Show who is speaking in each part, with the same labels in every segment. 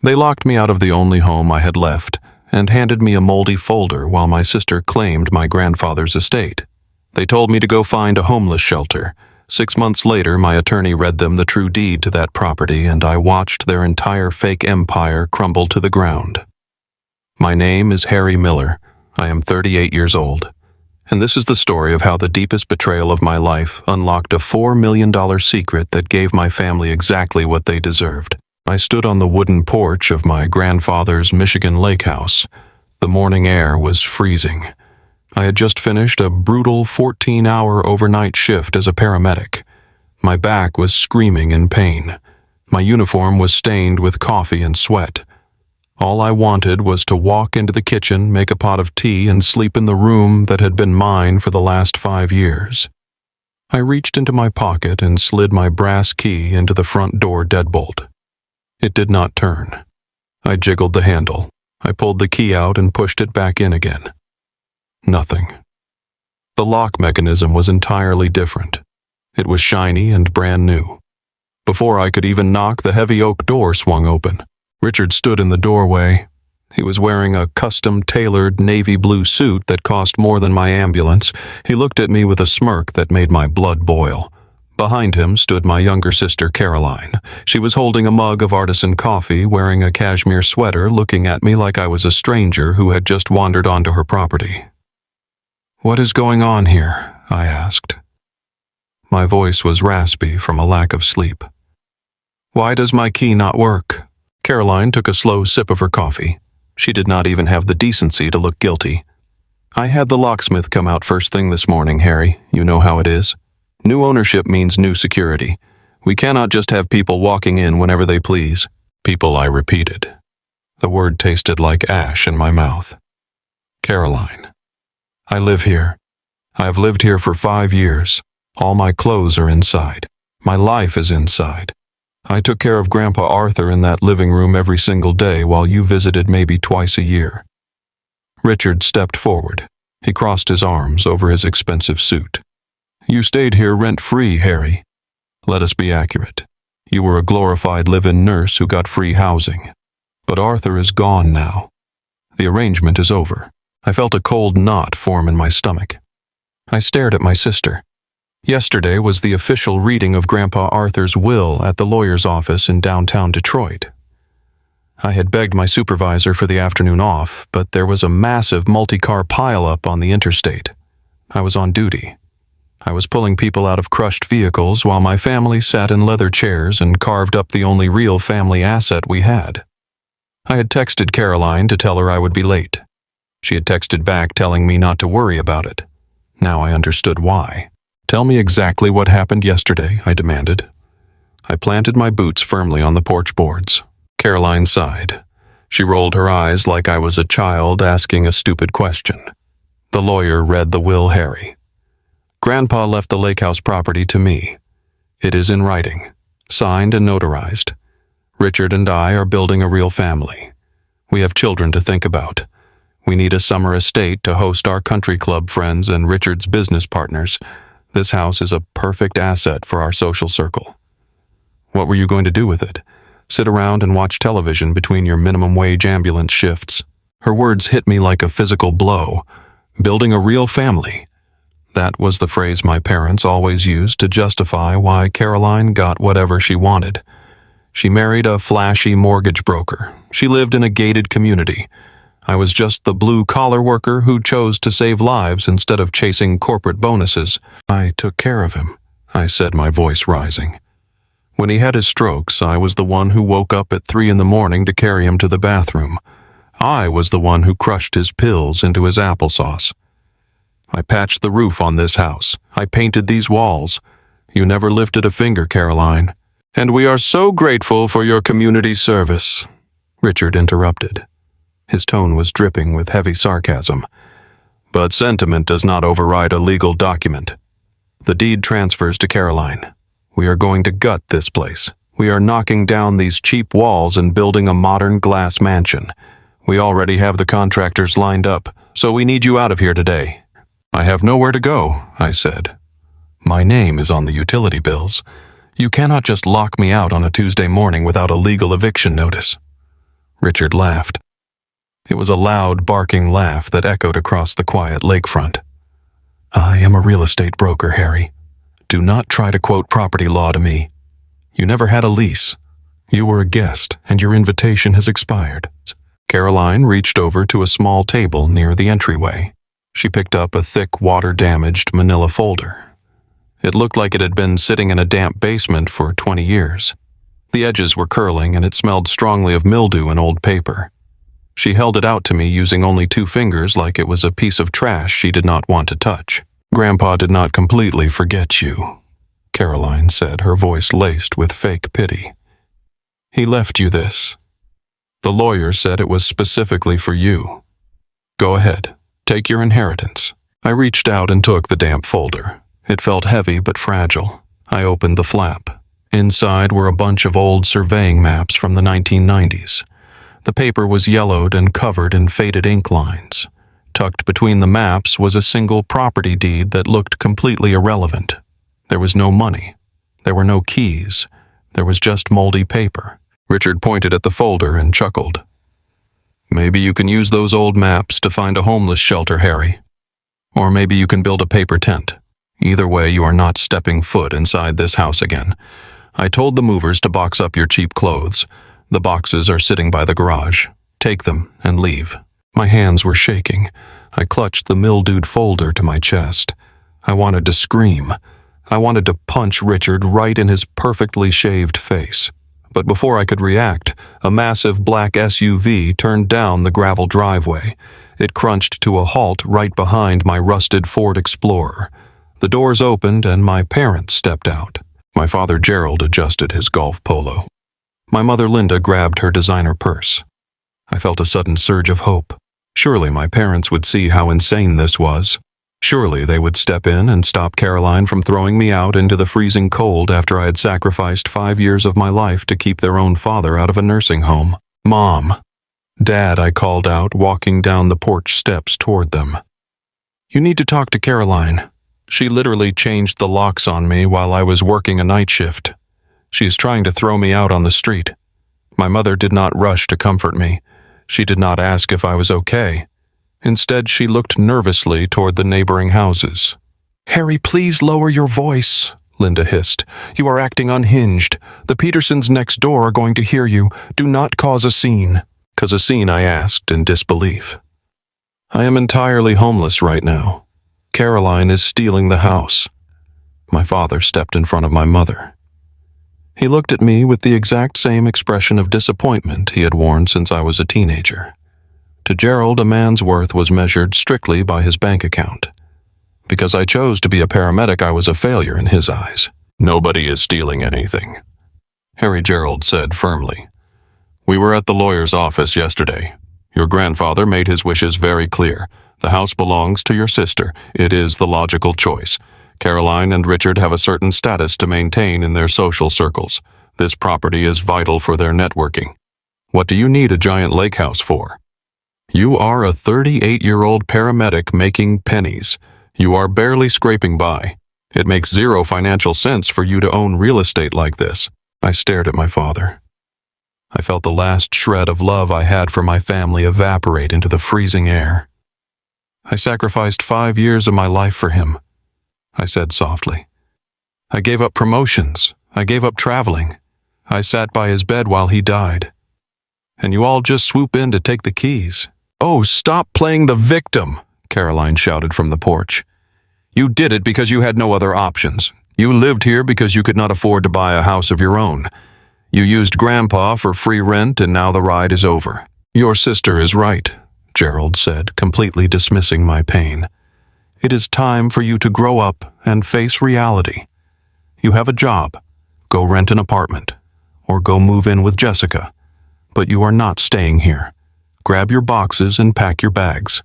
Speaker 1: They locked me out of the only home I had left and handed me a moldy folder while my sister claimed my grandfather's estate. They told me to go find a homeless shelter. 6 months later, my attorney read them the true deed to that property, and I watched their entire fake empire crumble to the ground. My name is Harry Miller. I am 38 years old. And this is the story of how the deepest betrayal of my life unlocked a $4 million secret that gave my family exactly what they deserved. I stood on the wooden porch of my grandfather's Michigan lake house. The morning air was freezing. I had just finished a brutal 14-hour overnight shift as a paramedic. My back was screaming in pain. My uniform was stained with coffee and sweat. All I wanted was to walk into the kitchen, make a pot of tea, and sleep in the room that had been mine for the last 5 years. I reached into my pocket and slid my brass key into the front door deadbolt. It did not turn. I jiggled the handle. I pulled the key out and pushed it back in again. Nothing. The lock mechanism was entirely different. It was shiny and brand new. Before I could even knock, the heavy oak door swung open. Richard stood in the doorway. He was wearing a custom-tailored navy blue suit that cost more than my ambulance. He looked at me with a smirk that made my blood boil. Behind him stood my younger sister, Caroline. She was holding a mug of artisan coffee, wearing a cashmere sweater, looking at me like I was a stranger who had just wandered onto her property. "What is going on here?" I asked. My voice was raspy from a lack of sleep. "Why does my key not work?" Caroline took a slow sip of her coffee. She did not even have the decency to look guilty. "I had the locksmith come out first thing this morning, Harry. You know how it is. New ownership means new security. We cannot just have people walking in whenever they please." "People," I repeated. The word tasted like ash in my mouth. "Caroline. I live here. I have lived here for 5 years. All my clothes are inside. My life is inside. I took care of Grandpa Arthur in that living room every single day while you visited maybe twice a year." Richard stepped forward. He crossed his arms over his expensive suit. "You stayed here rent-free, Harry. Let us be accurate. You were a glorified live-in nurse who got free housing. But Arthur is gone now. The arrangement is over." I felt a cold knot form in my stomach. I stared at my sister. Yesterday was the official reading of Grandpa Arthur's will at the lawyer's office in downtown Detroit. I had begged my supervisor for the afternoon off, but there was a massive multi-car pileup on the interstate. I was on duty. I was pulling people out of crushed vehicles while my family sat in leather chairs and carved up the only real family asset we had. I had texted Caroline to tell her I would be late. She had texted back telling me not to worry about it. Now I understood why. "Tell me exactly what happened yesterday," I demanded. I planted my boots firmly on the porch boards. Caroline sighed. She rolled her eyes like I was a child asking a stupid question. The lawyer read the will, Harry. "Grandpa left the lake house property to me. It is in writing, signed and notarized. Richard and I are building a real family. We have children to think about. We need a summer estate to host our country club friends and Richard's business partners. This house is a perfect asset for our social circle." "What were you going to do with it? Sit around and watch television between your minimum wage ambulance shifts?" Her words hit me like a physical blow. Building a real family. That was the phrase my parents always used to justify why Caroline got whatever she wanted. She married a flashy mortgage broker. She lived in a gated community. I was just the blue-collar worker who chose to save lives instead of chasing corporate bonuses. "I took care of him," I said, my voice rising. "When he had his strokes, I was the one who woke up at 3 a.m. to carry him to the bathroom. I was the one who crushed his pills into his applesauce. I patched the roof on this house. I painted these walls. You never lifted a finger, Caroline. And we are so grateful for your community service," Richard interrupted. His tone was dripping with heavy sarcasm. "But sentiment does not override a legal document. The deed transfers to Caroline. We are going to gut this place. We are knocking down these cheap walls and building a modern glass mansion. We already have the contractors lined up, so we need you out of here today." "I have nowhere to go," I said. "My name is on the utility bills. You cannot just lock me out on a Tuesday morning without a legal eviction notice." Richard laughed. It was a loud, barking laugh that echoed across the quiet lakefront. I am a real estate broker, Harry. Do not try to quote property law to me. You never had a lease. You were a guest, and your invitation has expired. Caroline reached over to a small table near the entryway. She picked up a thick, water-damaged manila folder. It looked like it had been sitting in a damp basement for 20 years. The edges were curling, and it smelled strongly of mildew and old paper. She held it out to me using only 2 fingers like it was a piece of trash she did not want to touch. Grandpa did not completely forget you, Caroline said, her voice laced with fake pity. He left you this. The lawyer said it was specifically for you. Go ahead, take your inheritance. I reached out and took the damp folder. It felt heavy but fragile. I opened the flap. Inside were a bunch of old surveying maps from the 1990s. The paper was yellowed and covered in faded ink lines. Tucked between the maps was a single property deed that looked completely irrelevant. There was no money. There were no keys. There was just moldy paper. Richard pointed at the folder and chuckled. Maybe you can use those old maps to find a homeless shelter, Harry. Or maybe you can build a paper tent. Either way, you are not stepping foot inside this house again. I told the movers to box up your cheap clothes. The boxes are sitting by the garage. Take them and leave. My hands were shaking. I clutched the mildewed folder to my chest. I wanted to scream. I wanted to punch Richard right in his perfectly shaved face. But before I could react, a massive black SUV turned down the gravel driveway. It crunched to a halt right behind my rusted Ford Explorer. The doors opened and my parents stepped out. My father Gerald adjusted his golf polo. My mother Linda grabbed her designer purse. I felt a sudden surge of hope. Surely my parents would see how insane this was. Surely they would step in and stop Caroline from throwing me out into the freezing cold after I had sacrificed 5 years of my life to keep their own father out of a nursing home. Mom! Dad, I called out, walking down the porch steps toward them. You need to talk to Caroline. She literally changed the locks on me while I was working a night shift. She is trying to throw me out on the street. My mother did not rush to comfort me. She did not ask if I was okay. Instead, she looked nervously toward the neighboring houses. Harry, please lower your voice, Linda hissed. You are acting unhinged. The Petersons next door are going to hear you. Do not cause a scene. Cause a scene, I asked in disbelief. I am entirely homeless right now. Caroline is stealing the house. My father stepped in front of my mother. He looked at me with the exact same expression of disappointment he had worn since I was a teenager. To Gerald, a man's worth was measured strictly by his bank account. Because I chose to be a paramedic, I was a failure in his eyes. Nobody is stealing anything, Harry Gerald said firmly. We were at the lawyer's office yesterday. Your grandfather made his wishes very clear. The house belongs to your sister. It is the logical choice. Caroline and Richard have a certain status to maintain in their social circles. This property is vital for their networking. What do you need a giant lake house for? You are a 38-year-old paramedic making pennies. You are barely scraping by. It makes zero financial sense for you to own real estate like this. I stared at my father. I felt the last shred of love I had for my family evaporate into the freezing air. I sacrificed 5 years of my life for him, I said softly. I gave up promotions. I gave up traveling. I sat by his bed while he died. And you all just swoop in to take the keys. Oh, stop playing the victim, Caroline shouted from the porch. You did it because you had no other options. You lived here because you could not afford to buy a house of your own. You used Grandpa for free rent and now the ride is over. Your sister is right, Gerald said, completely dismissing my pain. It is time for you to grow up and face reality. You have a job. Go rent an apartment. Or go move in with Jessica. But you are not staying here. Grab your boxes and pack your bags.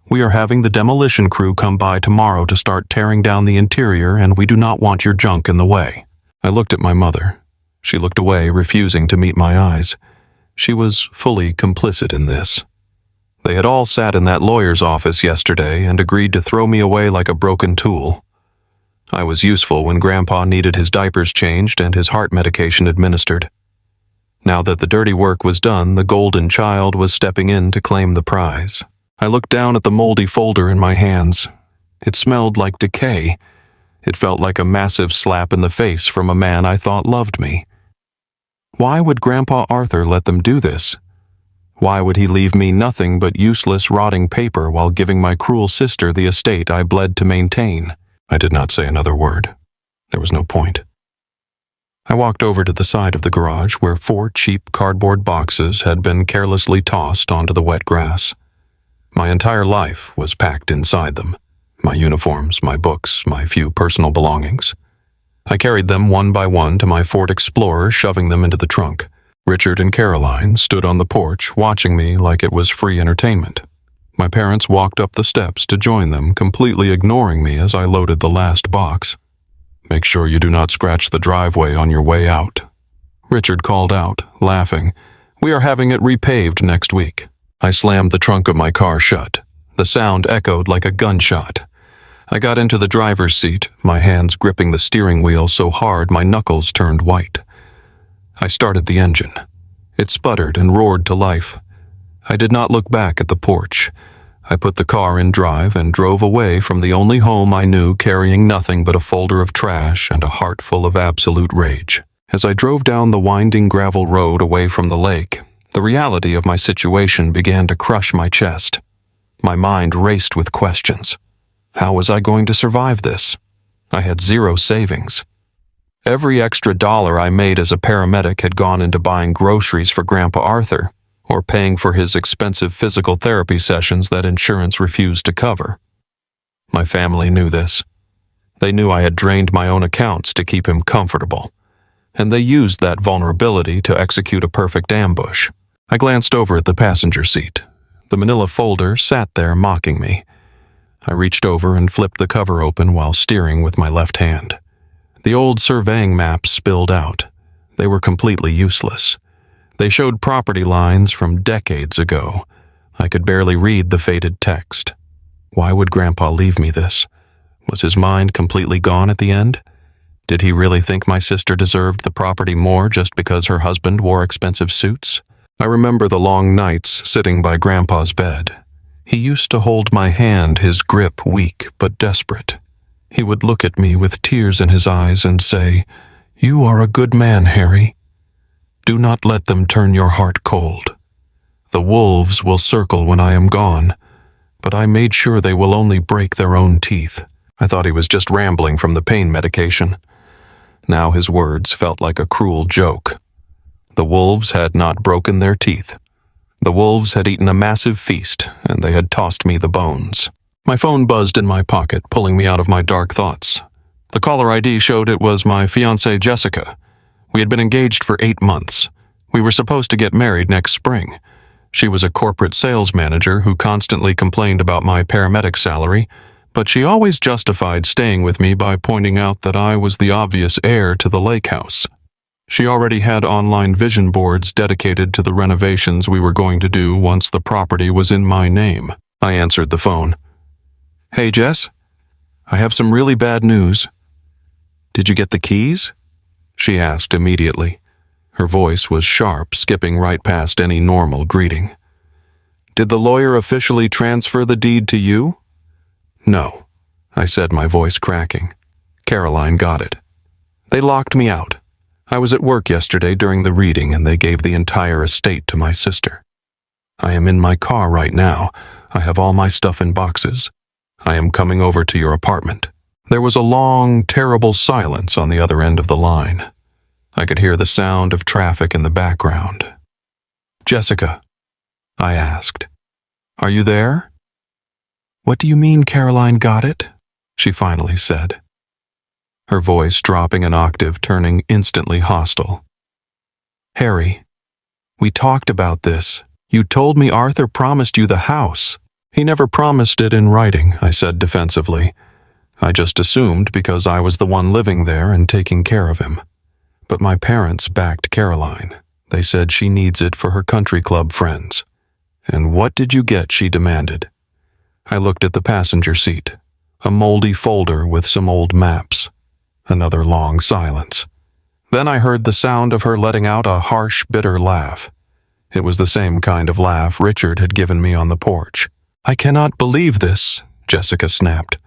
Speaker 1: We are having the demolition crew come by tomorrow to start tearing down the interior, and we do not want your junk in the way. I looked at my mother. She looked away, refusing to meet my eyes. She was fully complicit in this. They had all sat in that lawyer's office yesterday and agreed to throw me away like a broken tool. I was useful when Grandpa needed his diapers changed and his heart medication administered. Now that the dirty work was done, the golden child was stepping in to claim the prize. I looked down at the moldy folder in my hands. It smelled like decay. It felt like a massive slap in the face from a man I thought loved me. Why would Grandpa Arthur let them do this? Why would he leave me nothing but useless, rotting paper while giving my cruel sister the estate I bled to maintain? I did not say another word. There was no point. I walked over to the side of the garage where 4 cheap cardboard boxes had been carelessly tossed onto the wet grass. My entire life was packed inside them. My uniforms, my books, my few personal belongings. I carried them one by one to my Ford Explorer, shoving them into the trunk. Richard and Caroline stood on the porch, watching me like it was free entertainment. My parents walked up the steps to join them, completely ignoring me as I loaded the last box. "Make sure you do not scratch the driveway on your way out," Richard called out, laughing. "We are having it repaved next week." I slammed the trunk of my car shut. The sound echoed like a gunshot. I got into the driver's seat, my hands gripping the steering wheel so hard my knuckles turned white. I started the engine. It sputtered and roared to life. I did not look back at the porch. I put the car in drive and drove away from the only home I knew, carrying nothing but a folder of trash and a heart full of absolute rage. As I drove down the winding gravel road away from the lake, the reality of my situation began to crush my chest. My mind raced with questions. How was I going to survive this? I had 0 savings. Every extra dollar I made as a paramedic had gone into buying groceries for Grandpa Arthur, or paying for his expensive physical therapy sessions that insurance refused to cover. My family knew this. They knew I had drained my own accounts to keep him comfortable, and they used that vulnerability to execute a perfect ambush. I glanced over at the passenger seat. The manila folder sat there mocking me. I reached over and flipped the cover open while steering with my left hand. The old surveying maps spilled out. They were completely useless. They showed property lines from decades ago. I could barely read the faded text. Why would Grandpa leave me this? Was his mind completely gone at the end? Did he really think my sister deserved the property more just because her husband wore expensive suits? I remember the long nights sitting by Grandpa's bed. He used to hold my hand, his grip weak but desperate. He would look at me with tears in his eyes and say, "You are a good man, Harry. Do not let them turn your heart cold. The wolves will circle when I am gone, but I made sure they will only break their own teeth." I thought he was just rambling from the pain medication. Now his words felt like a cruel joke. The wolves had not broken their teeth. The wolves had eaten a massive feast, and they had tossed me the bones. My phone buzzed in my pocket, pulling me out of my dark thoughts. The caller ID showed it was my fiancée Jessica. We had been engaged for 8 months. We were supposed to get married next spring. She was a corporate sales manager who constantly complained about my paramedic salary, but she always justified staying with me by pointing out that I was the obvious heir to the lake house. She already had online vision boards dedicated to the renovations we were going to do once the property was in my name. I answered the phone. "Hey, Jess, I have some really bad news." "Did you get the keys?" she asked immediately. Her voice was sharp, skipping right past any normal greeting. "Did the lawyer officially transfer the deed to you?" "No," I said, my voice cracking. "Caroline got it. They locked me out. I was at work yesterday during the reading and they gave the entire estate to my sister. I am in my car right now. I have all my stuff in boxes. I am coming over to your apartment." There was a long, terrible silence on the other end of the line. I could hear the sound of traffic in the background. "Jessica," I asked, "are you there?" "What do you mean Caroline got it?" she finally said, her voice dropping an octave, turning instantly hostile. "Harry, we talked about this. You told me Arthur promised you the house." "He never promised it in writing," I said defensively. "I just assumed because I was the one living there and taking care of him. But my parents backed Caroline. They said she needs it for her country club friends." "And what did you get?" she demanded. I looked at the passenger seat, a moldy folder with some old maps. Another long silence. Then I heard the sound of her letting out a harsh, bitter laugh. It was the same kind of laugh Richard had given me on the porch. "I cannot believe this," Jessica snapped.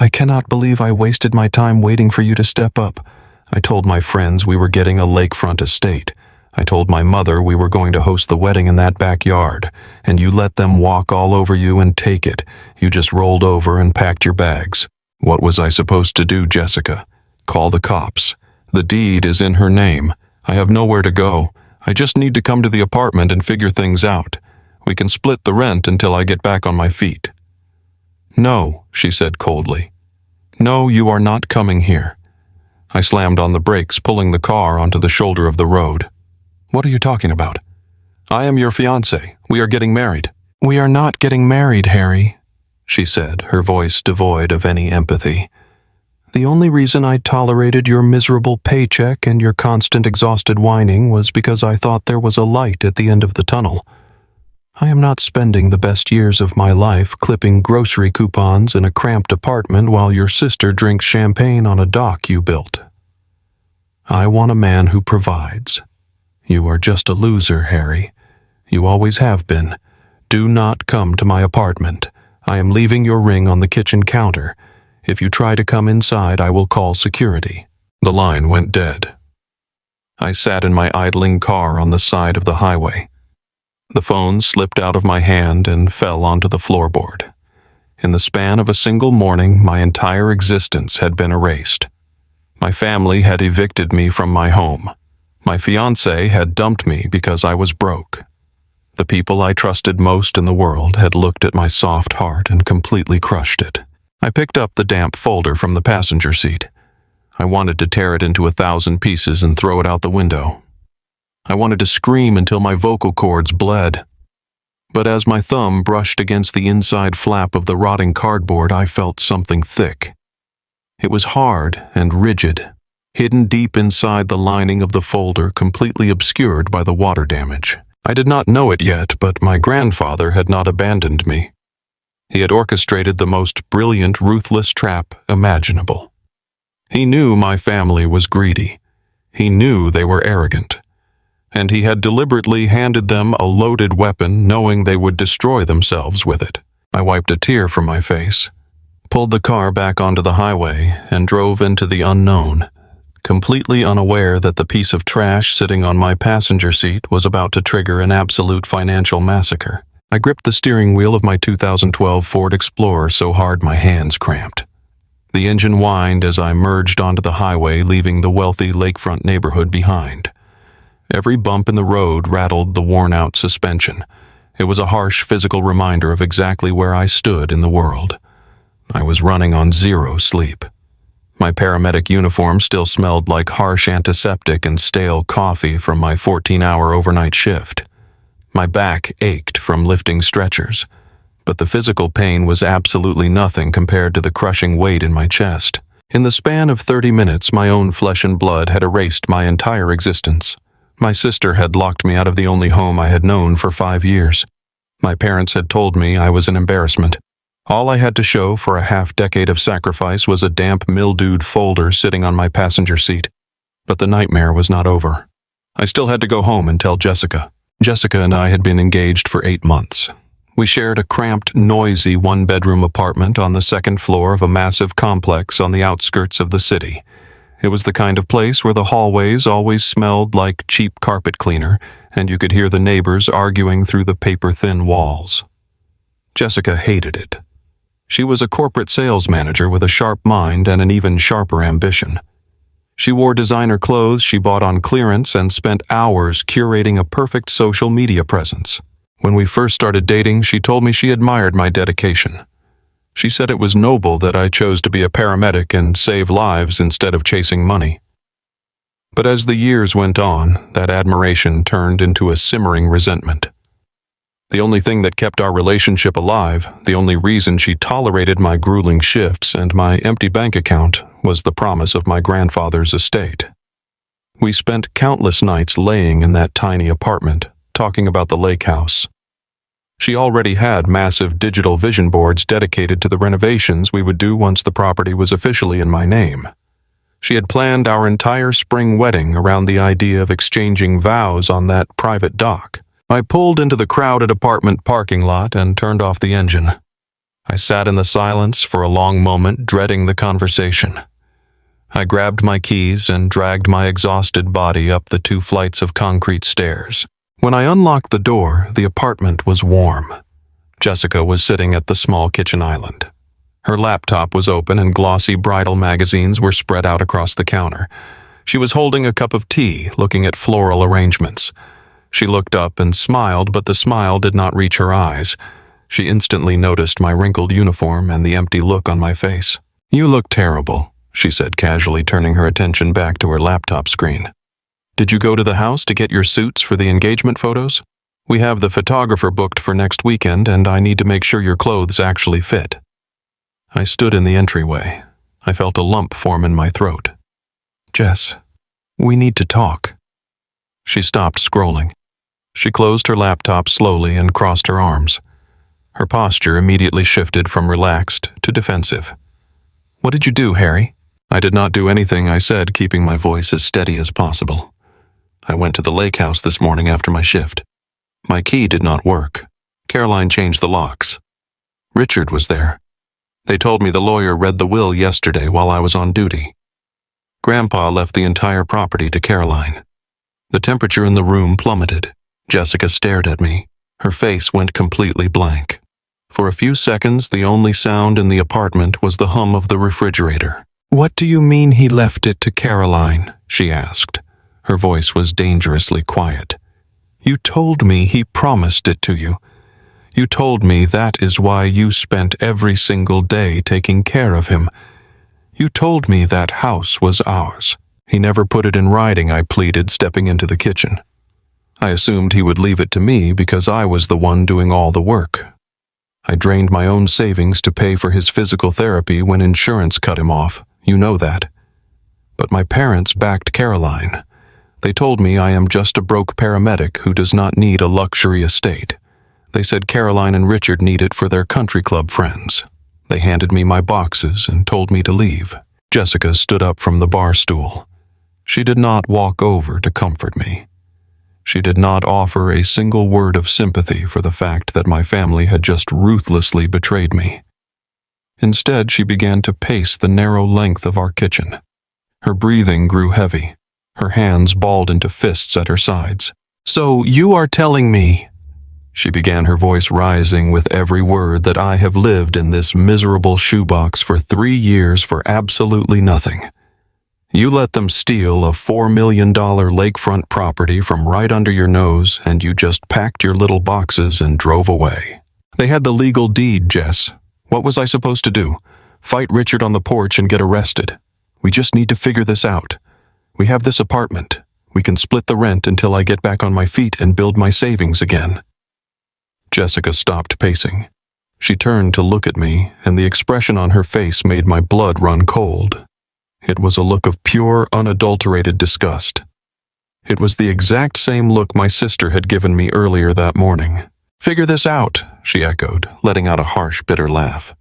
Speaker 1: "I cannot believe I wasted my time waiting for you to step up. I told my friends we were getting a lakefront estate. I told my mother we were going to host the wedding in that backyard, and you let them walk all over you and take it. You just rolled over and packed your bags." "What was I supposed to do, Jessica? Call the cops. The deed is in her name. I have nowhere to go. I just need to come to the apartment and figure things out. We can split the rent until I get back on my feet." "No," she said coldly. "No, you are not coming here." I slammed on the brakes, pulling the car onto the shoulder of the road. "What are you talking about?" "I am your fiancé. We are getting married." "We are not getting married, Harry," she said, her voice devoid of any empathy. "The only reason I tolerated your miserable paycheck and your constant exhausted whining was because I thought there was a light at the end of the tunnel. I am not spending the best years of my life clipping grocery coupons in a cramped apartment while your sister drinks champagne on a dock you built. I want a man who provides. You are just a loser, Harry. You always have been. Do not come to my apartment. I am leaving your ring on the kitchen counter. If you try to come inside, I will call security." The line went dead. I sat in my idling car on the side of the highway. The phone slipped out of my hand and fell onto the floorboard. In the span of a single morning, my entire existence had been erased. My family had evicted me from my home. My fiancé had dumped me because I was broke. The people I trusted most in the world had looked at my soft heart and completely crushed it. I picked up the damp folder from the passenger seat. I wanted to tear it into 1,000 pieces and throw it out the window. I wanted to scream until my vocal cords bled. But as my thumb brushed against the inside flap of the rotting cardboard, I felt something thick. It was hard and rigid, hidden deep inside the lining of the folder, completely obscured by the water damage. I did not know it yet, but my grandfather had not abandoned me. He had orchestrated the most brilliant, ruthless trap imaginable. He knew my family was greedy. He knew they were arrogant. And he had deliberately handed them a loaded weapon, knowing they would destroy themselves with it. I wiped a tear from my face, pulled the car back onto the highway, and drove into the unknown, completely unaware that the piece of trash sitting on my passenger seat was about to trigger an absolute financial massacre. I gripped the steering wheel of my 2012 Ford Explorer so hard my hands cramped. The engine whined as I merged onto the highway, leaving the wealthy lakefront neighborhood behind. Every bump in the road rattled the worn-out suspension. It was a harsh physical reminder of exactly where I stood in the world. I was running on zero sleep. My paramedic uniform still smelled like harsh antiseptic and stale coffee from my 14-hour overnight shift. My back ached from lifting stretchers, but the physical pain was absolutely nothing compared to the crushing weight in my chest. In the span of 30 minutes, my own flesh and blood had erased my entire existence. My sister had locked me out of the only home I had known for 5 years. My parents had told me I was an embarrassment. All I had to show for a half-decade of sacrifice was a damp, mildewed folder sitting on my passenger seat. But the nightmare was not over. I still had to go home and tell Jessica. Jessica and I had been engaged for 8 months. We shared a cramped, noisy one-bedroom apartment on the second floor of a massive complex on the outskirts of the city. It was the kind of place where the hallways always smelled like cheap carpet cleaner, and you could hear the neighbors arguing through the paper-thin walls. Jessica hated it. She was a corporate sales manager with a sharp mind and an even sharper ambition. She wore designer clothes she bought on clearance and spent hours curating a perfect social media presence. When we first started dating, she told me she admired my dedication. She said it was noble that I chose to be a paramedic and save lives instead of chasing money. But as the years went on, that admiration turned into a simmering resentment. The only thing that kept our relationship alive, the only reason she tolerated my grueling shifts and my empty bank account, was the promise of my grandfather's estate. We spent countless nights laying in that tiny apartment, talking about the lake house. She already had massive digital vision boards dedicated to the renovations we would do once the property was officially in my name. She had planned our entire spring wedding around the idea of exchanging vows on that private dock. I pulled into the crowded apartment parking lot and turned off the engine. I sat in the silence for a long moment, dreading the conversation. I grabbed my keys and dragged my exhausted body up the 2 flights of concrete stairs. When I unlocked the door, the apartment was warm. Jessica was sitting at the small kitchen island. Her laptop was open and glossy bridal magazines were spread out across the counter. She was holding a cup of tea, looking at floral arrangements. She looked up and smiled, but the smile did not reach her eyes. She instantly noticed my wrinkled uniform and the empty look on my face. "You look terrible," she said casually, turning her attention back to her laptop screen. "Did you go to the house to get your suits for the engagement photos? We have the photographer booked for next weekend, and I need to make sure your clothes actually fit." I stood in the entryway. I felt a lump form in my throat. "Jess, we need to talk." She stopped scrolling. She closed her laptop slowly and crossed her arms. Her posture immediately shifted from relaxed to defensive. "What did you do, Harry?" "I did not do anything," I said, keeping my voice as steady as possible. "I went to the lake house this morning after my shift. My key did not work. Caroline changed the locks. Richard was there. They told me the lawyer read the will yesterday while I was on duty. Grandpa left the entire property to Caroline." The temperature in the room plummeted. Jessica stared at me. Her face went completely blank. For a few seconds, the only sound in the apartment was the hum of the refrigerator. "What do you mean he left it to Caroline?" she asked. Her voice was dangerously quiet. "You told me he promised it to you. You told me that is why you spent every single day taking care of him. You told me that house was ours." "He never put it in writing," I pleaded, stepping into the kitchen. I assumed he would leave it to me because I was the one doing all the work. I drained my own savings to pay for his physical therapy when insurance cut him off. You know that. But my parents backed Caroline. They told me I am just a broke paramedic who does not need a luxury estate. They said Caroline and Richard need it for their country club friends. They handed me my boxes and told me to leave. Jessica stood up from the bar stool. She did not walk over to comfort me. She did not offer a single word of sympathy for the fact that my family had just ruthlessly betrayed me. Instead, she began to pace the narrow length of our kitchen. Her breathing grew heavy. Her hands balled into fists at her sides. "So you are telling me," she began, her voice rising with every word, "that I have lived in this miserable shoebox for 3 years for absolutely nothing. You let them steal a $4 million lakefront property from right under your nose, and you just packed your little boxes and drove away. They had the legal deed, Jess. What was I supposed to do? Fight Richard on the porch and get arrested? We just need to figure this out. We have this apartment. We can split the rent until I get back on my feet and build my savings again." Jessica stopped pacing. She turned to look at me, and the expression on her face made my blood run cold. It was a look of pure, unadulterated disgust. It was the exact same look my sister had given me earlier that morning. "Figure this out," she echoed, letting out a harsh, bitter laugh.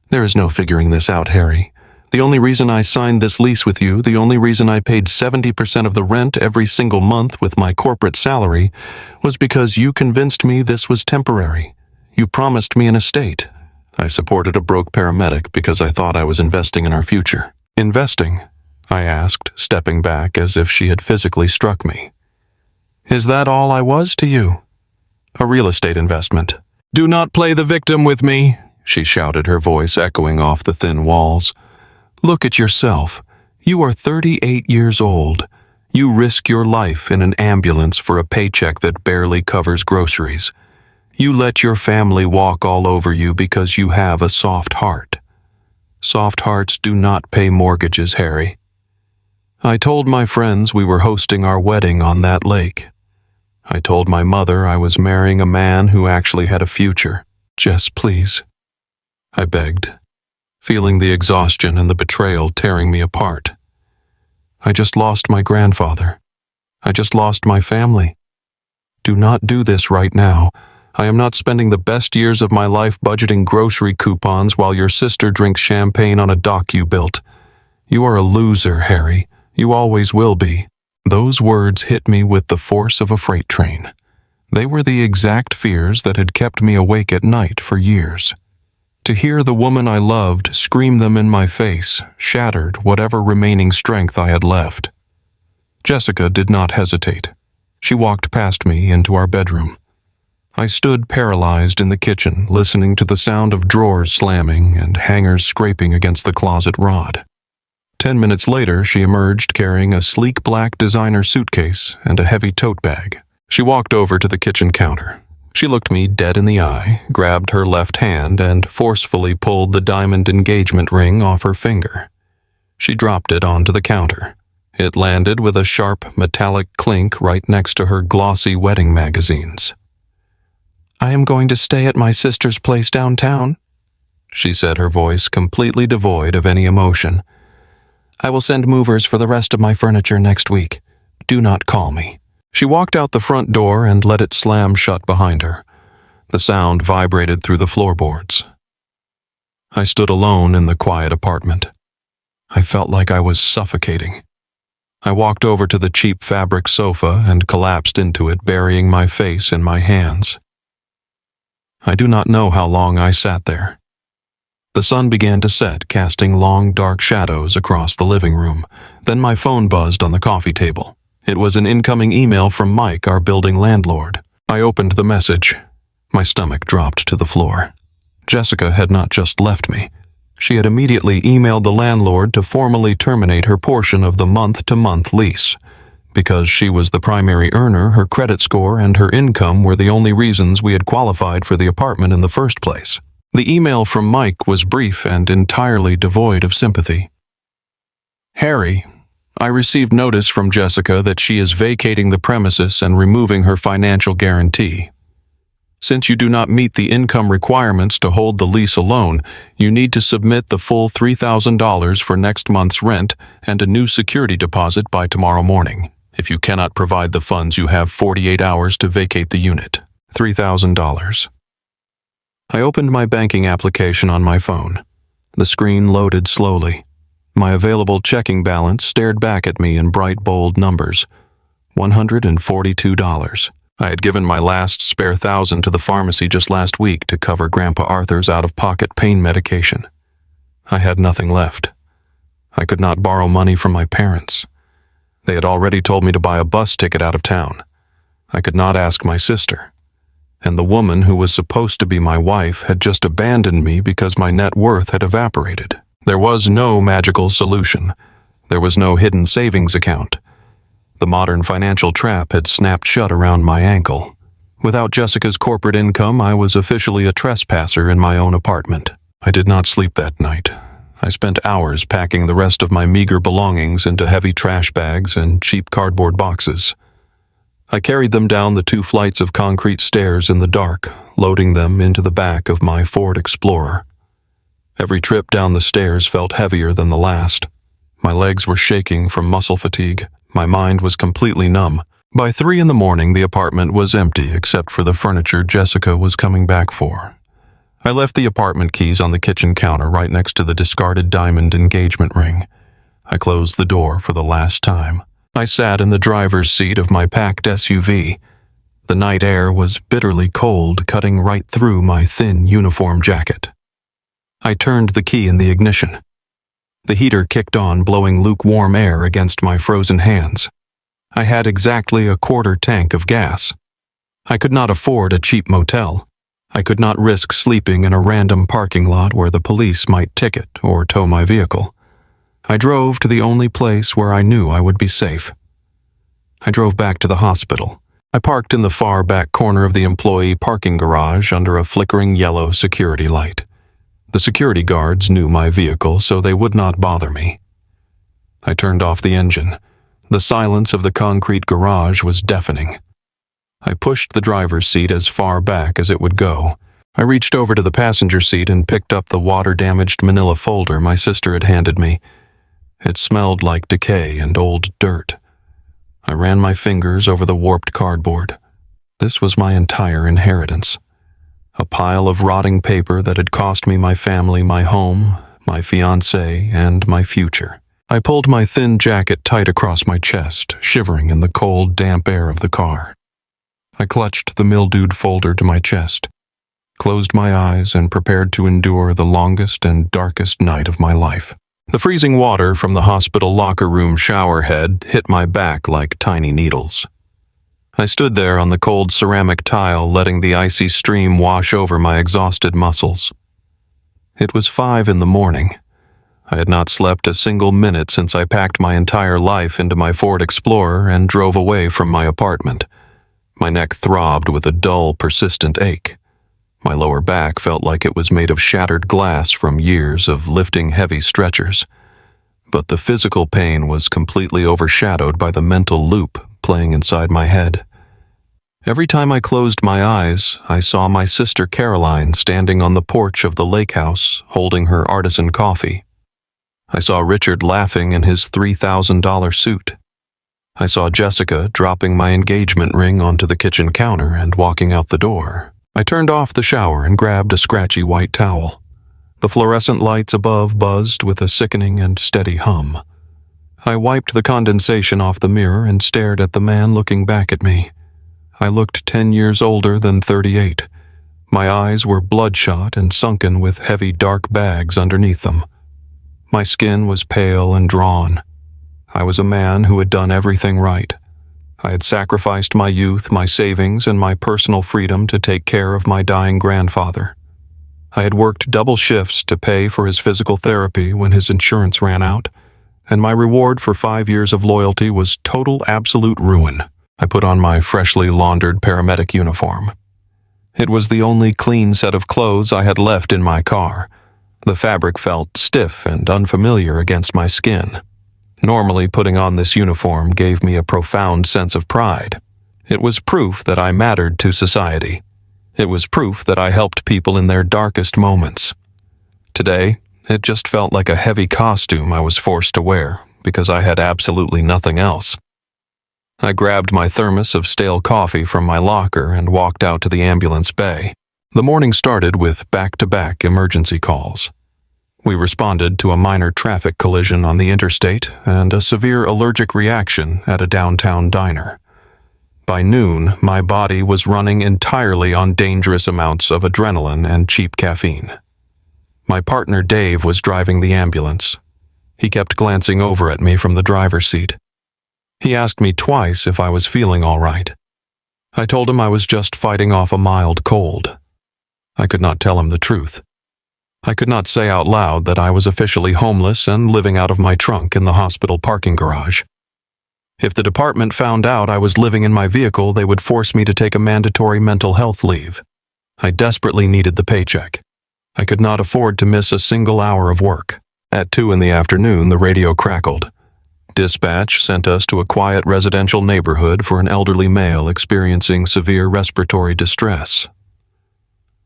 Speaker 1: "There is no figuring this out, Harry. The only reason I signed this lease with you, the only reason I paid 70% of the rent every single month with my corporate salary, was because you convinced me this was temporary. You promised me an estate. I supported a broke paramedic because I thought I was investing in our future." "Investing?" I asked, stepping back as if she had physically struck me. "Is that all I was to you?" "A real estate investment." "Do not play the victim with me," she shouted, her voice echoing off the thin walls. "Look at yourself. You are 38 years old. You risk your life in an ambulance for a paycheck that barely covers groceries. You let your family walk all over you because you have a soft heart. Soft hearts do not pay mortgages, Harry. I told my friends we were hosting our wedding on that lake. I told my mother I was marrying a man who actually had a future. Jess, please," I begged, feeling the exhaustion and the betrayal tearing me apart. "I just lost my grandfather. I just lost my family. Do not do this right now. I am not spending the best years of my life budgeting grocery coupons while your sister drinks champagne on a dock you built. "You are a loser, Harry. You always will be." Those words hit me with the force of a freight train. They were the exact fears that had kept me awake at night for years. To hear the woman I loved scream them in my face shattered whatever remaining strength I had left. Jessica did not hesitate. She walked past me into our bedroom. I stood paralyzed in the kitchen, listening to the sound of drawers slamming and hangers scraping against the closet rod. 10 minutes later, she emerged carrying a sleek black designer suitcase and a heavy tote bag. She walked over to the kitchen counter. She looked me dead in the eye, grabbed her left hand, and forcefully pulled the diamond engagement ring off her finger. She dropped it onto the counter. It landed with a sharp, metallic clink right next to her glossy wedding magazines. "I am going to stay at my sister's place downtown," she said, her voice completely devoid of any emotion. "I will send movers for the rest of my furniture next week. Do not call me." She walked out the front door and let it slam shut behind her. The sound vibrated through the floorboards. I stood alone in the quiet apartment. I felt like I was suffocating. I walked over to the cheap fabric sofa and collapsed into it, burying my face in my hands. I do not know how long I sat there. The sun began to set, casting long, dark shadows across the living room. Then my phone buzzed on the coffee table. It was an incoming email from Mike, our building landlord. I opened the message. My stomach dropped to the floor. Jessica had not just left me. She had immediately emailed the landlord to formally terminate her portion of the month-to-month lease. Because she was the primary earner, her credit score and her income were the only reasons we had qualified for the apartment in the first place. The email from Mike was brief and entirely devoid of sympathy. "Harry, I received notice from Jessica that she is vacating the premises and removing her financial guarantee. Since you do not meet the income requirements to hold the lease alone, you need to submit the full $3,000 for next month's rent and a new security deposit by tomorrow morning. If you cannot provide the funds, you have 48 hours to vacate the unit. $3,000. I opened my banking application on my phone. The screen loaded slowly. My available checking balance stared back at me in bright, bold numbers. $142. I had given my last spare $1,000 to the pharmacy just last week to cover Grandpa Arthur's out-of-pocket pain medication. I had nothing left. I could not borrow money from my parents. They had already told me to buy a bus ticket out of town. I could not ask my sister. And the woman who was supposed to be my wife had just abandoned me because my net worth had evaporated. There was no magical solution. There was no hidden savings account. The modern financial trap had snapped shut around my ankle. Without Jessica's corporate income, I was officially a trespasser in my own apartment. I did not sleep that night. I spent hours packing the rest of my meager belongings into heavy trash bags and cheap cardboard boxes. I carried them down the 2 flights of concrete stairs in the dark, loading them into the back of my Ford Explorer. Every trip down the stairs felt heavier than the last. My legs were shaking from muscle fatigue. My mind was completely numb. By 3 in the morning, the apartment was empty except for the furniture Jessica was coming back for. I left the apartment keys on the kitchen counter right next to the discarded diamond engagement ring. I closed the door for the last time. I sat in the driver's seat of my packed SUV. The night air was bitterly cold, cutting right through my thin uniform jacket. I turned the key in the ignition. The heater kicked on, blowing lukewarm air against my frozen hands. I had exactly a quarter tank of gas. I could not afford a cheap motel. I could not risk sleeping in a random parking lot where the police might ticket or tow my vehicle. I drove to the only place where I knew I would be safe. I drove back to the hospital. I parked in the far back corner of the employee parking garage under a flickering yellow security light. The security guards knew my vehicle, so they would not bother me. I turned off the engine. The silence of the concrete garage was deafening. I pushed the driver's seat as far back as it would go. I reached over to the passenger seat and picked up the water-damaged manila folder my sister had handed me. It smelled like decay and old dirt. I ran my fingers over the warped cardboard. This was my entire inheritance. A pile of rotting paper that had cost me my family, my home, my fiancé, and my future. I pulled my thin jacket tight across my chest, shivering in the cold, damp air of the car. I clutched the mildewed folder to my chest, closed my eyes, and prepared to endure the longest and darkest night of my life. The freezing water from the hospital locker room shower head hit my back like tiny needles. I stood there on the cold ceramic tile, letting the icy stream wash over my exhausted muscles. It was 5 in the morning. I had not slept a single minute since I packed my entire life into my Ford Explorer and drove away from my apartment. My neck throbbed with a dull, persistent ache. My lower back felt like it was made of shattered glass from years of lifting heavy stretchers. But the physical pain was completely overshadowed by the mental loop playing inside my head. Every time I closed my eyes, I saw my sister Caroline standing on the porch of the lake house, holding her artisan coffee. I saw Richard laughing in his $3,000 suit. I saw Jessica dropping my engagement ring onto the kitchen counter and walking out the door. I turned off the shower and grabbed a scratchy white towel. The fluorescent lights above buzzed with a sickening and steady hum. I wiped the condensation off the mirror and stared at the man looking back at me. I looked 10 years older than 38. My eyes were bloodshot and sunken with heavy dark bags underneath them. My skin was pale and drawn. I was a man who had done everything right. I had sacrificed my youth, my savings, and my personal freedom to take care of my dying grandfather. I had worked double shifts to pay for his physical therapy when his insurance ran out, and my reward for 5 years of loyalty was total absolute ruin. I put on my freshly laundered paramedic uniform. It was the only clean set of clothes I had left in my car. The fabric felt stiff and unfamiliar against my skin. Normally, putting on this uniform gave me a profound sense of pride. It was proof that I mattered to society. It was proof that I helped people in their darkest moments. Today, it just felt like a heavy costume I was forced to wear because I had absolutely nothing else. I grabbed my thermos of stale coffee from my locker and walked out to the ambulance bay. The morning started with back-to-back emergency calls. We responded to a minor traffic collision on the interstate and a severe allergic reaction at a downtown diner. By noon, my body was running entirely on dangerous amounts of adrenaline and cheap caffeine. My partner Dave was driving the ambulance. He kept glancing over at me from the driver's seat. He asked me twice if I was feeling all right. I told him I was just fighting off a mild cold. I could not tell him the truth. I could not say out loud that I was officially homeless and living out of my trunk in the hospital parking garage. If the department found out I was living in my vehicle, they would force me to take a mandatory mental health leave. I desperately needed the paycheck. I could not afford to miss a single hour of work. At 2 in the afternoon, the radio crackled. Dispatch sent us to a quiet residential neighborhood for an elderly male experiencing severe respiratory distress.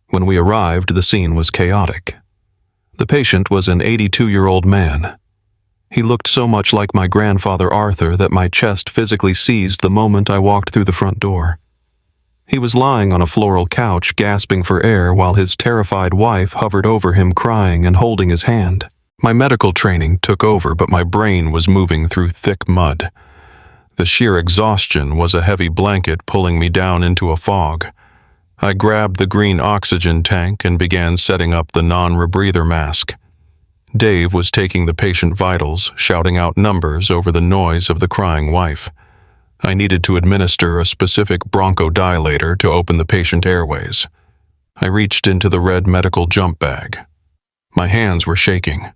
Speaker 1: When we arrived, the scene was chaotic. The patient was an 82-year-old man. He looked so much like my grandfather Arthur that my chest physically seized the moment I walked through the front door. He was lying on a floral couch, gasping for air, while his terrified wife hovered over him, crying and holding his hand. My medical training took over, but my brain was moving through thick mud. The sheer exhaustion was a heavy blanket pulling me down into a fog. I grabbed the green oxygen tank and began setting up the non-rebreather mask. Dave was taking the patient vitals, shouting out numbers over the noise of the crying wife. I needed to administer a specific bronchodilator to open the patient airways. I reached into the red medical jump bag. My hands were shaking.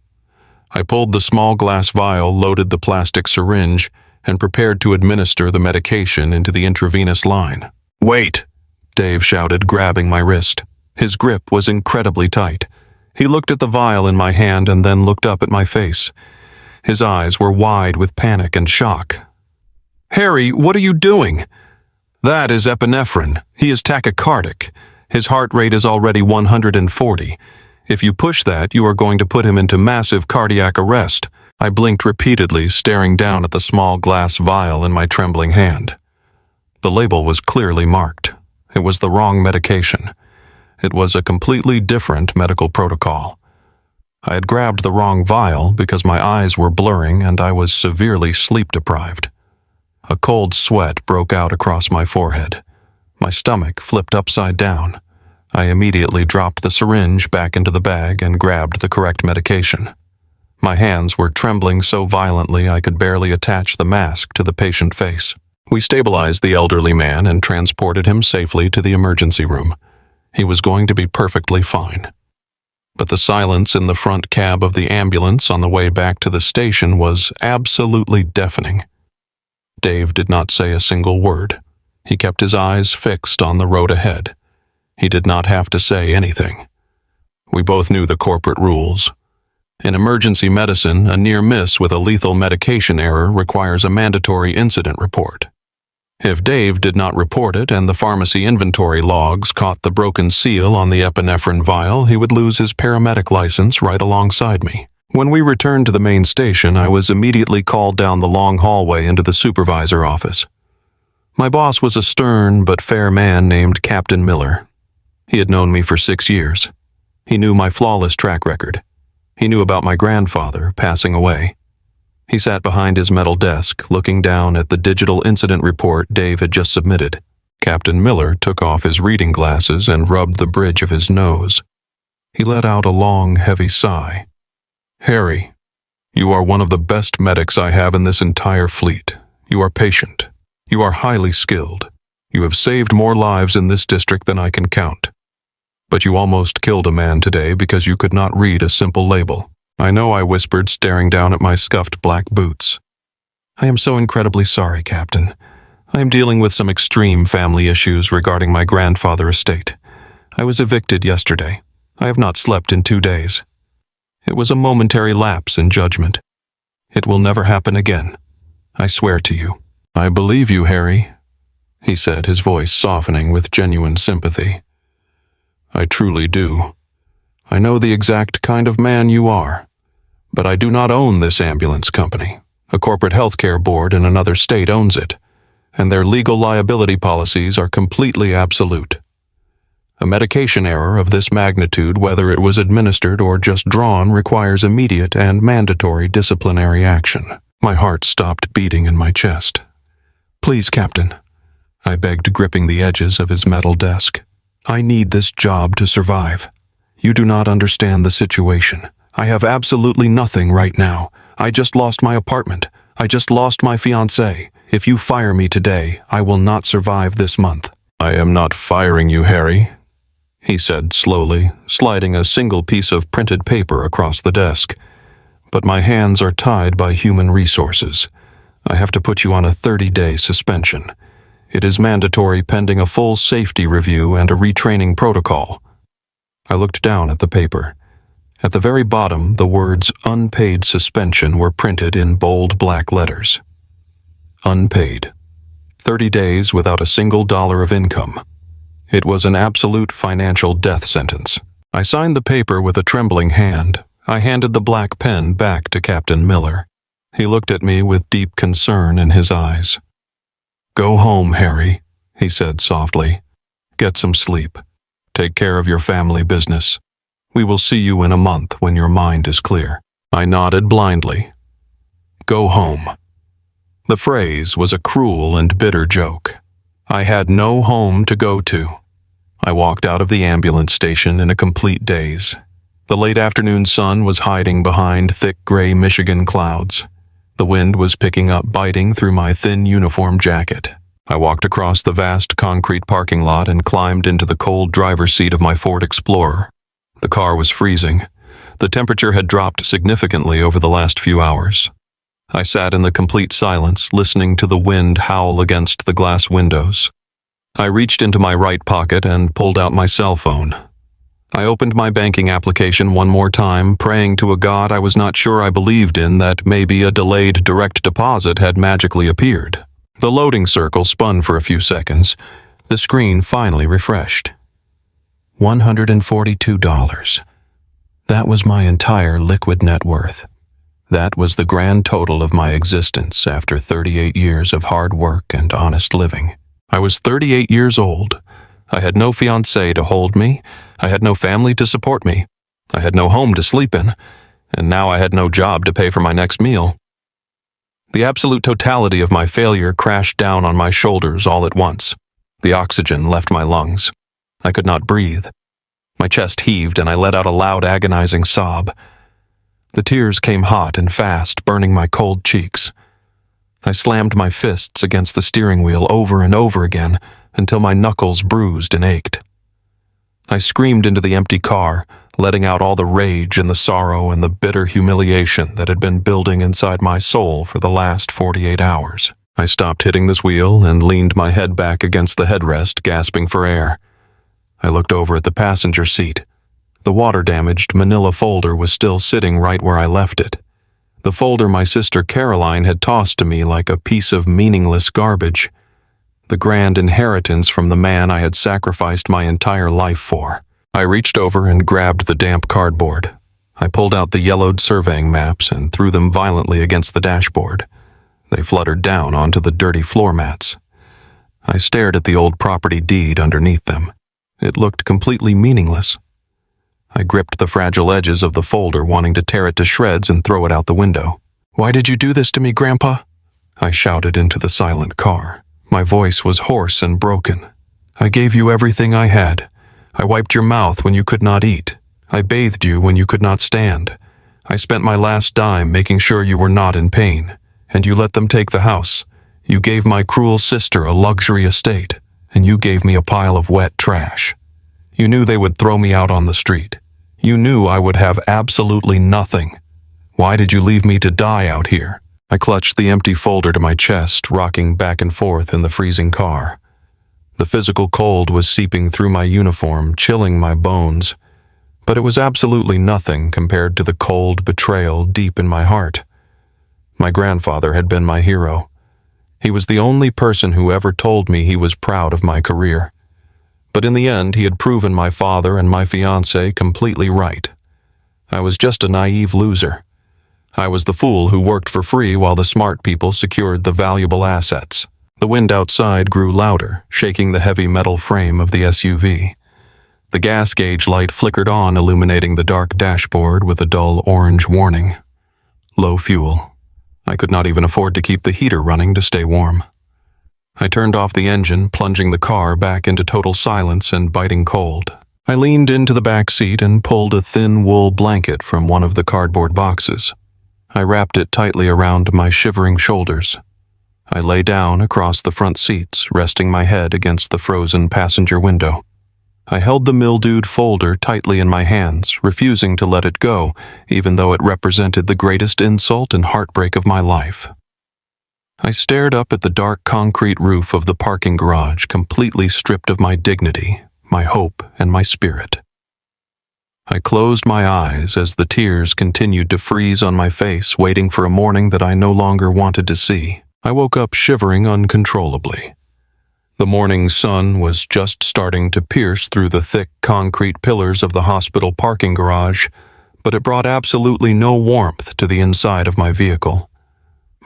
Speaker 1: I pulled the small glass vial, loaded the plastic syringe, and prepared to administer the medication into the intravenous line. "Wait!" Dave shouted, grabbing my wrist. His grip was incredibly tight. He looked at the vial in my hand and then looked up at my face. His eyes were wide with panic and shock. "Harry, what are you doing?" "That is epinephrine. He is tachycardic. His heart rate is already 140. If you push that, you are going to put him into massive cardiac arrest." I blinked repeatedly, staring down at the small glass vial in my trembling hand. The label was clearly marked. It was the wrong medication. It was a completely different medical protocol. I had grabbed the wrong vial because my eyes were blurring and I was severely sleep-deprived. A cold sweat broke out across my forehead. My stomach flipped upside down. I immediately dropped the syringe back into the bag and grabbed the correct medication. My hands were trembling so violently I could barely attach the mask to the patient face. We stabilized the elderly man and transported him safely to the emergency room. He was going to be perfectly fine. But the silence in the front cab of the ambulance on the way back to the station was absolutely deafening. Dave did not say a single word. He kept his eyes fixed on the road ahead. He did not have to say anything. We both knew the corporate rules. In emergency medicine, a near miss with a lethal medication error requires a mandatory incident report. If Dave did not report it and the pharmacy inventory logs caught the broken seal on the epinephrine vial, he would lose his paramedic license right alongside me. When we returned to the main station, I was immediately called down the long hallway into the supervisor office. My boss was a stern but fair man named Captain Miller. He had known me for 6 years. He knew my flawless track record. He knew about my grandfather passing away. He sat behind his metal desk, looking down at the digital incident report Dave had just submitted. Captain Miller took off his reading glasses and rubbed the bridge of his nose. He let out a long, heavy sigh. "Harry, you are one of the best medics I have in this entire fleet. You are patient. You are highly skilled. You have saved more lives in this district than I can count. But you almost killed a man today because you could not read a simple label." "I know," I whispered, staring down at my scuffed black boots. "I am so incredibly sorry, Captain. I am dealing with some extreme family issues regarding my grandfather estate. I was evicted yesterday. I have not slept in 2 days. It was a momentary lapse in judgment. It will never happen again. I swear to you." "I believe you, Harry," he said, his voice softening with genuine sympathy. "I truly do. I know the exact kind of man you are. But I do not own this ambulance company. A corporate healthcare board in another state owns it, and their legal liability policies are completely absolute. A medication error of this magnitude, whether it was administered or just drawn, requires immediate and mandatory disciplinary action." My heart stopped beating in my chest. "Please, Captain," I begged, gripping the edges of his metal desk. "I need this job to survive. You do not understand the situation. I have absolutely nothing right now. I just lost my apartment. I just lost my fiancée. If you fire me today, I will not survive this month." "I am not firing you, Harry," he said slowly, sliding a single piece of printed paper across the desk. "But my hands are tied by human resources. I have to put you on a 30-day suspension. It is mandatory pending a full safety review and a retraining protocol." I looked down at the paper. At the very bottom, the words "unpaid suspension" were printed in bold black letters. Unpaid. 30 days without a single dollar of income. It was an absolute financial death sentence. I signed the paper with a trembling hand. I handed the black pen back to Captain Miller. He looked at me with deep concern in his eyes. "Go home, Harry," he said softly. "Get some sleep. Take care of your family business. We will see you in a month when your mind is clear." I nodded blindly. Go home. The phrase was a cruel and bitter joke. I had no home to go to. I walked out of the ambulance station in a complete daze. The late afternoon sun was hiding behind thick gray Michigan clouds. The wind was picking up, biting through my thin uniform jacket. I walked across the vast concrete parking lot and climbed into the cold driver's seat of my Ford Explorer. The car was freezing. The temperature had dropped significantly over the last few hours. I sat in the complete silence, listening to the wind howl against the glass windows. I reached into my right pocket and pulled out my cell phone. I opened my banking application one more time, praying to a God I was not sure I believed in that maybe a delayed direct deposit had magically appeared. The loading circle spun for a few seconds. The screen finally refreshed. $142. That was my entire liquid net worth. That was the grand total of my existence after 38 years of hard work and honest living. I was 38 years old. I had no fiancé to hold me. I had no family to support me. I had no home to sleep in, and now I had no job to pay for my next meal. The absolute totality of my failure crashed down on my shoulders all at once. The oxygen left my lungs. I could not breathe. My chest heaved and I let out a loud, agonizing sob. The tears came hot and fast, burning my cold cheeks. I slammed my fists against the steering wheel over and over again until my knuckles bruised and ached. I screamed into the empty car, letting out all the rage and the sorrow and the bitter humiliation that had been building inside my soul for the last 48 hours. I stopped hitting this wheel and leaned my head back against the headrest, gasping for air. I looked over at the passenger seat. The water-damaged manila folder was still sitting right where I left it. The folder my sister Caroline had tossed to me like a piece of meaningless garbage. The grand inheritance from the man I had sacrificed my entire life for. I reached over and grabbed the damp cardboard. I pulled out the yellowed surveying maps and threw them violently against the dashboard. They fluttered down onto the dirty floor mats. I stared at the old property deed underneath them. It looked completely meaningless. I gripped the fragile edges of the folder, wanting to tear it to shreds and throw it out the window. "Why did you do this to me, Grandpa?" I shouted into the silent car. My voice was hoarse and broken. "I gave you everything I had. I wiped your mouth when you could not eat. I bathed you when you could not stand. I spent my last dime making sure you were not in pain. And you let them take the house. You gave my cruel sister a luxury estate, and you gave me a pile of wet trash. You knew they would throw me out on the street. You knew I would have absolutely nothing. Why did you leave me to die out here?" I clutched the empty folder to my chest, rocking back and forth in the freezing car. The physical cold was seeping through my uniform, chilling my bones, but it was absolutely nothing compared to the cold betrayal deep in my heart. My grandfather had been my hero. He was the only person who ever told me he was proud of my career. But in the end, he had proven my father and my fiancée completely right. I was just a naive loser. I was the fool who worked for free while the smart people secured the valuable assets. The wind outside grew louder, shaking the heavy metal frame of the SUV. The gas gauge light flickered on, illuminating the dark dashboard with a dull orange warning. Low fuel. I could not even afford to keep the heater running to stay warm. I turned off the engine, plunging the car back into total silence and biting cold. I leaned into the back seat and pulled a thin wool blanket from one of the cardboard boxes. I wrapped it tightly around my shivering shoulders. I lay down across the front seats, resting my head against the frozen passenger window. I held the mildewed folder tightly in my hands, refusing to let it go, even though it represented the greatest insult and heartbreak of my life. I stared up at the dark concrete roof of the parking garage, completely stripped of my dignity, my hope, and my spirit. I closed my eyes as the tears continued to freeze on my face, waiting for a morning that I no longer wanted to see. I woke up shivering uncontrollably. The morning sun was just starting to pierce through the thick concrete pillars of the hospital parking garage, but it brought absolutely no warmth to the inside of my vehicle.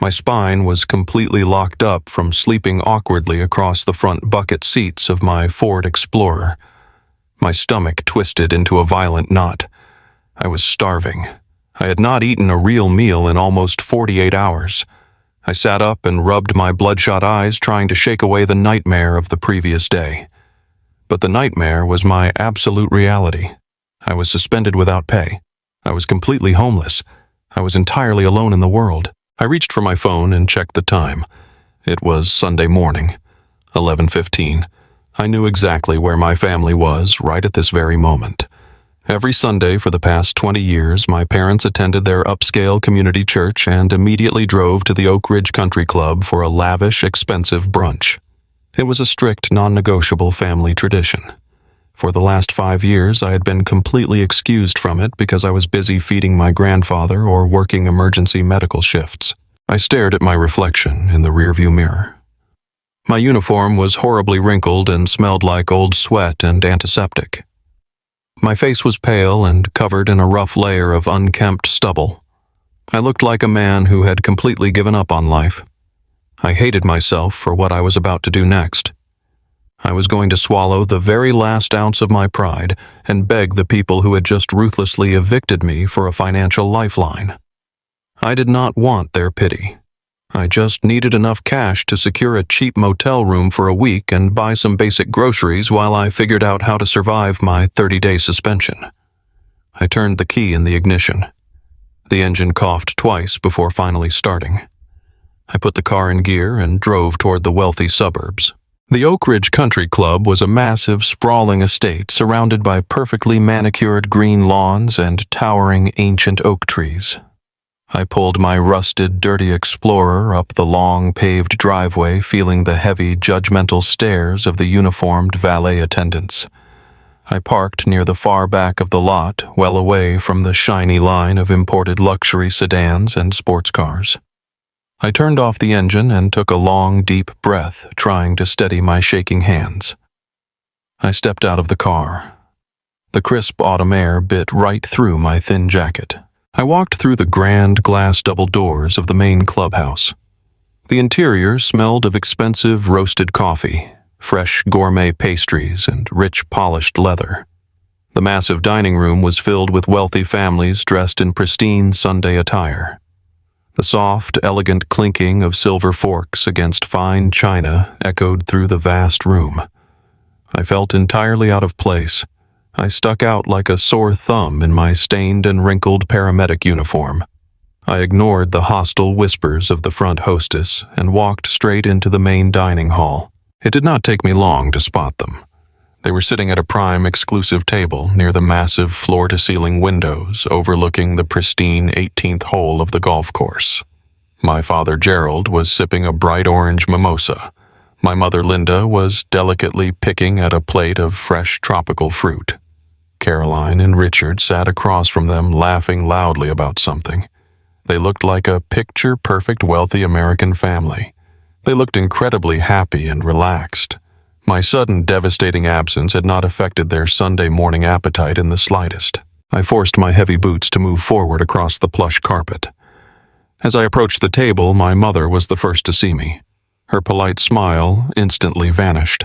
Speaker 1: My spine was completely locked up from sleeping awkwardly across the front bucket seats of my Ford Explorer. My stomach twisted into a violent knot. I was starving. I had not eaten a real meal in almost 48 hours. I sat up and rubbed my bloodshot eyes, trying to shake away the nightmare of the previous day. But the nightmare was my absolute reality. I was suspended without pay. I was completely homeless. I was entirely alone in the world. I reached for my phone and checked the time. It was Sunday morning, 11:15. I knew exactly where my family was right at this very moment. Every Sunday for the past 20 years, my parents attended their upscale community church and immediately drove to the Oak Ridge Country Club for a lavish, expensive brunch. It was a strict, non-negotiable family tradition. For the last 5 years, I had been completely excused from it because I was busy feeding my grandfather or working emergency medical shifts. I stared at my reflection in the rearview mirror. My uniform was horribly wrinkled and smelled like old sweat and antiseptic. My face was pale and covered in a rough layer of unkempt stubble. I looked like a man who had completely given up on life. I hated myself for what I was about to do next. I was going to swallow the very last ounce of my pride and beg the people who had just ruthlessly evicted me for a financial lifeline. I did not want their pity. I just needed enough cash to secure a cheap motel room for a week and buy some basic groceries while I figured out how to survive my 30-day suspension. I turned the key in the ignition. The engine coughed twice before finally starting. I put the car in gear and drove toward the wealthy suburbs. The Oak Ridge Country Club was a massive, sprawling estate surrounded by perfectly manicured green lawns and towering ancient oak trees. I pulled my rusted, dirty Explorer up the long, paved driveway, feeling the heavy, judgmental stares of the uniformed valet attendants. I parked near the far back of the lot, well away from the shiny line of imported luxury sedans and sports cars. I turned off the engine and took a long, deep breath, trying to steady my shaking hands. I stepped out of the car. The crisp autumn air bit right through my thin jacket. I walked through the grand glass double doors of the main clubhouse. The interior smelled of expensive roasted coffee, fresh gourmet pastries, and rich polished leather. The massive dining room was filled with wealthy families dressed in pristine Sunday attire. The soft, elegant clinking of silver forks against fine china echoed through the vast room. I felt entirely out of place. I stuck out like a sore thumb in my stained and wrinkled paramedic uniform. I ignored the hostile whispers of the front hostess and walked straight into the main dining hall. It did not take me long to spot them. They were sitting at a prime exclusive table near the massive floor-to-ceiling windows overlooking the pristine 18th hole of the golf course. My father Gerald was sipping a bright orange mimosa. My mother Linda was delicately picking at a plate of fresh tropical fruit. Caroline and Richard sat across from them laughing loudly about something. They looked like a picture-perfect wealthy American family. They looked incredibly happy and relaxed. My sudden devastating absence had not affected their Sunday morning appetite in the slightest. I forced my heavy boots to move forward across the plush carpet. As I approached the table, my mother was the first to see me. Her polite smile instantly vanished.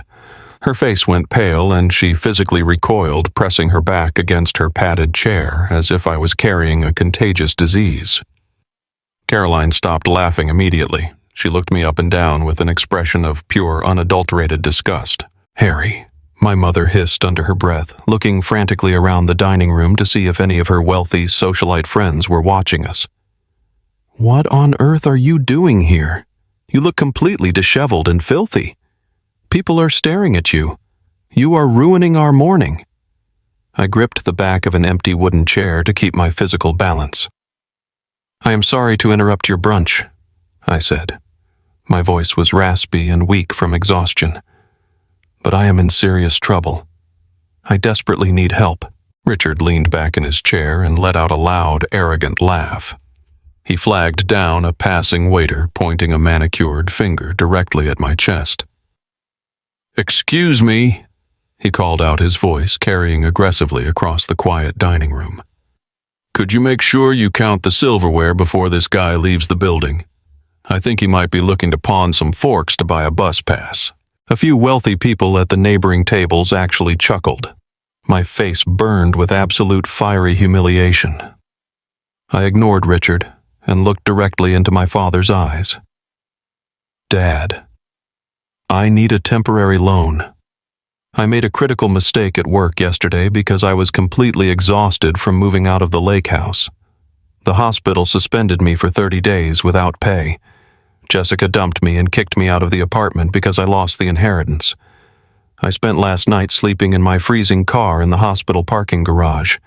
Speaker 1: Her face went pale and she physically recoiled, pressing her back against her padded chair as if I was carrying a contagious disease. Caroline stopped laughing immediately. She looked me up and down with an expression of pure, unadulterated disgust. "Harry," my mother hissed under her breath, looking frantically around the dining room to see if any of her wealthy socialite friends were watching us. "What on earth are you doing here? You look completely disheveled and filthy. People are staring at you. You are ruining our morning." I gripped the back of an empty wooden chair to keep my physical balance. "I am sorry to interrupt your brunch," I said. My voice was raspy and weak from exhaustion. "But I am in serious trouble. I desperately need help." Richard leaned back in his chair and let out a loud, arrogant laugh. He flagged down a passing waiter, pointing a manicured finger directly at my chest. "Excuse me," he called out, his voice carrying aggressively across the quiet dining room. "Could you make sure you count the silverware before this guy leaves the building? I think he might be looking to pawn some forks to buy a bus pass." A few wealthy people at the neighboring tables actually chuckled. My face burned with absolute fiery humiliation. I ignored Richard and looked directly into my father's eyes. "Dad, I need a temporary loan. I made a critical mistake at work yesterday because I was completely exhausted from moving out of the lake house. The hospital suspended me for 30 days without pay. Jessica dumped me and kicked me out of the apartment because I lost the inheritance. I spent last night sleeping in my freezing car in the hospital parking garage.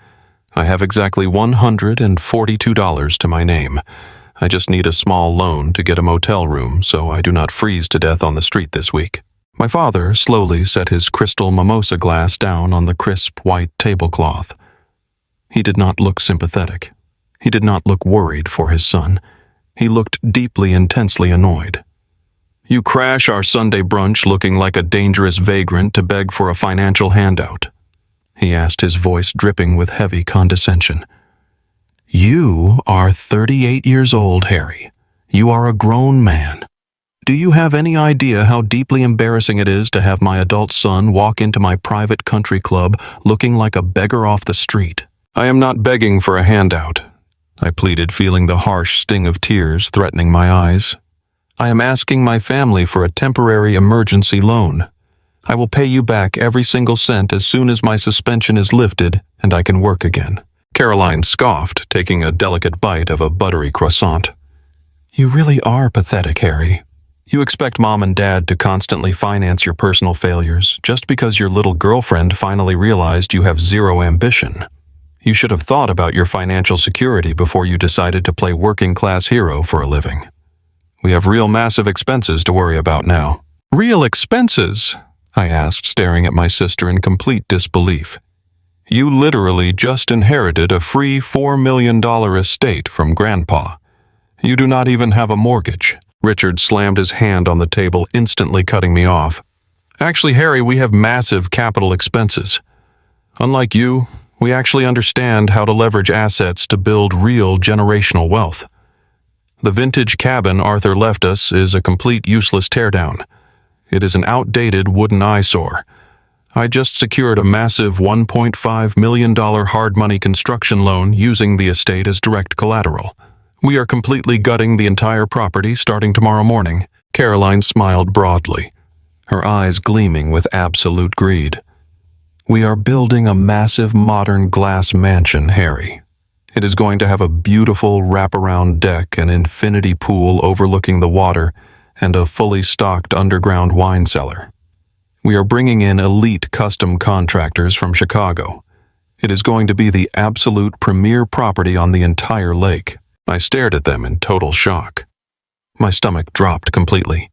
Speaker 1: I have exactly $142 to my name. I just need a small loan to get a motel room so I do not freeze to death on the street this week." My father slowly set his crystal mimosa glass down on the crisp white tablecloth. He did not look sympathetic. He did not look worried for his son. He looked deeply, intensely annoyed. "You crash our Sunday brunch looking like a dangerous vagrant to beg for a financial handout?" he asked, his voice dripping with heavy condescension. "You are 38 years old, Harry. You are a grown man. Do you have any idea how deeply embarrassing it is to have my adult son walk into my private country club looking like a beggar off the street? I am not begging for a handout, I pleaded, feeling the harsh sting of tears threatening my eyes. I am asking my family for a temporary emergency loan. I will pay you back every single cent as soon as my suspension is lifted and I can work again. Caroline scoffed, taking a delicate bite of a buttery croissant. You really are pathetic, Harry. You expect Mom and Dad to constantly finance your personal failures just because your little girlfriend finally realized you have zero ambition. You should have thought about your financial security before you decided to play working-class hero for a living. We have real massive expenses to worry about now. Real expenses? I asked, staring at my sister in complete disbelief. You literally just inherited a free $4 million estate from Grandpa. You do not even have a mortgage. Richard slammed his hand on the table, instantly cutting me off. Actually, Harry, we have massive capital expenses. Unlike you, we actually understand how to leverage assets to build real generational wealth. The vintage cabin Arthur left us is a complete useless teardown. It is an outdated wooden eyesore. I just secured a massive $1.5 million hard money construction loan using the estate as direct collateral. We are completely gutting the entire property starting tomorrow morning. Caroline smiled broadly, her eyes gleaming with absolute greed. We are building a massive modern glass mansion, Harry. It is going to have a beautiful wraparound deck, an infinity pool overlooking the water, and a fully stocked underground wine cellar. We are bringing in elite custom contractors from Chicago. It is going to be the absolute premier property on the entire lake. I stared at them in total shock. My stomach dropped completely.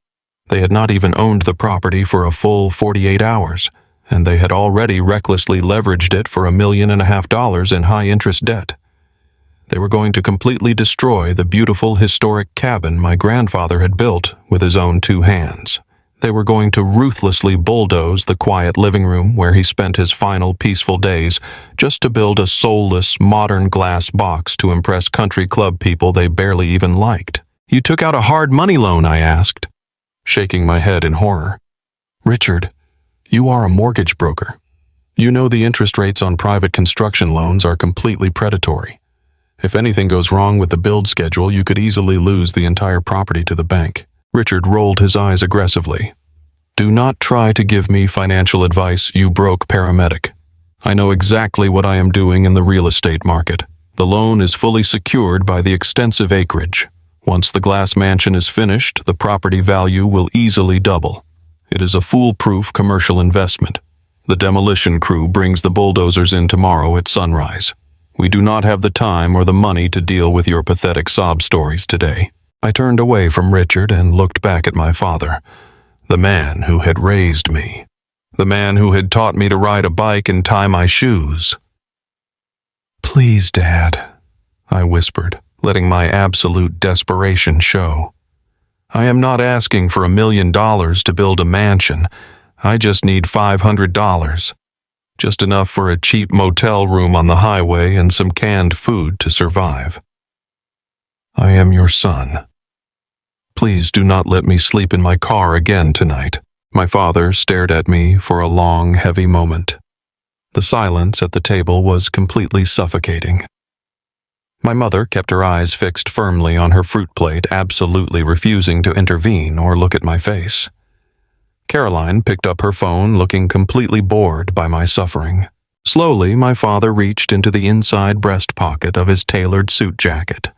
Speaker 1: They had not even owned the property for a full 48 hours, and they had already recklessly leveraged it for $1.5 million in high-interest debt. They were going to completely destroy the beautiful historic cabin my grandfather had built with his own two hands. They were going to ruthlessly bulldoze the quiet living room where he spent his final peaceful days just to build a soulless, modern glass box to impress country club people they barely even liked. You took out a hard money loan, I asked, shaking my head in horror. Richard, you are a mortgage broker. You know the interest rates on private construction loans are completely predatory. If anything goes wrong with the build schedule, you could easily lose the entire property to the bank. Richard rolled his eyes aggressively. Do not try to give me financial advice, you broke paramedic. I know exactly what I am doing in the real estate market. The loan is fully secured by the extensive acreage. Once the glass mansion is finished, the property value will easily double. It is a foolproof commercial investment. The demolition crew brings the bulldozers in tomorrow at sunrise. We do not have the time or the money to deal with your pathetic sob stories today. I turned away from Richard and looked back at my father, the man who had raised me, the man who had taught me to ride a bike and tie my shoes. Please, Dad, I whispered, letting my absolute desperation show. I am not asking for $1 million to build a mansion. I just need $500. Just enough for a cheap motel room on the highway and some canned food to survive. I am your son. Please do not let me sleep in my car again tonight. My father stared at me for a long, heavy moment. The silence at the table was completely suffocating. My mother kept her eyes fixed firmly on her fruit plate, absolutely refusing to intervene or look at my face. Caroline picked up her phone, looking completely bored by my suffering. Slowly, my father reached into the inside breast pocket of his tailored suit jacket.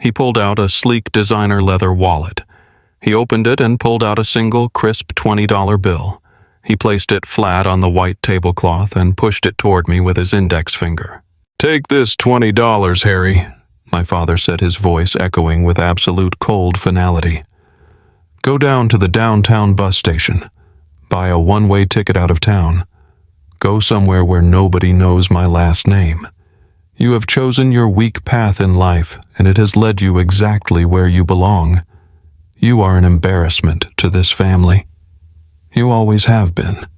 Speaker 1: He pulled out a sleek designer leather wallet. He opened it and pulled out a single crisp $20 bill. He placed it flat on the white tablecloth and pushed it toward me with his index finger. Take this $20, Harry, my father said, his voice echoing with absolute cold finality. Go down to the downtown bus station. Buy a one-way ticket out of town. Go somewhere where nobody knows my last name. You have chosen your weak path in life, and it has led you exactly where you belong. You are an embarrassment to this family. You always have been.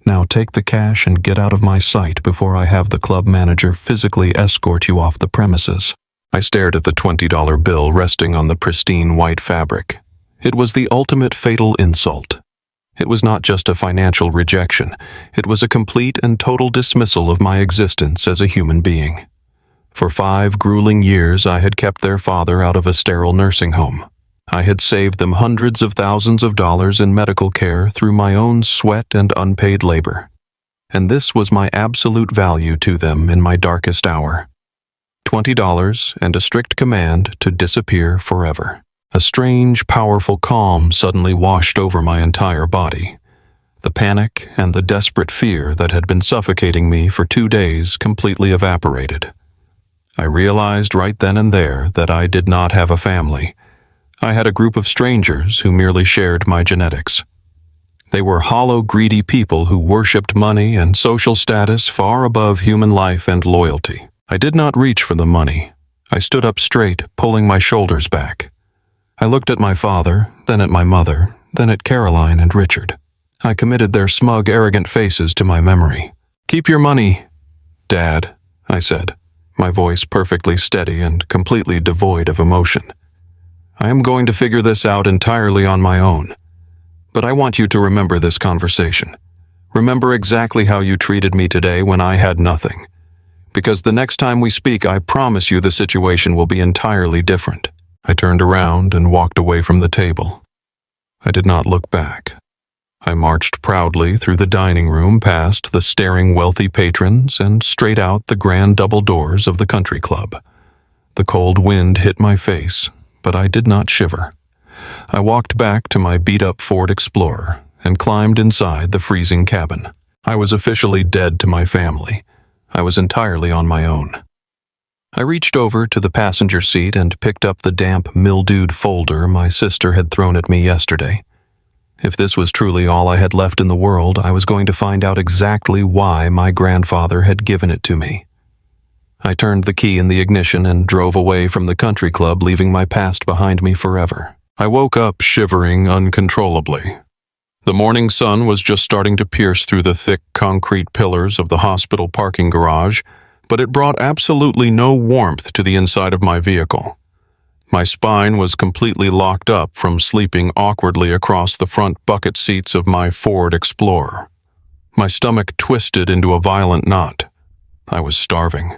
Speaker 1: Now take the cash and get out of my sight before I have the club manager physically escort you off the premises. I stared at the $20 bill resting on the pristine white fabric. It was the ultimate fatal insult. It was not just a financial rejection. It was a complete and total dismissal of my existence as a human being. For 5 grueling years, I had kept their father out of a sterile nursing home. I had saved them hundreds of thousands of dollars in medical care through my own sweat and unpaid labor. And this was my absolute value to them in my darkest hour. $20 and a strict command to disappear forever. A strange, powerful calm suddenly washed over my entire body. The panic and the desperate fear that had been suffocating me for 2 days completely evaporated. I realized right then and there that I did not have a family. I had a group of strangers who merely shared my genetics. They were hollow, greedy people who worshipped money and social status far above human life and loyalty. I did not reach for the money. I stood up straight, pulling my shoulders back. I looked at my father, then at my mother, then at Caroline and Richard. I committed their smug, arrogant faces to my memory. "Keep your money, Dad," I said, my voice perfectly steady and completely devoid of emotion. "I am going to figure this out entirely on my own. But I want you to remember this conversation. Remember exactly how you treated me today when I had nothing. Because the next time we speak, I promise you the situation will be entirely different." I turned around and walked away from the table. I did not look back. I marched proudly through the dining room past the staring wealthy patrons and straight out the grand double doors of the country club. The cold wind hit my face, but I did not shiver. I walked back to my beat-up Ford Explorer and climbed inside the freezing cabin. I was officially dead to my family. I was entirely on my own. I reached over to the passenger seat and picked up the damp, mildewed folder my sister had thrown at me yesterday. If this was truly all I had left in the world, I was going to find out exactly why my grandfather had given it to me. I turned the key in the ignition and drove away from the country club, leaving my past behind me forever. I woke up shivering uncontrollably. The morning sun was just starting to pierce through the thick concrete pillars of the hospital parking garage, but it brought absolutely no warmth to the inside of my vehicle. My spine was completely locked up from sleeping awkwardly across the front bucket seats of my Ford Explorer. My stomach twisted into a violent knot. I was starving.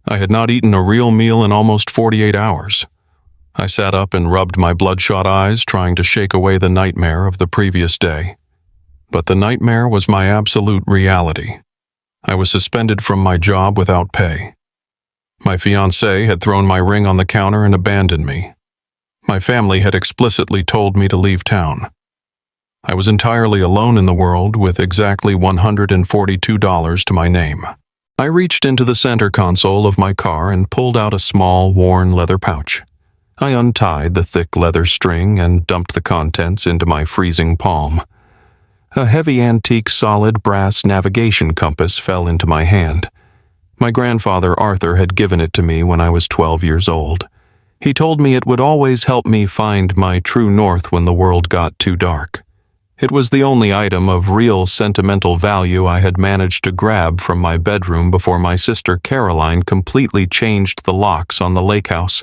Speaker 1: I had not eaten a real meal in almost 48 hours. I sat up and rubbed my bloodshot eyes, trying to shake away the nightmare of the previous day. But the nightmare was my absolute reality. I was suspended from my job without pay. My fiancée had thrown my ring on the counter and abandoned me. My family had explicitly told me to leave town. I was entirely alone in the world with exactly $142 to my name. I reached into the center console of my car and pulled out a small, worn leather pouch. I untied the thick leather string and dumped the contents into my freezing palm. A heavy antique solid brass navigation compass fell into my hand. My grandfather Arthur had given it to me when I was 12 years old. He told me it would always help me find my true north when the world got too dark. It was the only item of real sentimental value I had managed to grab from my bedroom before my sister Caroline completely changed the locks on the lake house.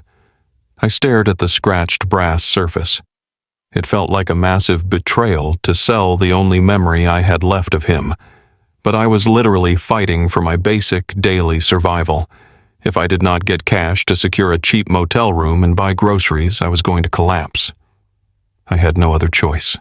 Speaker 1: I stared at the scratched brass surface. It felt like a massive betrayal to sell the only memory I had left of him, but I was literally fighting for my basic daily survival. If I did not get cash to secure a cheap motel room and buy groceries, I was going to collapse. I had no other choice.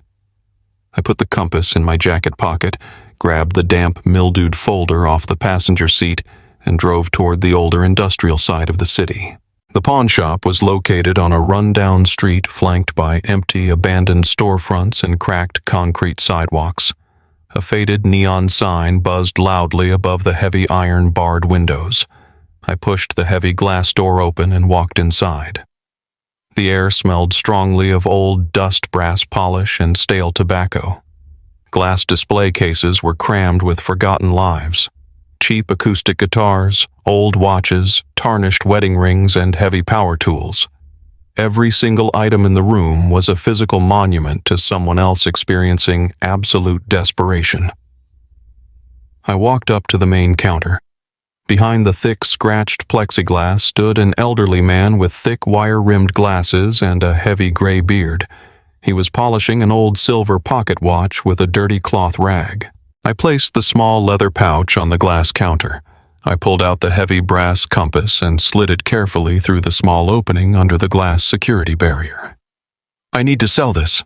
Speaker 1: I put the compass in my jacket pocket, grabbed the damp, mildewed folder off the passenger seat, and drove toward the older industrial side of the city. The pawn shop was located on a run-down street flanked by empty, abandoned storefronts and cracked concrete sidewalks. A faded neon sign buzzed loudly above the heavy iron-barred windows. I pushed the heavy glass door open and walked inside. The air smelled strongly of old dust brass polish and stale tobacco. Glass display cases were crammed with forgotten lives. Cheap acoustic guitars, old watches, tarnished wedding rings, and heavy power tools. Every single item in the room was a physical monument to someone else experiencing absolute desperation. I walked up to the main counter. Behind the thick, scratched plexiglass stood an elderly man with thick, wire-rimmed glasses and a heavy gray beard. He was polishing an old silver pocket watch with a dirty cloth rag. I placed the small leather pouch on the glass counter. I pulled out the heavy brass compass and slid it carefully through the small opening under the glass security barrier. "I need to sell this,"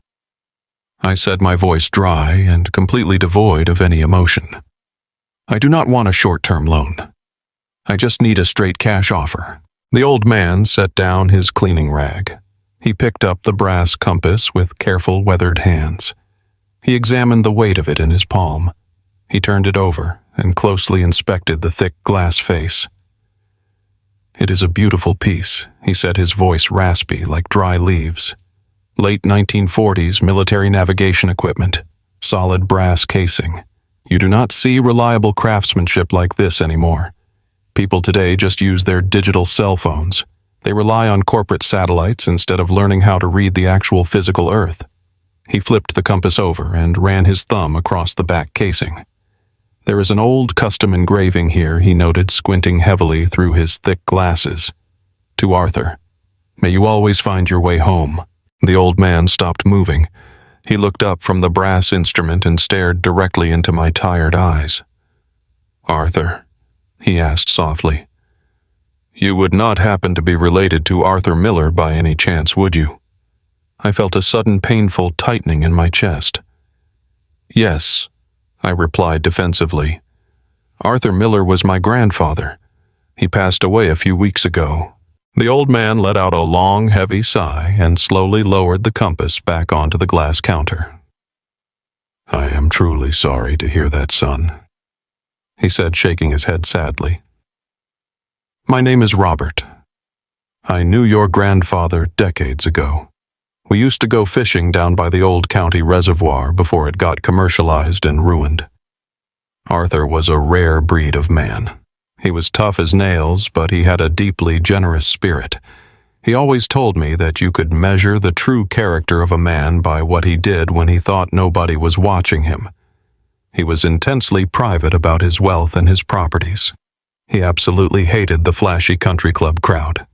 Speaker 1: I said, my voice dry and completely devoid of any emotion. "I do not want a short-term loan. I just need a straight cash offer." The old man set down his cleaning rag. He picked up the brass compass with careful, weathered hands. He examined the weight of it in his palm. He turned it over and closely inspected the thick glass face. "It is a beautiful piece," he said, his voice raspy like dry leaves. "Late 1940s military navigation equipment, solid brass casing. You do not see reliable craftsmanship like this anymore. People today just use their digital cell phones. They rely on corporate satellites instead of learning how to read the actual physical Earth." He flipped the compass over and ran his thumb across the back casing. "There is an old custom engraving here," he noted, squinting heavily through his thick glasses. "To Arthur. May you always find your way home." The old man stopped moving. He looked up from the brass instrument and stared directly into my tired eyes. "Arthur?" he asked softly. "You would not happen to be related to Arthur Miller by any chance, would you?" I felt a sudden painful tightening in my chest. "Yes," I replied defensively. "Arthur Miller was my grandfather. He passed away a few weeks ago." The old man let out a long, heavy sigh and slowly lowered the compass back onto the glass counter. "I am truly sorry to hear that, son," he said, shaking his head sadly. "My name is Robert. I knew your grandfather decades ago. We used to go fishing down by the old county reservoir before it got commercialized and ruined. Arthur was a rare breed of man. He was tough as nails, but he had a deeply generous spirit. He always told me that you could measure the true character of a man by what he did when he thought nobody was watching him. He was intensely private about his wealth and his properties. He absolutely hated the flashy country club crowd.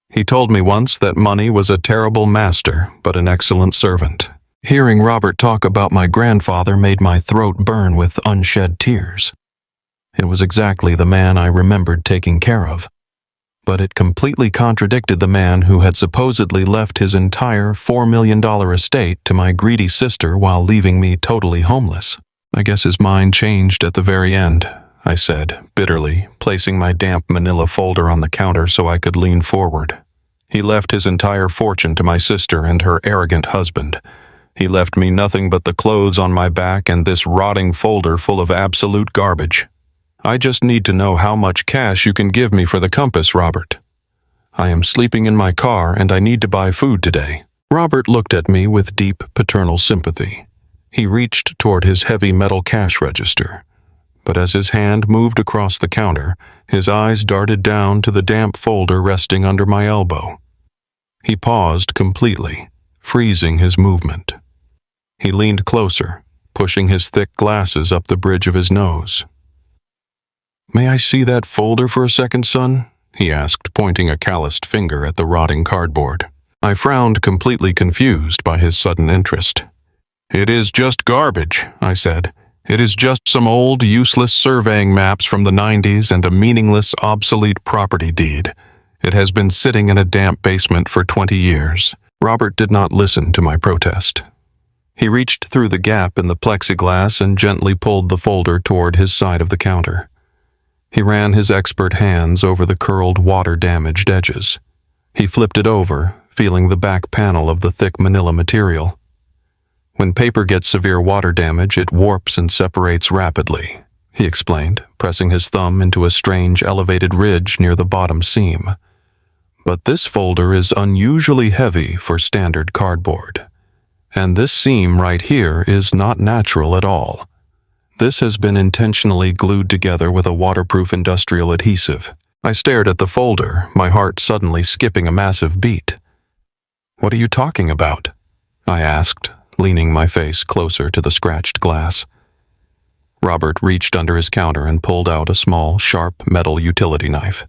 Speaker 1: He told me once that money was a terrible master, but an excellent servant. Hearing Robert talk about my grandfather made my throat burn with unshed tears. It was exactly the man I remembered taking care of. But it completely contradicted the man who had supposedly left his entire $4 million estate to my greedy sister while leaving me totally homeless. "I guess his mind changed at the very end," I said, bitterly, placing my damp manila folder on the counter so I could lean forward. "He left his entire fortune to my sister and her arrogant husband. He left me nothing but the clothes on my back and this rotting folder full of absolute garbage. I just need to know how much cash you can give me for the compass, Robert. I am sleeping in my car and I need to buy food today." Robert looked at me with deep paternal sympathy. He reached toward his heavy metal cash register. But as his hand moved across the counter, his eyes darted down to the damp folder resting under my elbow. He paused completely, freezing his movement. He leaned closer, pushing his thick glasses up the bridge of his nose. "May I see that folder for a second, son?" he asked, pointing a calloused finger at the rotting cardboard. I frowned, completely confused by his sudden interest. "It is just garbage," I said. "It is just some old, useless surveying maps from the 90s and a meaningless, obsolete property deed. It has been sitting in a damp basement for 20 years. Robert did not listen to my protest. He reached through the gap in the plexiglass and gently pulled the folder toward his side of the counter. He ran his expert hands over the curled, water-damaged edges. He flipped it over, feeling the back panel of the thick manila material. "When paper gets severe water damage, it warps and separates rapidly," he explained, pressing his thumb into a strange elevated ridge near the bottom seam. "But this folder is unusually heavy for standard cardboard. And this seam right here is not natural at all. This has been intentionally glued together with a waterproof industrial adhesive." I stared at the folder, my heart suddenly skipping a massive beat. "What are you talking about?" I asked, leaning my face closer to the scratched glass. Robert reached under his counter and pulled out a small, sharp metal utility knife.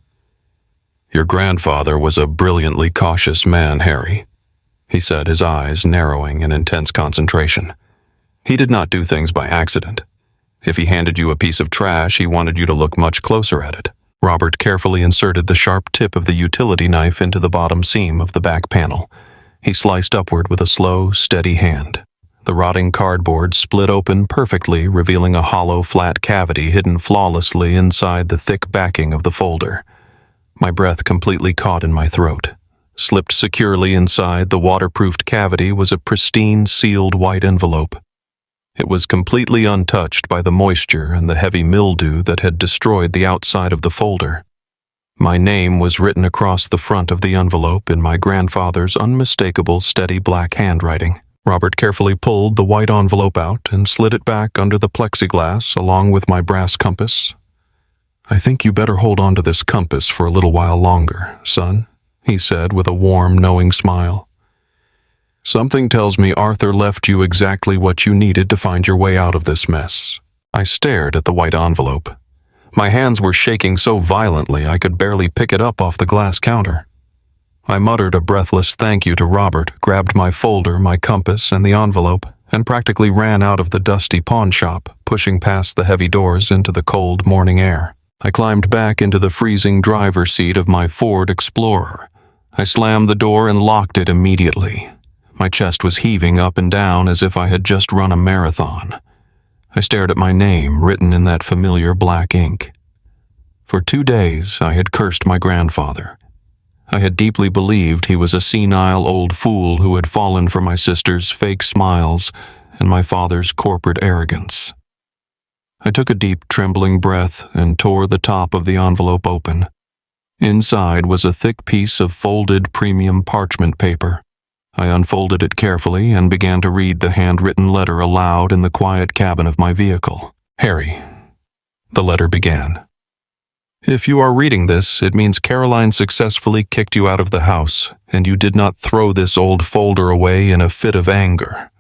Speaker 1: "Your grandfather was a brilliantly cautious man, Harry. he said, his eyes narrowing in intense concentration. He did not do things by accident. If he handed you a piece of trash, he wanted you to look much closer at it. Robert carefully inserted the sharp tip of the utility knife into the bottom seam of the back panel. He sliced upward with a slow, steady hand. The rotting cardboard split open perfectly, revealing a hollow, flat cavity hidden flawlessly inside the thick backing of the folder. My breath completely caught in my throat. Slipped securely inside the waterproofed cavity was a pristine, sealed white envelope. It was completely untouched by the moisture and the heavy mildew that had destroyed the outside of the folder. My name was written across the front of the envelope in my grandfather's unmistakable, steady black handwriting. Robert carefully pulled the white envelope out and slid it back under the plexiglass along with my brass compass. "I think you better hold on to this compass for a little while longer, son," he said with a warm, knowing smile. "Something tells me Arthur left you exactly what you needed to find your way out of this mess." I stared at the white envelope. My hands were shaking so violently I could barely pick it up off the glass counter. I muttered a breathless thank you to Robert, grabbed my folder, my compass, and the envelope, and practically ran out of the dusty pawn shop, pushing past the heavy doors into the cold morning air. I climbed back into the freezing driver's seat of my Ford Explorer. I slammed the door and locked it immediately. My chest was heaving up and down as if I had just run a marathon. I stared at my name written in that familiar black ink. For 2 days I had cursed my grandfather. I had deeply believed he was a senile old fool who had fallen for my sister's fake smiles and my father's corporate arrogance. I took a deep, trembling breath and tore the top of the envelope open. Inside was a thick piece of folded premium parchment paper. I unfolded it carefully and began to read the handwritten letter aloud in the quiet cabin of my vehicle. "Harry," the letter began. "If you are reading this, it means Caroline successfully kicked you out of the house, and you did not throw this old folder away in a fit of anger.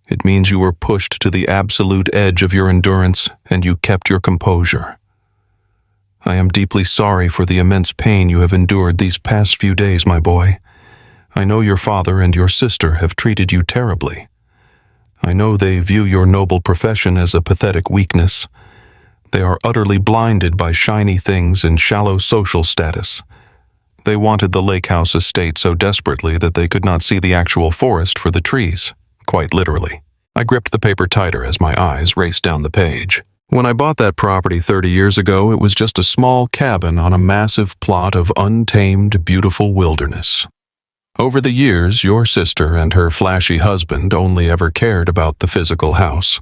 Speaker 1: It means you were pushed to the absolute edge of your endurance, and you kept your composure. I am deeply sorry for the immense pain you have endured these past few days, my boy. I know your father and your sister have treated you terribly. I know they view your noble profession as a pathetic weakness. They are utterly blinded by shiny things and shallow social status. They wanted the lake house estate so desperately that they could not see the actual forest for the trees, quite literally." I gripped the paper tighter as my eyes raced down the page. "When I bought that property 30 years ago, it was just a small cabin on a massive plot of untamed, beautiful wilderness. Over the years, your sister and her flashy husband only ever cared about the physical house.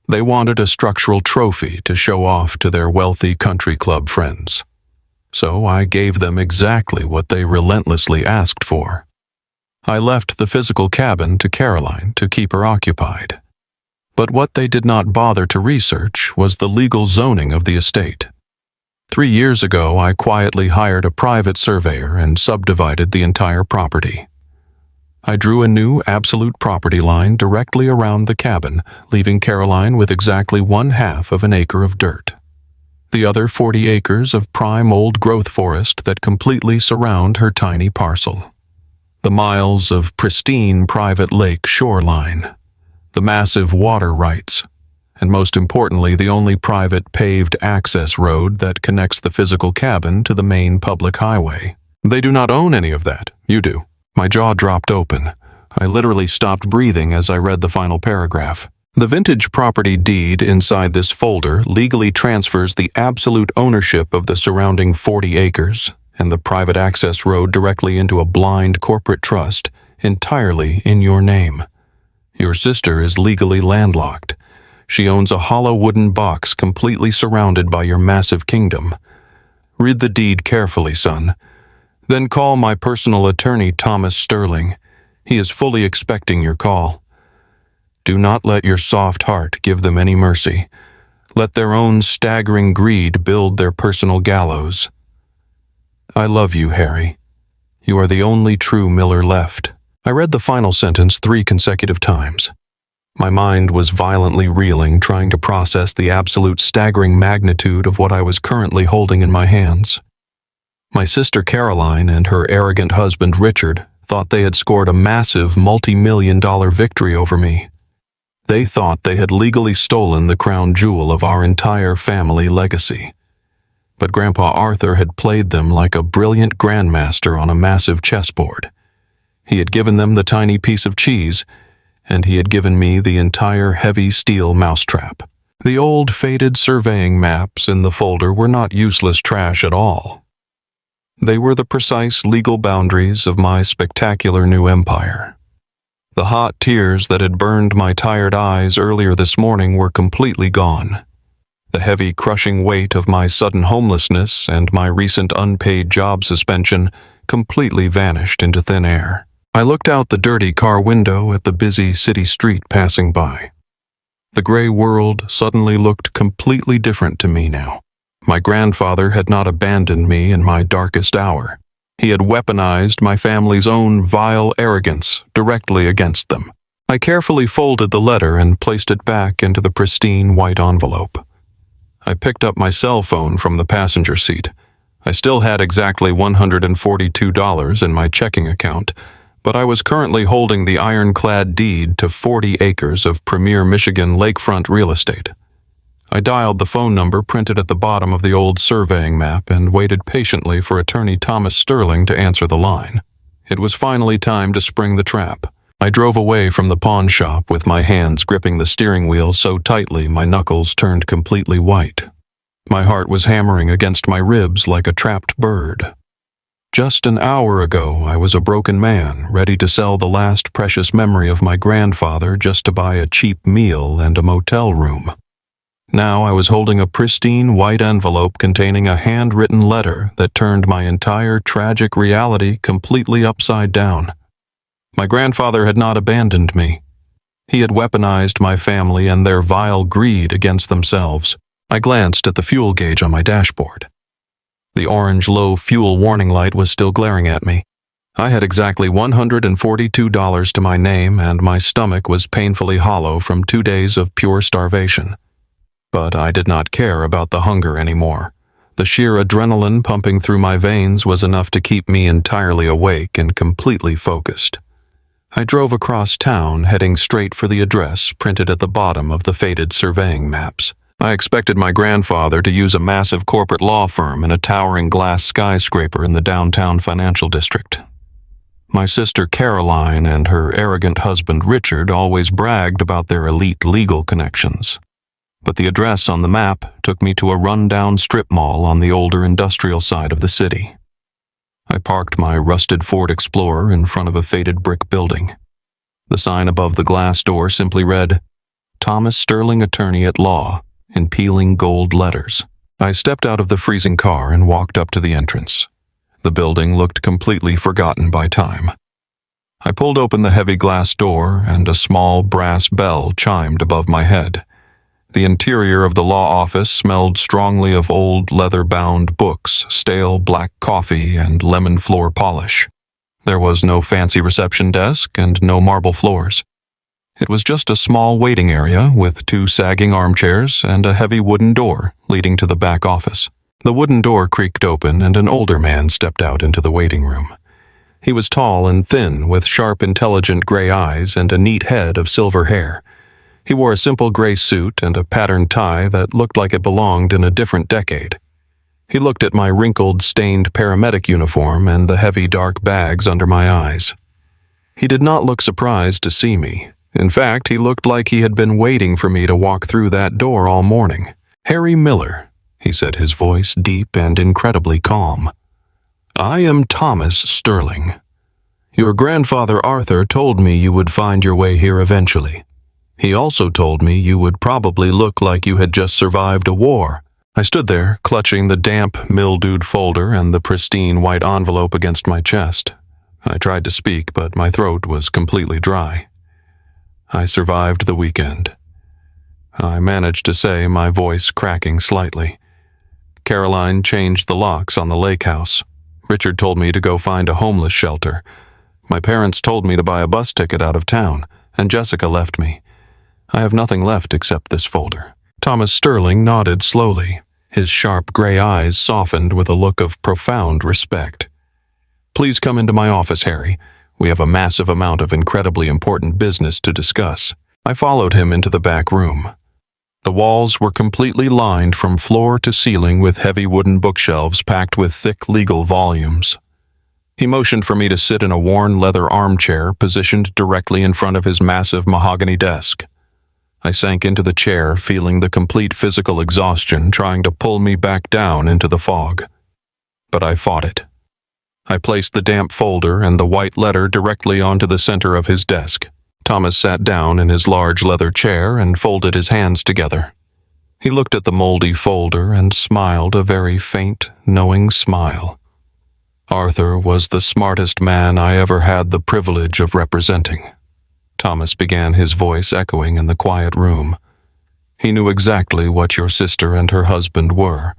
Speaker 1: They wanted a structural trophy to show off to their wealthy country club friends. So I gave them exactly what they relentlessly asked for. I left the physical cabin to Caroline to keep her occupied. But what they did not bother to research was the legal zoning of the estate. 3 years ago, I quietly hired a private surveyor and subdivided the entire property. I drew a new absolute property line directly around the cabin, leaving Caroline with exactly 1/2 of an acre of dirt. The other 40 acres of prime old growth forest that completely surround her tiny parcel. The miles of pristine private lake shoreline. The massive water rights. And most importantly, the only private paved access road that connects the physical cabin to the main public highway. They do not own any of that. You do." My jaw dropped open. I literally stopped breathing as I read the final paragraph. "The vintage property deed inside this folder legally transfers the absolute ownership of the surrounding 40 acres and the private access road directly into a blind corporate trust entirely in your name. Your sister is legally landlocked. She owns a hollow wooden box completely surrounded by your massive kingdom. Read the deed carefully, son. Then call my personal attorney, Thomas Sterling. He is fully expecting your call. Do not let your soft heart give them any mercy. Let their own staggering greed build their personal gallows. I love you, Harry. You are the only true Miller left." I read the final sentence 3 consecutive times. My mind was violently reeling, trying to process the absolute staggering magnitude of what I was currently holding in my hands. My sister Caroline and her arrogant husband Richard thought they had scored a massive multi-million-dollar victory over me. They thought they had legally stolen the crown jewel of our entire family legacy. But Grandpa Arthur had played them like a brilliant grandmaster on a massive chessboard. He had given them the tiny piece of cheese, and he had given me the entire heavy steel mousetrap. The old faded surveying maps in the folder were not useless trash at all. They were the precise legal boundaries of my spectacular new empire. The hot tears that had burned my tired eyes earlier this morning were completely gone. The heavy, crushing weight of my sudden homelessness and my recent unpaid job suspension completely vanished into thin air. I looked out the dirty car window at the busy city street passing by. The gray world suddenly looked completely different to me now. My grandfather had not abandoned me in my darkest hour. He had weaponized my family's own vile arrogance directly against them. I carefully folded the letter and placed it back into the pristine white envelope. I picked up my cell phone from the passenger seat. I still had exactly $142 in my checking account, but I was currently holding the ironclad deed to 40 acres of premier Michigan lakefront real estate. I dialed the phone number printed at the bottom of the old surveying map and waited patiently for attorney Thomas Sterling to answer the line. It was finally time to spring the trap. I drove away from the pawn shop with my hands gripping the steering wheel so tightly my knuckles turned completely white. My heart was hammering against my ribs like a trapped bird. Just an hour ago, I was a broken man, ready to sell the last precious memory of my grandfather just to buy a cheap meal and a motel room. Now I was holding a pristine white envelope containing a handwritten letter that turned my entire tragic reality completely upside down. My grandfather had not abandoned me. He had weaponized my family and their vile greed against themselves. I glanced at the fuel gauge on my dashboard. The orange low fuel warning light was still glaring at me. I had exactly $142 to my name, and my stomach was painfully hollow from 2 days of pure starvation. But I did not care about the hunger anymore. The sheer adrenaline pumping through my veins was enough to keep me entirely awake and completely focused. I drove across town, heading straight for the address printed at the bottom of the faded surveying maps. I expected my grandfather to use a massive corporate law firm in a towering glass skyscraper in the downtown financial district. My sister Caroline and her arrogant husband Richard always bragged about their elite legal connections. But the address on the map took me to a rundown strip mall on the older industrial side of the city. I parked my rusted Ford Explorer in front of a faded brick building. The sign above the glass door simply read, "Thomas Sterling Attorney at Law," in peeling gold letters. I stepped out of the freezing car and walked up to the entrance. The building looked completely forgotten by time. I pulled open the heavy glass door and a small brass bell chimed above my head. The interior of the law office smelled strongly of old leather-bound books, stale black coffee, and lemon floor polish. There was no fancy reception desk and no marble floors. It was just a small waiting area with 2 sagging armchairs and a heavy wooden door leading to the back office. The wooden door creaked open and an older man stepped out into the waiting room. He was tall and thin, with sharp, intelligent gray eyes and a neat head of silver hair. He wore a simple gray suit and a patterned tie that looked like it belonged in a different decade. He looked at my wrinkled, stained paramedic uniform and the heavy dark bags under my eyes. He did not look surprised to see me. In fact, he looked like he had been waiting for me to walk through that door all morning. "Harry Miller," he said, his voice deep and incredibly calm. "I am Thomas Sterling. Your grandfather Arthur told me you would find your way here eventually. He also told me you would probably look like you had just survived a war." I stood there, clutching the damp, mildewed folder and the pristine white envelope against my chest. I tried to speak, but my throat was completely dry. "I survived the weekend," I managed to say, my voice cracking slightly. "Caroline changed the locks on the lake house. Richard told me to go find a homeless shelter. My parents told me to buy a bus ticket out of town, and Jessica left me. I have nothing left except this folder." Thomas Sterling nodded slowly. His sharp gray eyes softened with a look of profound respect. "Please come into my office, Harry. We have a massive amount of incredibly important business to discuss." I followed him into the back room. The walls were completely lined from floor to ceiling with heavy wooden bookshelves packed with thick legal volumes. He motioned for me to sit in a worn leather armchair positioned directly in front of his massive mahogany desk. I sank into the chair, feeling the complete physical exhaustion trying to pull me back down into the fog. But I fought it. I placed the damp folder and the white letter directly onto the center of his desk. Thomas sat down in his large leather chair and folded his hands together. He looked at the moldy folder and smiled a very faint, knowing smile. Arthur was the smartest man I ever had the privilege of representing. Thomas began, his voice echoing in the quiet room. He knew exactly what your sister and her husband were.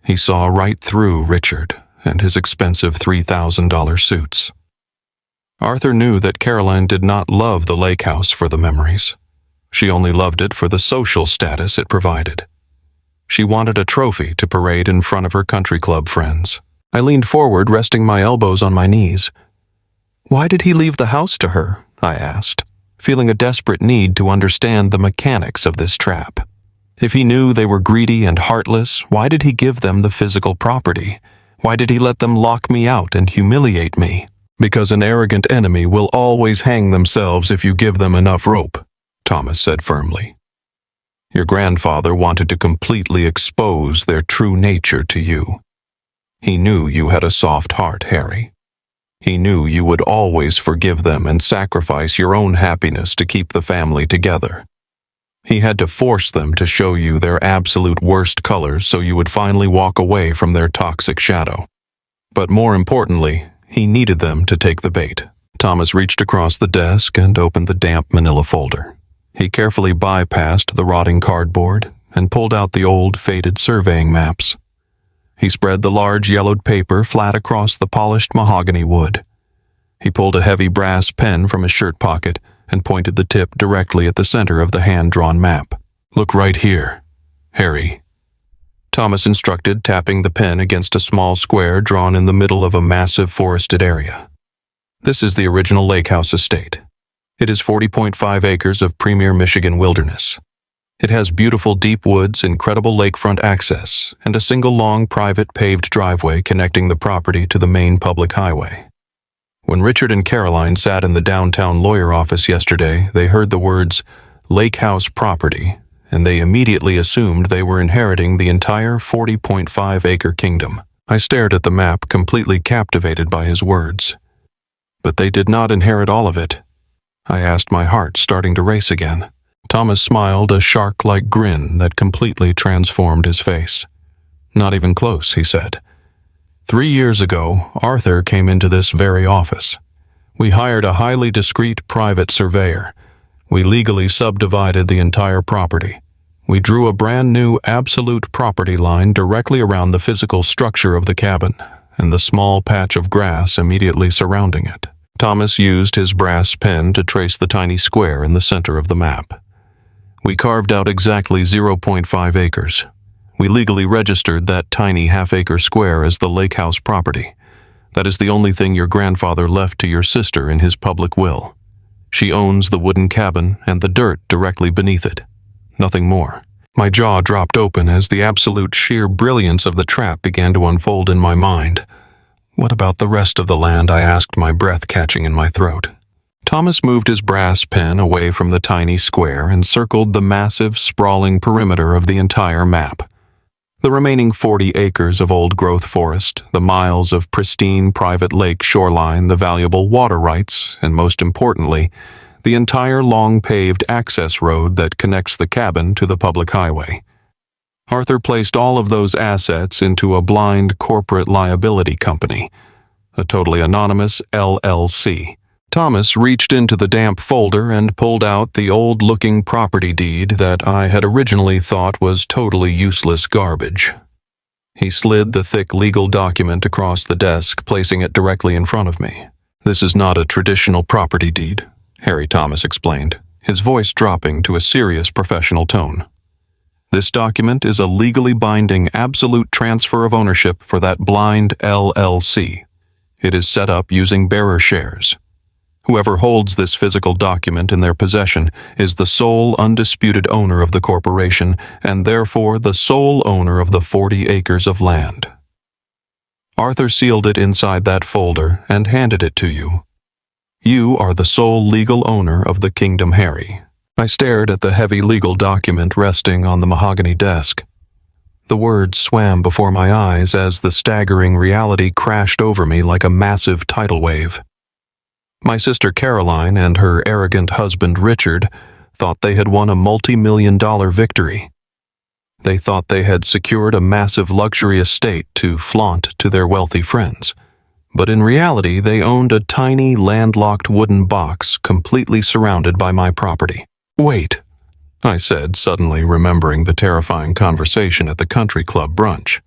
Speaker 1: He saw right through Richard and his expensive $3,000 suits. Arthur knew that Caroline did not love the lake house for the memories. She only loved it for the social status it provided. She wanted a trophy to parade in front of her country club friends. I leaned forward, resting my elbows on my knees. "Why did he leave the house to her?" I asked, feeling a desperate need to understand the mechanics of this trap. If he knew they were greedy and heartless, why did he give them the physical property? Why did he let them lock me out and humiliate me? "Because an arrogant enemy will always hang themselves if you give them enough rope," Thomas said firmly. "Your grandfather wanted to completely expose their true nature to you. He knew you had a soft heart, Harry. He knew you would always forgive them and sacrifice your own happiness to keep the family together. He had to force them to show you their absolute worst colors so you would finally walk away from their toxic shadow. But more importantly, he needed them to take the bait." Thomas reached across the desk and opened the damp manila folder. He carefully bypassed the rotting cardboard and pulled out the old, faded surveying maps. He spread the large yellowed paper flat across the polished mahogany wood. He pulled a heavy brass pen from his shirt pocket and pointed the tip directly at the center of the hand-drawn map. "Look right here, Harry," Thomas instructed, tapping the pen against a small square drawn in the middle of a massive forested area. "This is the original Lake House estate. It is 40.5 acres of premier Michigan wilderness. It has beautiful deep woods, incredible lakefront access, and a single long private paved driveway connecting the property to the main public highway. When Richard and Caroline sat in the downtown lawyer office yesterday, they heard the words, 'Lake House property,' and they immediately assumed they were inheriting the entire 40.5-acre kingdom." I stared at the map, completely captivated by his words. "But they did not inherit all of it," I asked, my heart starting to race again. Thomas smiled, a shark-like grin that completely transformed his face. "Not even close," he said. 3 years ago, Arthur came into this very office. We hired a highly discreet private surveyor. We legally subdivided the entire property. We drew a brand new absolute property line directly around the physical structure of the cabin and the small patch of grass immediately surrounding it." Thomas used his brass pen to trace the tiny square in the center of the map. "We carved out exactly 0.5 acres. We legally registered that tiny half-acre square as the lake house property. That is the only thing your grandfather left to your sister in his public will. She owns the wooden cabin and the dirt directly beneath it. Nothing more." My jaw dropped open as the absolute sheer brilliance of the trap began to unfold in my mind. "What about the rest of the land?" I asked, my breath catching in my throat. Thomas moved his brass pen away from the tiny square and circled the massive, sprawling perimeter of the entire map. The remaining 40 acres of old-growth forest, the miles of pristine private lake shoreline, the valuable water rights, and most importantly, the entire long paved access road that connects the cabin to the public highway. Arthur placed all of those assets into a blind corporate liability company, a totally anonymous LLC. Thomas reached into the damp folder and pulled out the old-looking property deed that I had originally thought was totally useless garbage. He slid the thick legal document across the desk, placing it directly in front of me. "This is not a traditional property deed," Harry Thomas explained, his voice dropping to a serious professional tone. "This document is a legally binding absolute transfer of ownership for that blind LLC. It is set up using bearer shares. Whoever holds this physical document in their possession is the sole undisputed owner of the corporation and therefore the sole owner of the 40 acres of land. Arthur sealed it inside that folder and handed it to you. You are the sole legal owner of the Kingdom Harry. I stared at the heavy legal document resting on the mahogany desk. The words swam before my eyes as the staggering reality crashed over me like a massive tidal wave. My sister Caroline and her arrogant husband Richard thought they had won a multi-million-dollar victory. They thought they had secured a massive luxury estate to flaunt to their wealthy friends. But in reality, they owned a tiny, landlocked wooden box completely surrounded by my property. "Wait," I said, suddenly remembering the terrifying conversation at the country club brunch.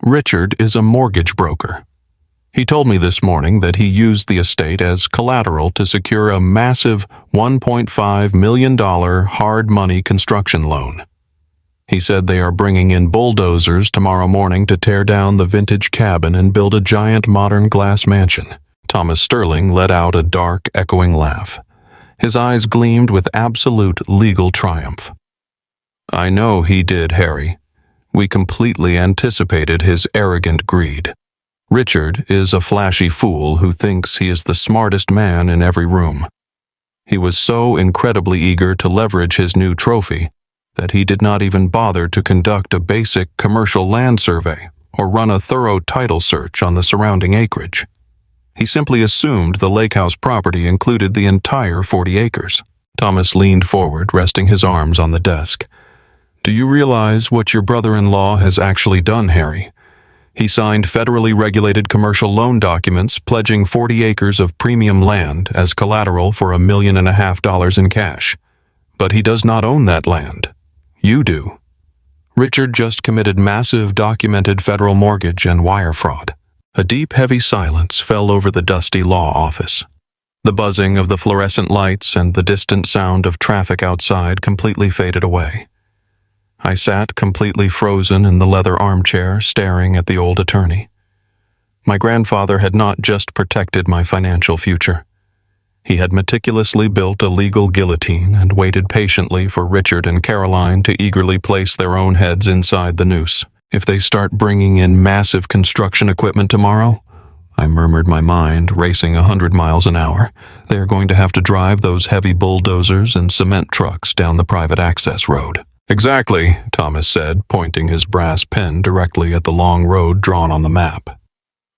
Speaker 1: "Richard is a mortgage broker. He told me this morning that he used the estate as collateral to secure a massive $1.5 million hard money construction loan. He said they are bringing in bulldozers tomorrow morning to tear down the vintage cabin and build a giant modern glass mansion." Thomas Sterling let out a dark, echoing laugh. His eyes gleamed with absolute legal triumph. "I know he did, Harry. We completely anticipated his arrogant greed. Richard is a flashy fool who thinks he is the smartest man in every room. He was so incredibly eager to leverage his new trophy that he did not even bother to conduct a basic commercial land survey or run a thorough title search on the surrounding acreage. He simply assumed the lake house property included the entire 40 acres. Thomas leaned forward, resting his arms on the desk. "Do you realize what your brother-in-law has actually done, Harry? He signed federally regulated commercial loan documents pledging 40 acres of premium land as collateral for $1.5 million in cash. But he does not own that land. You do. Richard just committed massive documented federal mortgage and wire fraud." A deep, heavy silence fell over the dusty law office. The buzzing of the fluorescent lights and the distant sound of traffic outside completely faded away. I sat completely frozen in the leather armchair, staring at the old attorney. My grandfather had not just protected my financial future. He had meticulously built a legal guillotine and waited patiently for Richard and Caroline to eagerly place their own heads inside the noose. "If they start bringing in massive construction equipment tomorrow," I murmured, my mind racing 100 miles an hour, "they are going to have to drive those heavy bulldozers and cement trucks down the private access road." "Exactly," Thomas said, pointing his brass pen directly at the long road drawn on the map.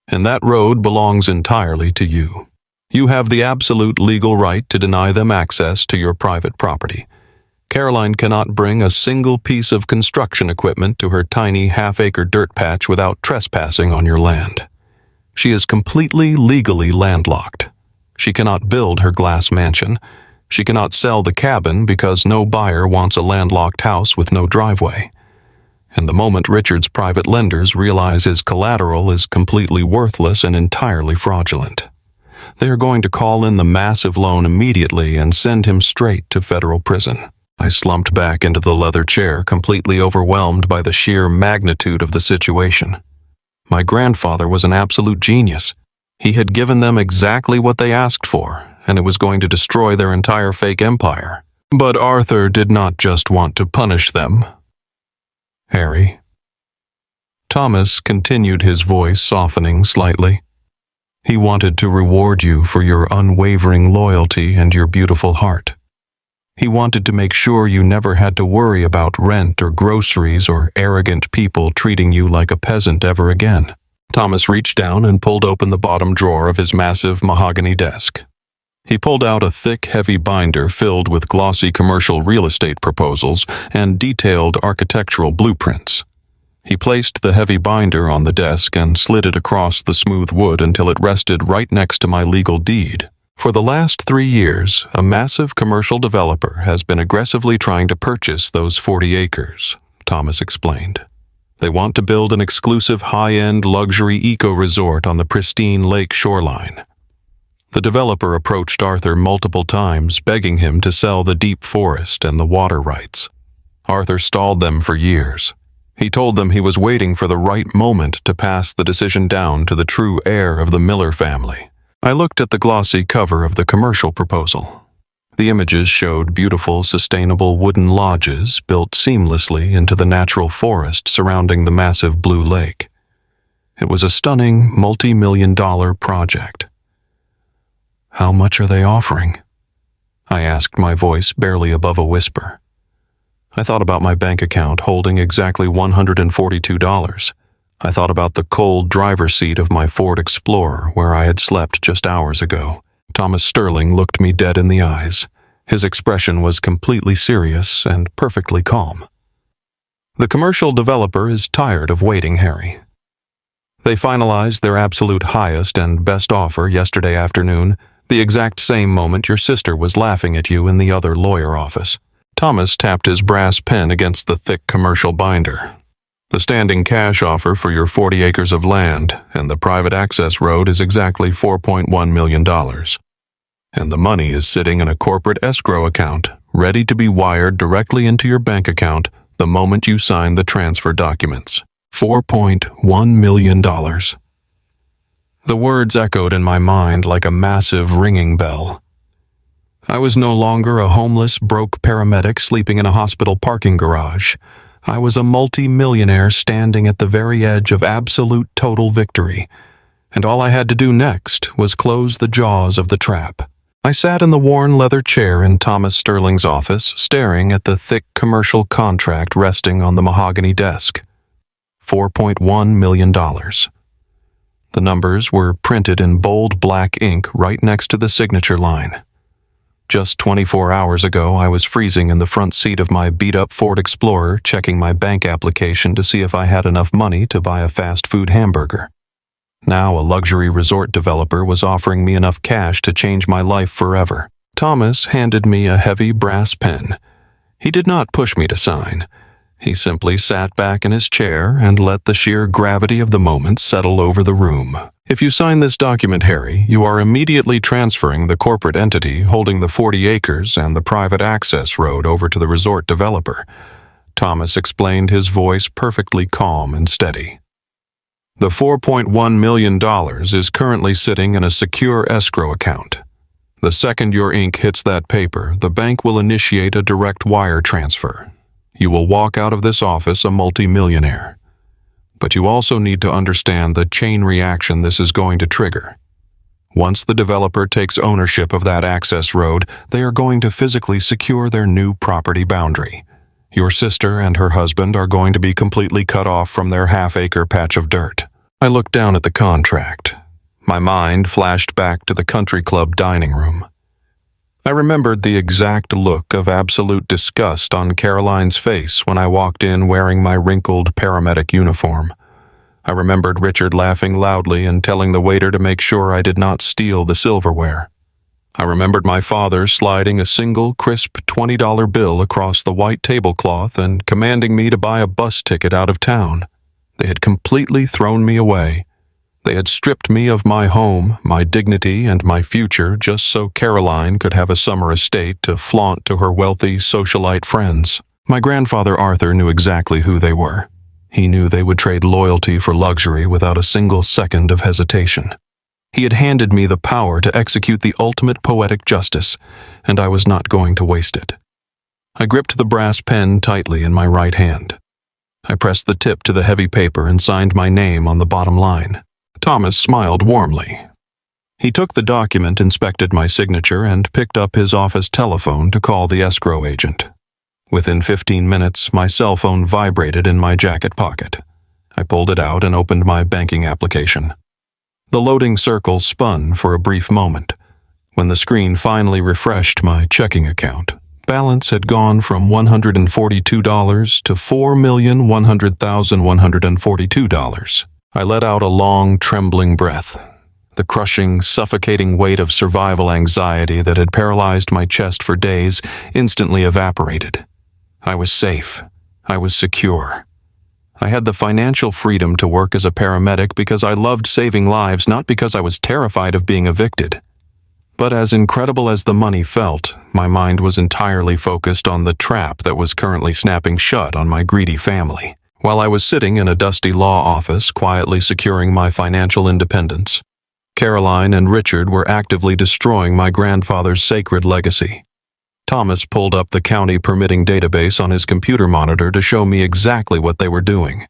Speaker 1: "And that road belongs entirely to you. You have the absolute legal right to deny them access to your private property. Caroline cannot bring a single piece of construction equipment to her tiny half-acre dirt patch without trespassing on your land. She is completely legally landlocked. She cannot build her glass mansion. She cannot sell the cabin because no buyer wants a landlocked house with no driveway. And the moment Richard's private lenders realize his collateral is completely worthless and entirely fraudulent, they are going to call in the massive loan immediately and send him straight to federal prison." I slumped back into the leather chair, completely overwhelmed by the sheer magnitude of the situation. My grandfather was an absolute genius. He had given them exactly what they asked for, and it was going to destroy their entire fake empire. But Arthur did not just want to punish them, Harry. Thomas continued, his voice softening slightly. He wanted to reward you for your unwavering loyalty and your beautiful heart. He wanted to make sure you never had to worry about rent or groceries or arrogant people treating you like a peasant ever again. Thomas reached down and pulled open the bottom drawer of his massive mahogany desk. He pulled out a thick, heavy binder filled with glossy commercial real estate proposals and detailed architectural blueprints. He placed the heavy binder on the desk and slid it across the smooth wood until it rested right next to my legal deed. For the last 3 years, a massive commercial developer has been aggressively trying to purchase those 40 acres, Thomas explained. They want to build an exclusive high-end luxury eco-resort on the pristine lake shoreline. The developer approached Arthur multiple times, begging him to sell the deep forest and the water rights. Arthur stalled them for years. He told them he was waiting for the right moment to pass the decision down to the true heir of the Miller family, I looked at the glossy cover of the commercial proposal. The images showed beautiful, sustainable wooden lodges built seamlessly into the natural forest surrounding the massive blue lake. It was a stunning, multi-million-dollar project. "How much are they offering?" I asked, my voice barely above a whisper. I thought about my bank account holding exactly $142. I thought about the cold driver's seat of my Ford Explorer where I had slept just hours ago. Thomas Sterling looked me dead in the eyes. His expression was completely serious and perfectly calm. "The commercial developer is tired of waiting, Harry. They finalized their absolute highest and best offer yesterday afternoon, the exact same moment your sister was laughing at you in the other lawyer office." Thomas tapped his brass pen against the thick commercial binder. "The standing cash offer for your 40 acres of land and the private access road is exactly $4.1 million. And the money is sitting in a corporate escrow account, ready to be wired directly into your bank account the moment you sign the transfer documents. $4.1 million. The words echoed in my mind like a massive ringing bell. I was no longer a homeless, broke paramedic sleeping in a hospital parking garage. I was a multi-millionaire standing at the very edge of absolute total victory, and all I had to do next was close the jaws of the trap. I sat in the worn leather chair in Thomas Sterling's office, staring at the thick commercial contract resting on the mahogany desk. $4.1 million. The numbers were printed in bold black ink right next to the signature line. Just 24 hours ago, I was freezing in the front seat of my beat-up Ford Explorer, checking my bank application to see if I had enough money to buy a fast food hamburger. Now a luxury resort developer was offering me enough cash to change my life forever. Thomas handed me a heavy brass pen. He did not push me to sign. He simply sat back in his chair and let the sheer gravity of the moment settle over the room. "If you sign this document, Harry, you are immediately transferring the corporate entity holding the 40 acres and the private access road over to the resort developer," Thomas explained, his voice perfectly calm and steady. "The $4.1 million is currently sitting in a secure escrow account. The second your ink hits that paper, the bank will initiate a direct wire transfer. You will walk out of this office a multi-millionaire. But you also need to understand the chain reaction this is going to trigger. Once the developer takes ownership of that access road, they are going to physically secure their new property boundary. Your sister and her husband are going to be completely cut off from their half-acre patch of dirt." I looked down at the contract. My mind flashed back to the country club dining room. I remembered the exact look of absolute disgust on Caroline's face when I walked in wearing my wrinkled paramedic uniform. I remembered Richard laughing loudly and telling the waiter to make sure I did not steal the silverware. I remembered my father sliding a single crisp $20 bill across the white tablecloth and commanding me to buy a bus ticket out of town. They had completely thrown me away. They had stripped me of my home, my dignity, and my future just so Caroline could have a summer estate to flaunt to her wealthy socialite friends. My grandfather Arthur knew exactly who they were. He knew they would trade loyalty for luxury without a single second of hesitation. He had handed me the power to execute the ultimate poetic justice, and I was not going to waste it. I gripped the brass pen tightly in my right hand. I pressed the tip to the heavy paper and signed my name on the bottom line. Thomas smiled warmly. He took the document, inspected my signature, and picked up his office telephone to call the escrow agent. Within 15 minutes, my cell phone vibrated in my jacket pocket. I pulled it out and opened my banking application. The loading circle spun for a brief moment. When the screen finally refreshed my checking account, balance had gone from $142 to $4,100,142. I let out a long, trembling breath. The crushing, suffocating weight of survival anxiety that had paralyzed my chest for days instantly evaporated. I was safe. I was secure. I had the financial freedom to work as a paramedic because I loved saving lives, not because I was terrified of being evicted. But as incredible as the money felt, my mind was entirely focused on the trap that was currently snapping shut on my greedy family. While I was sitting in a dusty law office, quietly securing my financial independence, Caroline and Richard were actively destroying my grandfather's sacred legacy. Thomas pulled up the county permitting database on his computer monitor to show me exactly what they were doing.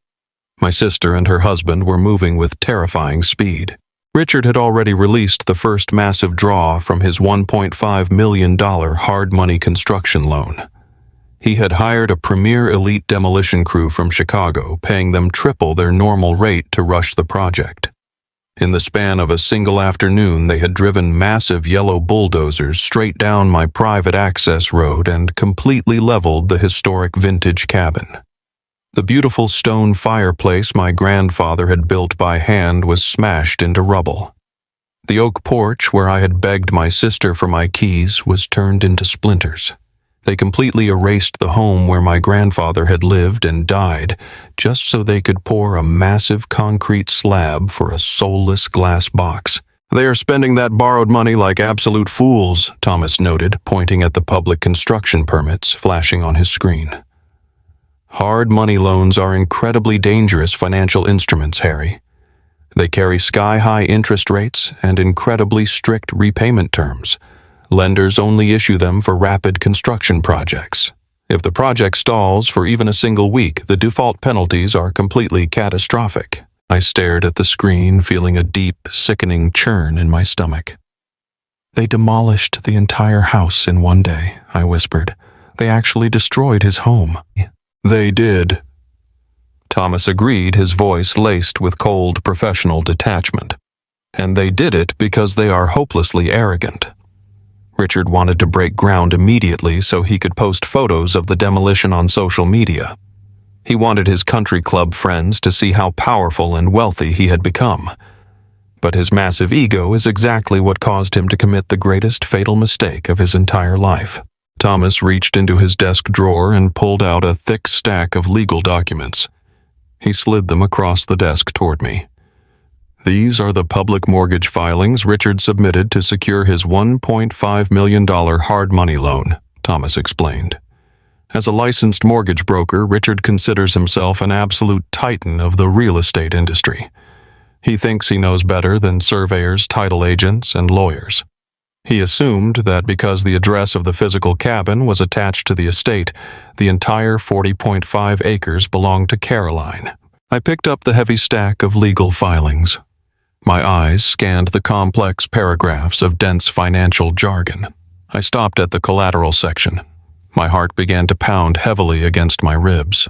Speaker 1: My sister and her husband were moving with terrifying speed. Richard had already released the first massive draw from his $1.5 million hard money construction loan. He had hired a premier elite demolition crew from Chicago, paying them triple their normal rate to rush the project. In the span of a single afternoon, they had driven massive yellow bulldozers straight down my private access road and completely leveled the historic vintage cabin. The beautiful stone fireplace my grandfather had built by hand was smashed into rubble. The oak porch where I had begged my sister for my keys was turned into splinters. They completely erased the home where my grandfather had lived and died, just so they could pour a massive concrete slab for a soulless glass box. "They are spending that borrowed money like absolute fools," Thomas noted, pointing at the public construction permits flashing on his screen. "Hard money loans are incredibly dangerous financial instruments, Harry. They carry sky-high interest rates and incredibly strict repayment terms. Lenders only issue them for rapid construction projects. If the project stalls for even a single week, the default penalties are completely catastrophic." I stared at the screen, feeling a deep, sickening churn in my stomach. "They demolished the entire house in one day," I whispered. "They actually destroyed his home." "They did." Thomas agreed, his voice laced with cold professional detachment. "And they did it because they are hopelessly arrogant." Richard wanted to break ground immediately so he could post photos of the demolition on social media. He wanted his country club friends to see how powerful and wealthy he had become. But his massive ego is exactly what caused him to commit the greatest fatal mistake of his entire life. Thomas reached into his desk drawer and pulled out a thick stack of legal documents. He slid them across the desk toward me. "These are the public mortgage filings Richard submitted to secure his $1.5 million hard money loan," Thomas explained. As a licensed mortgage broker, Richard considers himself an absolute titan of the real estate industry. He thinks he knows better than surveyors, title agents, and lawyers. He assumed that because the address of the physical cabin was attached to the estate, the entire 40.5 acres belonged to Caroline. I picked up the heavy stack of legal filings. My eyes scanned the complex paragraphs of dense financial jargon. I stopped at the collateral section. My heart began to pound heavily against my ribs.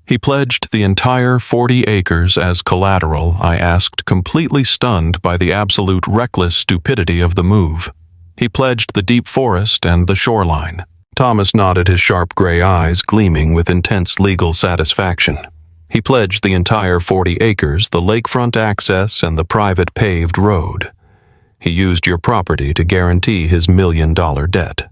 Speaker 1: "He pledged the entire 40 acres as collateral," I asked, completely stunned by the absolute reckless stupidity of the move. "He pledged the deep forest and the shoreline." Thomas nodded, his sharp gray eyes gleaming with intense legal satisfaction. "He pledged the entire 40 acres, the lakefront access, and the private paved road. He used your property to guarantee his $1 million debt."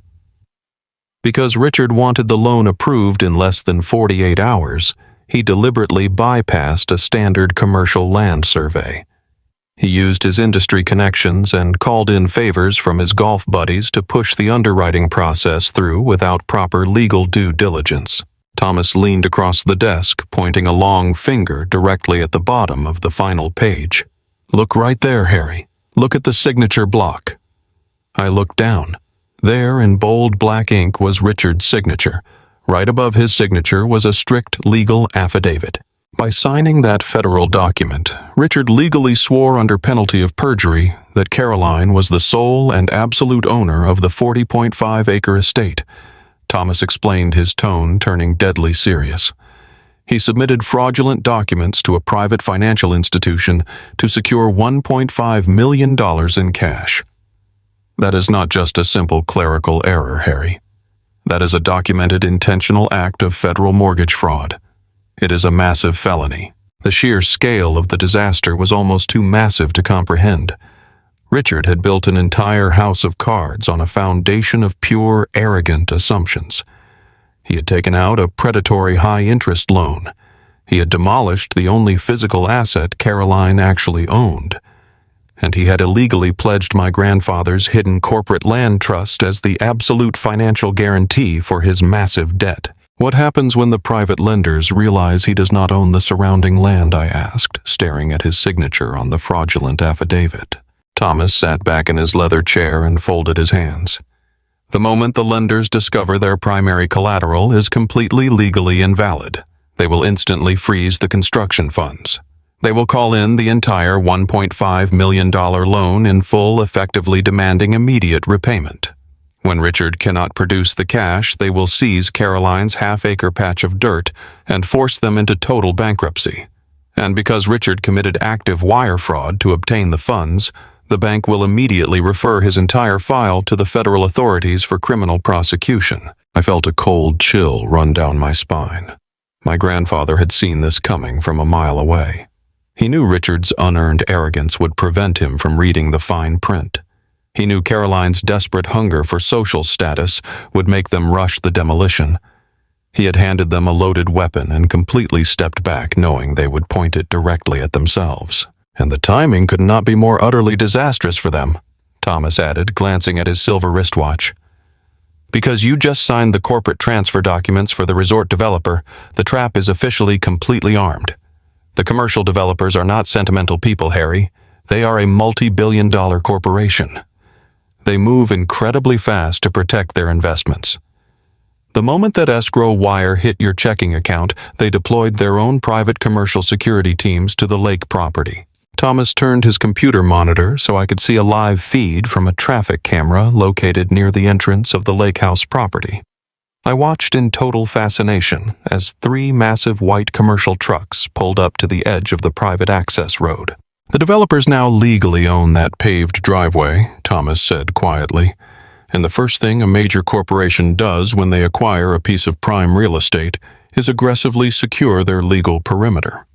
Speaker 1: Because Richard wanted the loan approved in less than 48 hours, he deliberately bypassed a standard commercial land survey. He used his industry connections and called in favors from his golf buddies to push the underwriting process through without proper legal due diligence. Thomas leaned across the desk, pointing a long finger directly at the bottom of the final page. "Look right there, Harry. Look at the signature block." I looked down. There, in bold black ink, was Richard's signature. Right above his signature was a strict legal affidavit. By signing that federal document, Richard legally swore under penalty of perjury that Caroline was the sole and absolute owner of the 40.5-acre estate. Thomas explained, his tone turning deadly serious. He submitted fraudulent documents to a private financial institution to secure $1.5 million in cash. That is not just a simple clerical error, Harry. That is a documented intentional act of federal mortgage fraud. It is a massive felony. The sheer scale of the disaster was almost too massive to comprehend. Richard had built an entire house of cards on a foundation of pure, arrogant assumptions. He had taken out a predatory high-interest loan. He had demolished the only physical asset Caroline actually owned. And he had illegally pledged my grandfather's hidden corporate land trust as the absolute financial guarantee for his massive debt. "What happens when the private lenders realize he does not own the surrounding land?" I asked, staring at his signature on the fraudulent affidavit. Thomas sat back in his leather chair and folded his hands. The moment the lenders discover their primary collateral is completely legally invalid, they will instantly freeze the construction funds. They will call in the entire $1.5 million loan in full, effectively demanding immediate repayment. When Richard cannot produce the cash, they will seize Caroline's half-acre patch of dirt and force them into total bankruptcy. And because Richard committed active wire fraud to obtain the funds, the bank will immediately refer his entire file to the federal authorities for criminal prosecution. I felt a cold chill run down my spine. My grandfather had seen this coming from a mile away. He knew Richard's unearned arrogance would prevent him from reading the fine print. He knew Caroline's desperate hunger for social status would make them rush the demolition. He had handed them a loaded weapon and completely stepped back, knowing they would point it directly at themselves. And the timing could not be more utterly disastrous for them, Thomas added, glancing at his silver wristwatch. Because you just signed the corporate transfer documents for the resort developer, the trap is officially completely armed. The commercial developers are not sentimental people, Harry. They are a multi-billion-dollar corporation. They move incredibly fast to protect their investments. The moment that escrow wire hit your checking account, they deployed their own private commercial security teams to the lake property. Thomas turned his computer monitor so I could see a live feed from a traffic camera located near the entrance of the lake house property. I watched in total fascination as 3 massive white commercial trucks pulled up to the edge of the private access road. The developers now legally own that paved driveway, Thomas said quietly, and the first thing a major corporation does when they acquire a piece of prime real estate is aggressively secure their legal perimeter.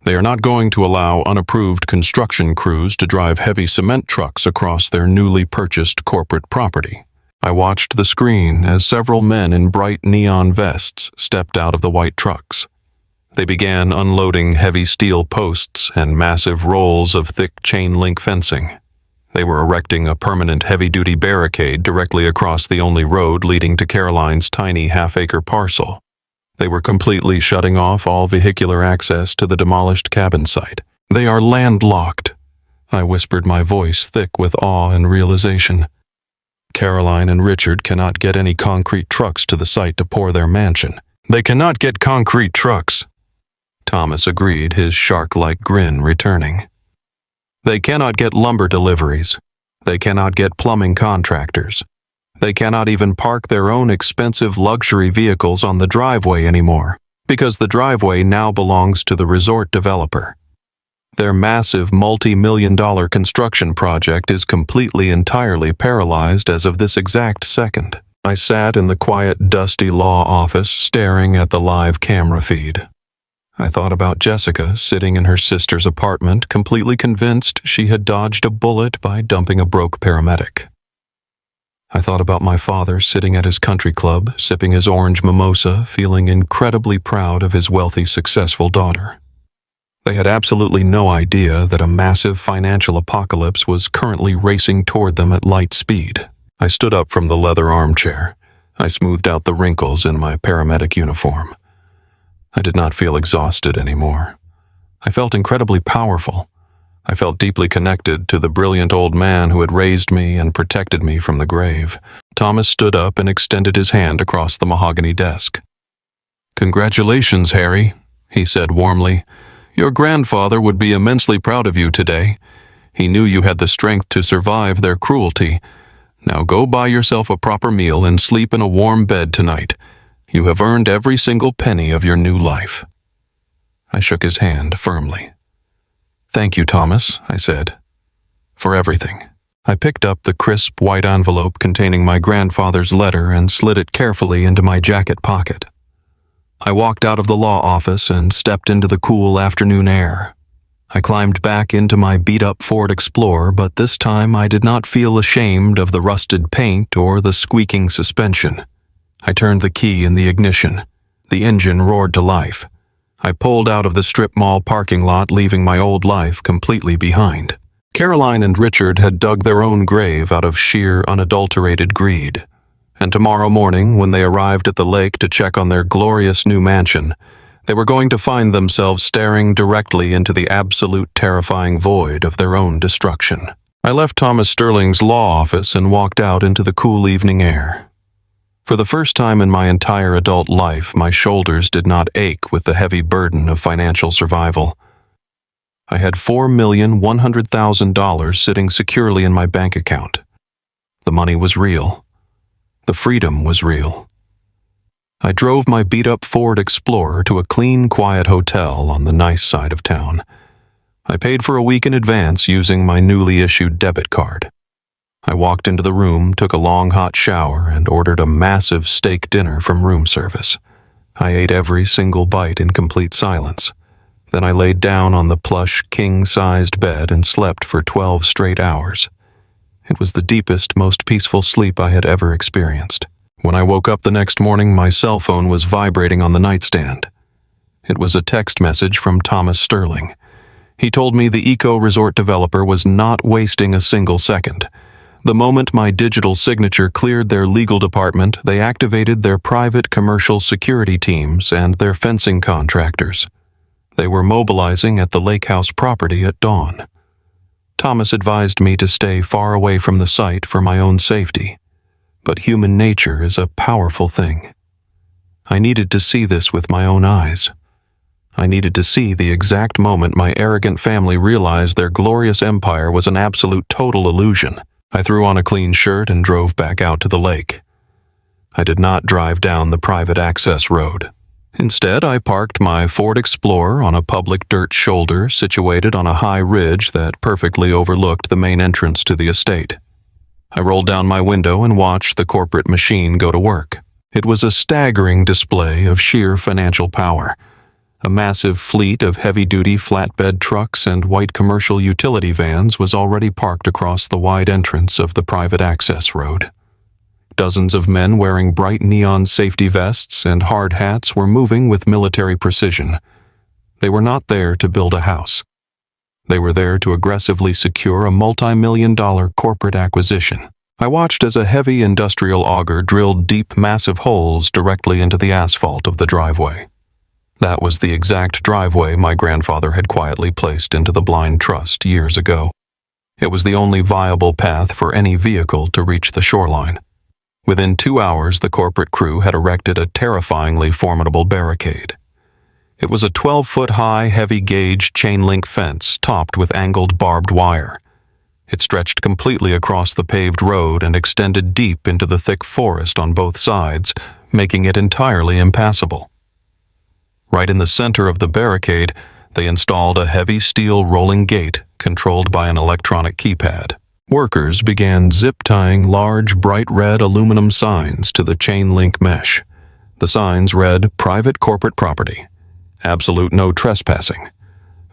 Speaker 1: They are not going to allow unapproved construction crews to drive heavy cement trucks across their newly purchased corporate property. I watched the screen as several men in bright neon vests stepped out of the white trucks. They began unloading heavy steel posts and massive rolls of thick chain-link fencing. They were erecting a permanent heavy-duty barricade directly across the only road leading to Caroline's tiny half-acre parcel. They were completely shutting off all vehicular access to the demolished cabin site. They are landlocked, I whispered, my voice thick with awe and realization. Caroline and Richard cannot get any concrete trucks to the site to pour their mansion. They cannot get concrete trucks, Thomas agreed, his shark-like grin returning. They cannot get lumber deliveries. They cannot get plumbing contractors. They cannot even park their own expensive luxury vehicles on the driveway anymore, because the driveway now belongs to the resort developer. Their massive multi-million-dollar construction project is completely entirely paralyzed as of this exact second. I sat in the quiet, dusty law office staring at the live camera feed. I thought about Jessica sitting in her sister's apartment, completely convinced she had dodged a bullet by dumping a broke paramedic. I thought about my father sitting at his country club, sipping his orange mimosa, feeling incredibly proud of his wealthy, successful daughter. They had absolutely no idea that a massive financial apocalypse was currently racing toward them at light speed. I stood up from the leather armchair. I smoothed out the wrinkles in my paramedic uniform. I did not feel exhausted anymore. I felt incredibly powerful. I felt deeply connected to the brilliant old man who had raised me and protected me from the grave. Thomas stood up and extended his hand across the mahogany desk. "Congratulations, Harry," he said warmly. "Your grandfather would be immensely proud of you today. He knew you had the strength to survive their cruelty. Now go buy yourself a proper meal and sleep in a warm bed tonight. You have earned every single penny of your new life." I shook his hand firmly. "Thank you, Thomas," I said, "for everything." I picked up the crisp white envelope containing my grandfather's letter and slid it carefully into my jacket pocket. I walked out of the law office and stepped into the cool afternoon air. I climbed back into my beat-up Ford Explorer, but this time I did not feel ashamed of the rusted paint or the squeaking suspension. I turned the key in the ignition. The engine roared to life. I pulled out of the strip mall parking lot, leaving my old life completely behind. Caroline and Richard had dug their own grave out of sheer, unadulterated greed. And tomorrow morning, when they arrived at the lake to check on their glorious new mansion, they were going to find themselves staring directly into the absolute terrifying void of their own destruction. I left Thomas Sterling's law office and walked out into the cool evening air. For the first time in my entire adult life, my shoulders did not ache with the heavy burden of financial survival. I had $4,100,000 sitting securely in my bank account. The money was real. The freedom was real. I drove my beat-up Ford Explorer to a clean, quiet hotel on the nice side of town. I paid for a week in advance using my newly issued debit card. I walked into the room, took a long hot shower, and ordered a massive steak dinner from room service. I ate every single bite in complete silence. Then I laid down on the plush, king-sized bed and slept for 12 straight hours. It was the deepest, most peaceful sleep I had ever experienced. When I woke up the next morning, my cell phone was vibrating on the nightstand. It was a text message from Thomas Sterling. He told me the eco-resort developer was not wasting a single second. The moment my digital signature cleared their legal department, they activated their private commercial security teams and their fencing contractors. They were mobilizing at the lake house property at dawn. Thomas advised me to stay far away from the site for my own safety. But human nature is a powerful thing. I needed to see this with my own eyes. I needed to see the exact moment my arrogant family realized their glorious empire was an absolute total illusion. I threw on a clean shirt and drove back out to the lake. I did not drive down the private access road. Instead, I parked my Ford Explorer on a public dirt shoulder situated on a high ridge that perfectly overlooked the main entrance to the estate. I rolled down my window and watched the corporate machine go to work. It was a staggering display of sheer financial power. A massive fleet of heavy-duty flatbed trucks and white commercial utility vans was already parked across the wide entrance of the private access road. Dozens of men wearing bright neon safety vests and hard hats were moving with military precision. They were not there to build a house. They were there to aggressively secure a multi-million-dollar corporate acquisition. I watched as a heavy industrial auger drilled deep, massive holes directly into the asphalt of the driveway. That was the exact driveway my grandfather had quietly placed into the blind trust years ago. It was the only viable path for any vehicle to reach the shoreline. Within 2 hours, the corporate crew had erected a terrifyingly formidable barricade. It was a 12-foot-high, heavy-gauge chain-link fence topped with angled barbed wire. It stretched completely across the paved road and extended deep into the thick forest on both sides, making it entirely impassable. Right in the center of the barricade, they installed a heavy steel rolling gate controlled by an electronic keypad. Workers began zip-tying large, bright red aluminum signs to the chain-link mesh. The signs read, "Private corporate property. Absolute no trespassing.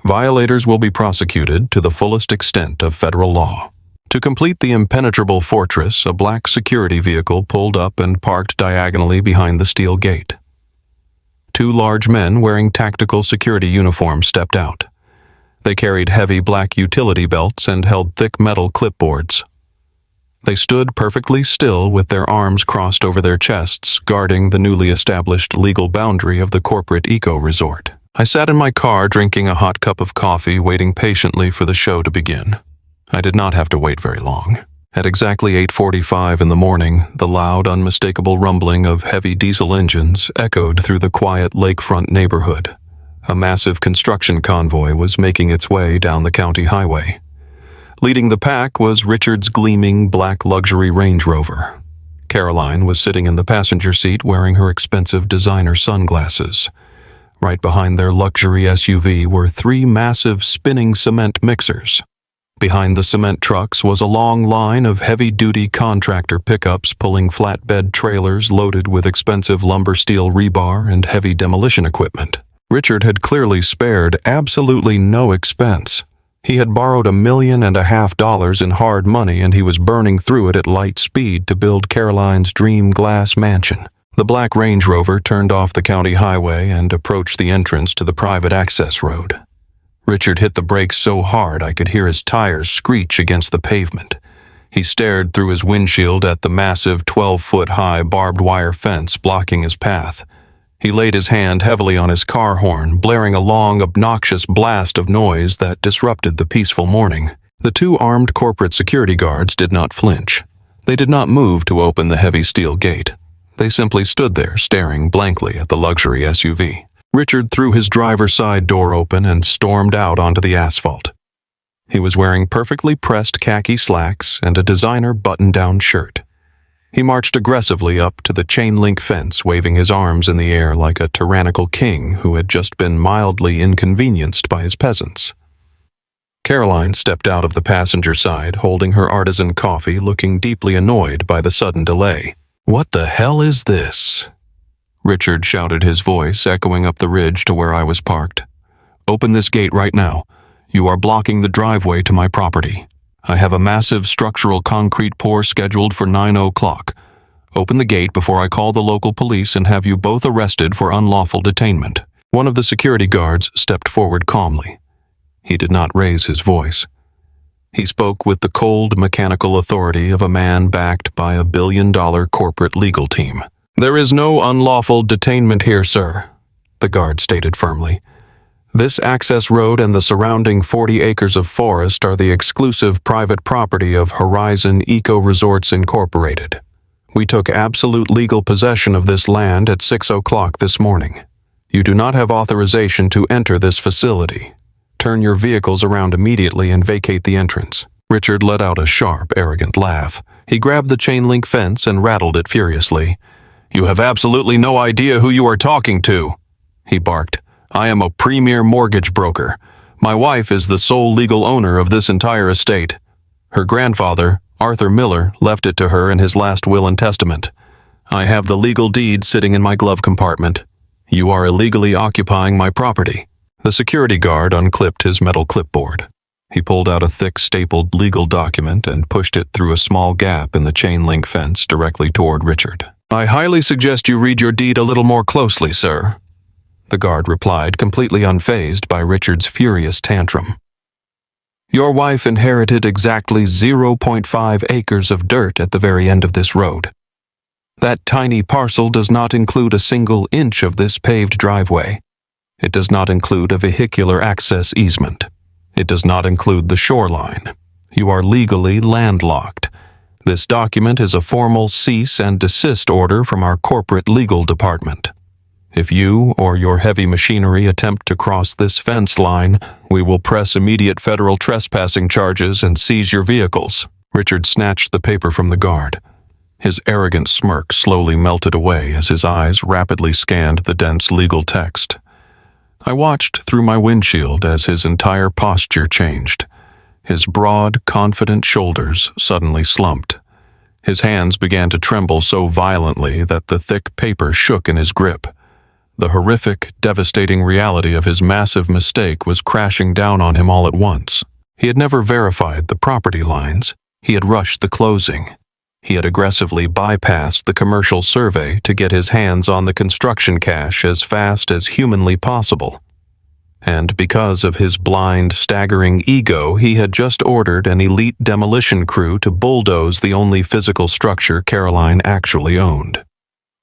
Speaker 1: Violators will be prosecuted to the fullest extent of federal law." To complete the impenetrable fortress, a black security vehicle pulled up and parked diagonally behind the steel gate. 2 large men wearing tactical security uniforms stepped out. They carried heavy black utility belts and held thick metal clipboards. They stood perfectly still with their arms crossed over their chests, guarding the newly established legal boundary of the corporate eco-resort. I sat in my car drinking a hot cup of coffee, waiting patiently for the show to begin. I did not have to wait very long. At exactly 8:45 in the morning, the loud, unmistakable rumbling of heavy diesel engines echoed through the quiet lakefront neighborhood. A massive construction convoy was making its way down the county highway. Leading the pack was Richard's gleaming black luxury Range Rover. Caroline was sitting in the passenger seat wearing her expensive designer sunglasses. Right behind their luxury SUV were 3 massive spinning cement mixers. Behind the cement trucks was a long line of heavy-duty contractor pickups pulling flatbed trailers loaded with expensive lumber steel rebar and heavy demolition equipment. Richard had clearly spared absolutely no expense. He had borrowed $1.5 million in hard money, and he was burning through it at light speed to build Caroline's dream glass mansion. The black Range Rover turned off the county highway and approached the entrance to the private access road. Richard hit the brakes so hard I could hear his tires screech against the pavement. He stared through his windshield at the massive 12-foot-high barbed wire fence blocking his path. He laid his hand heavily on his car horn, blaring a long, obnoxious blast of noise that disrupted the peaceful morning. The two armed corporate security guards did not flinch. They did not move to open the heavy steel gate. They simply stood there, staring blankly at the luxury SUV. Richard threw his driver's side door open and stormed out onto the asphalt. He was wearing perfectly pressed khaki slacks and a designer button-down shirt. He marched aggressively up to the chain-link fence, waving his arms in the air like a tyrannical king who had just been mildly inconvenienced by his peasants. Caroline stepped out of the passenger side, holding her artisan coffee, looking deeply annoyed by the sudden delay. "What the hell is this?" Richard shouted, his voice echoing up the ridge to where I was parked. "Open this gate right now. You are blocking the driveway to my property. I have a massive structural concrete pour scheduled for 9 o'clock. Open the gate before I call the local police and have you both arrested for unlawful detainment." One of the security guards stepped forward calmly. He did not raise his voice. He spoke with the cold, mechanical authority of a man backed by a billion-dollar corporate legal team. "There is no unlawful detainment here, sir," the guard stated firmly. "This access road and the surrounding 40 acres of forest are the exclusive private property of Horizon Eco Resorts Incorporated. We took absolute legal possession of this land at 6 o'clock this morning. You do not have authorization to enter this facility. Turn your vehicles around immediately and vacate the entrance." Richard let out a sharp, arrogant laugh. He grabbed the chain-link fence and rattled it furiously. "You have absolutely no idea who you are talking to," he barked. "I am a premier mortgage broker. My wife is the sole legal owner of this entire estate. Her grandfather, Arthur Miller, left it to her in his last will and testament. I have the legal deed sitting in my glove compartment. You are illegally occupying my property." The security guard unclipped his metal clipboard. He pulled out a thick, stapled legal document and pushed it through a small gap in the chain-link fence directly toward Richard. "I highly suggest you read your deed a little more closely, sir," the guard replied, completely unfazed by Richard's furious tantrum. "Your wife inherited exactly 0.5 acres of dirt at the very end of this road. That tiny parcel does not include a single inch of this paved driveway. It does not include a vehicular access easement. It does not include the shoreline. You are legally landlocked. This document is a formal cease and desist order from our corporate legal department. If you or your heavy machinery attempt to cross this fence line, we will press immediate federal trespassing charges and seize your vehicles." Richard snatched the paper from the guard. His arrogant smirk slowly melted away as his eyes rapidly scanned the dense legal text. I watched through my windshield as his entire posture changed. His broad, confident shoulders suddenly slumped. His hands began to tremble so violently that the thick paper shook in his grip. The horrific, devastating reality of his massive mistake was crashing down on him all at once. He had never verified the property lines. He had rushed the closing. He had aggressively bypassed the commercial survey to get his hands on the construction cash as fast as humanly possible. And because of his blind, staggering ego, he had just ordered an elite demolition crew to bulldoze the only physical structure Caroline actually owned.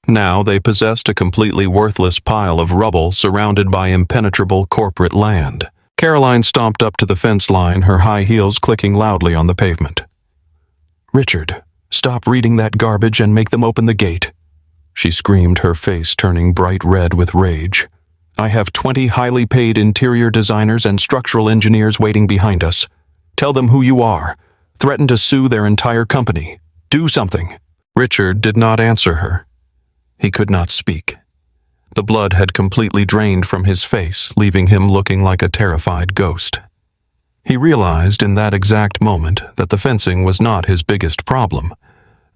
Speaker 1: Now they possessed a completely worthless pile of rubble surrounded by impenetrable corporate land. Caroline stomped up to the fence line, her high heels clicking loudly on the pavement. "Richard, stop reading that garbage and make them open the gate," she screamed, her face turning bright red with rage. "I have 20 highly paid interior designers and structural engineers waiting behind us. Tell them who you are. Threaten to sue their entire company. Do something." Richard did not answer her. He could not speak. The blood had completely drained from his face, leaving him looking like a terrified ghost. He realized in that exact moment that the fencing was not his biggest problem.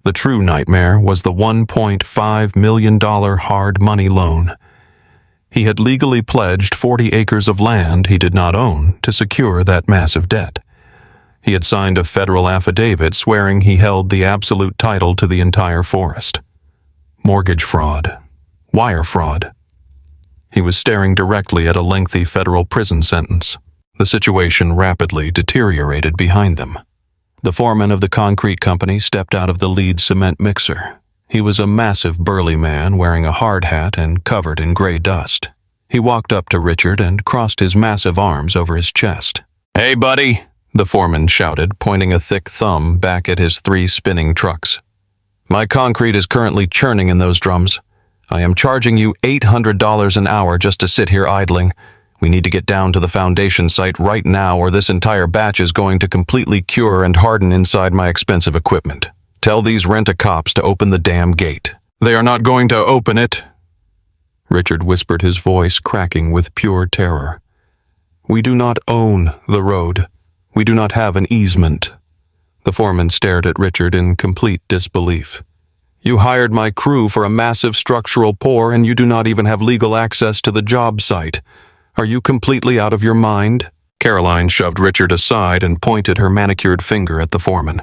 Speaker 1: The true nightmare was the $1.5 million hard money loan. He had legally pledged 40 acres of land he did not own to secure that massive debt. He had signed a federal affidavit swearing he held the absolute title to the entire forest. Mortgage fraud. Wire fraud. He was staring directly at a lengthy federal prison sentence. The situation rapidly deteriorated behind them. The foreman of the concrete company stepped out of the lead cement mixer. He was a massive burly man wearing a hard hat and covered in gray dust. He walked up to Richard and crossed his massive arms over his chest. "Hey, buddy, the foreman shouted, pointing a thick thumb back at his 3 spinning trucks. My concrete is currently churning in those drums. I am charging you $800 an hour just to sit here idling. We need to get down to the foundation site right now, or this entire batch is going to completely cure and harden inside my expensive equipment. Tell these rent-a-cops to open the damn gate. They are not going to open it. Richard whispered, his voice cracking with pure terror. We do not own the road. We do not have an easement. The foreman stared at Richard in complete disbelief. You hired my crew for a massive structural pour, and you do not even have legal access to the job site. Are you completely out of your mind? Caroline shoved Richard aside and pointed her manicured finger at the foreman.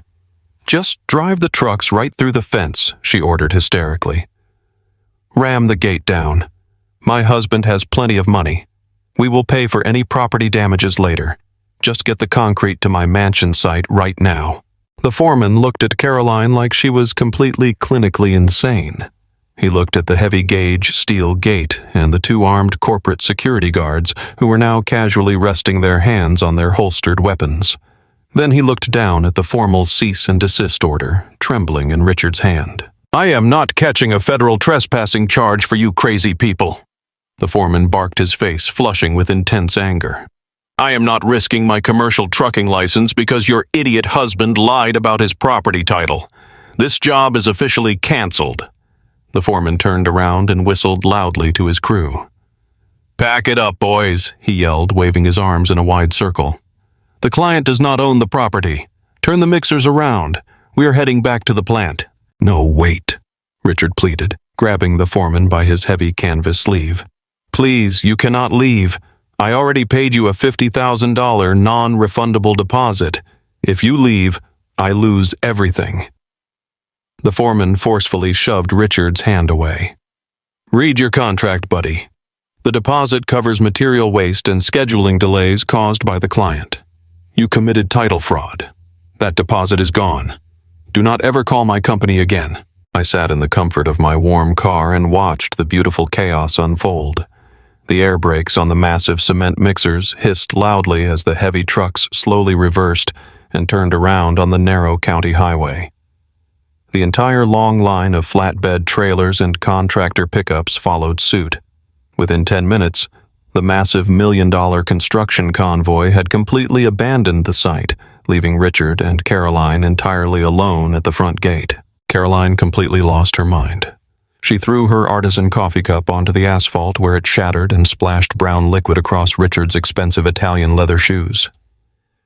Speaker 1: Just drive the trucks right through the fence, she ordered hysterically. Ram the gate down. My husband has plenty of money. We will pay for any property damages later. Just get the concrete to my mansion site right now. The foreman looked at Caroline like she was completely clinically insane. He looked at the heavy-gauge steel gate and the 2 armed corporate security guards who were now casually resting their hands on their holstered weapons. Then he looked down at the formal cease and desist order, trembling in Richard's hand. I am not catching a federal trespassing charge for you crazy people. The foreman barked, his face flushing with intense anger. I am not risking my commercial trucking license because your idiot husband lied about his property title. This job is officially canceled. The foreman turned around and whistled loudly to his crew. Pack it up, boys, he yelled, waving his arms in a wide circle. The client does not own the property. Turn the mixers around. We are heading back to the plant. No, wait, Richard pleaded, grabbing the foreman by his heavy canvas sleeve. Please, you cannot leave. I already paid you a $50,000 non-refundable deposit. If you leave, I lose everything. The foreman forcefully shoved Richard's hand away. Read your contract, buddy. The deposit covers material waste and scheduling delays caused by the client. You committed title fraud. That deposit is gone. Do not ever call my company again. I sat in the comfort of my warm car and watched the beautiful chaos unfold. The air brakes on the massive cement mixers hissed loudly as the heavy trucks slowly reversed and turned around on the narrow county highway. The entire long line of flatbed trailers and contractor pickups followed suit. Within 10 minutes, the massive $1 million construction convoy had completely abandoned the site, leaving Richard and Caroline entirely alone at the front gate. Caroline completely lost her mind. She threw her artisan coffee cup onto the asphalt where it shattered and splashed brown liquid across Richard's expensive Italian leather shoes.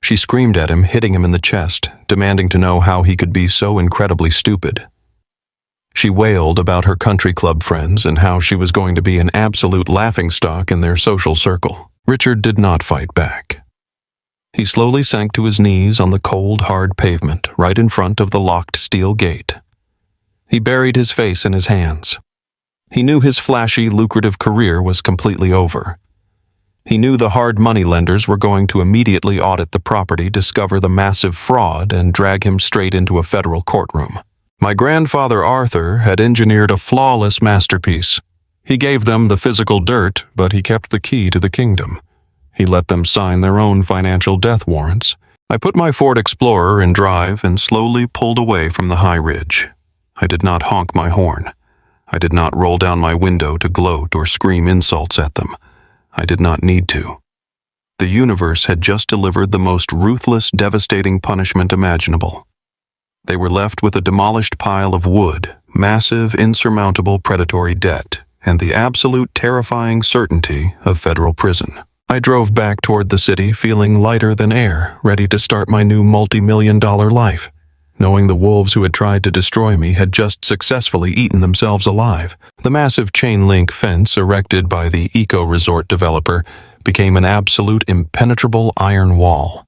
Speaker 1: She screamed at him, hitting him in the chest, demanding to know how he could be so incredibly stupid. She wailed about her country club friends and how she was going to be an absolute laughingstock in their social circle. Richard did not fight back. He slowly sank to his knees on the cold, hard pavement right in front of the locked steel gate. He buried his face in his hands. He knew his flashy, lucrative career was completely over. He knew the hard money lenders were going to immediately audit the property, discover the massive fraud, and drag him straight into a federal courtroom. My grandfather Arthur had engineered a flawless masterpiece. He gave them the physical dirt, but he kept the key to the kingdom. He let them sign their own financial death warrants. I put my Ford Explorer in drive and slowly pulled away from the high ridge. I did not honk my horn. I did not roll down my window to gloat or scream insults at them. I did not need to. The universe had just delivered the most ruthless, devastating punishment imaginable. They were left with a demolished pile of wood, massive, insurmountable predatory debt, and the absolute terrifying certainty of federal prison. I drove back toward the city feeling lighter than air, ready to start my new multi-million-dollar life. Knowing the wolves who had tried to destroy me had just successfully eaten themselves alive, the massive chain-link fence erected by the eco-resort developer became an absolute impenetrable iron wall.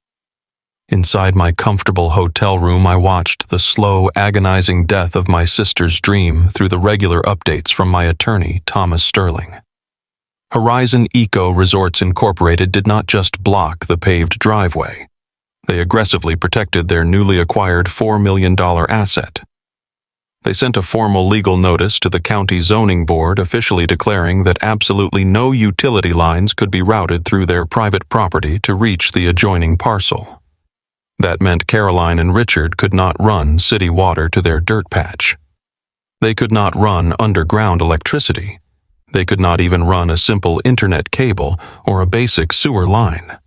Speaker 1: Inside my comfortable hotel room, I watched the slow, agonizing death of my sister's dream through the regular updates from my attorney, Thomas Sterling. Horizon Eco Resorts Incorporated did not just block the paved driveway. They aggressively protected their newly acquired $4 million asset. They sent a formal legal notice to the county zoning board officially declaring that absolutely no utility lines could be routed through their private property to reach the adjoining parcel. That meant Caroline and Richard could not run city water to their dirt patch. They could not run underground electricity. They could not even run a simple internet cable or a basic sewer line.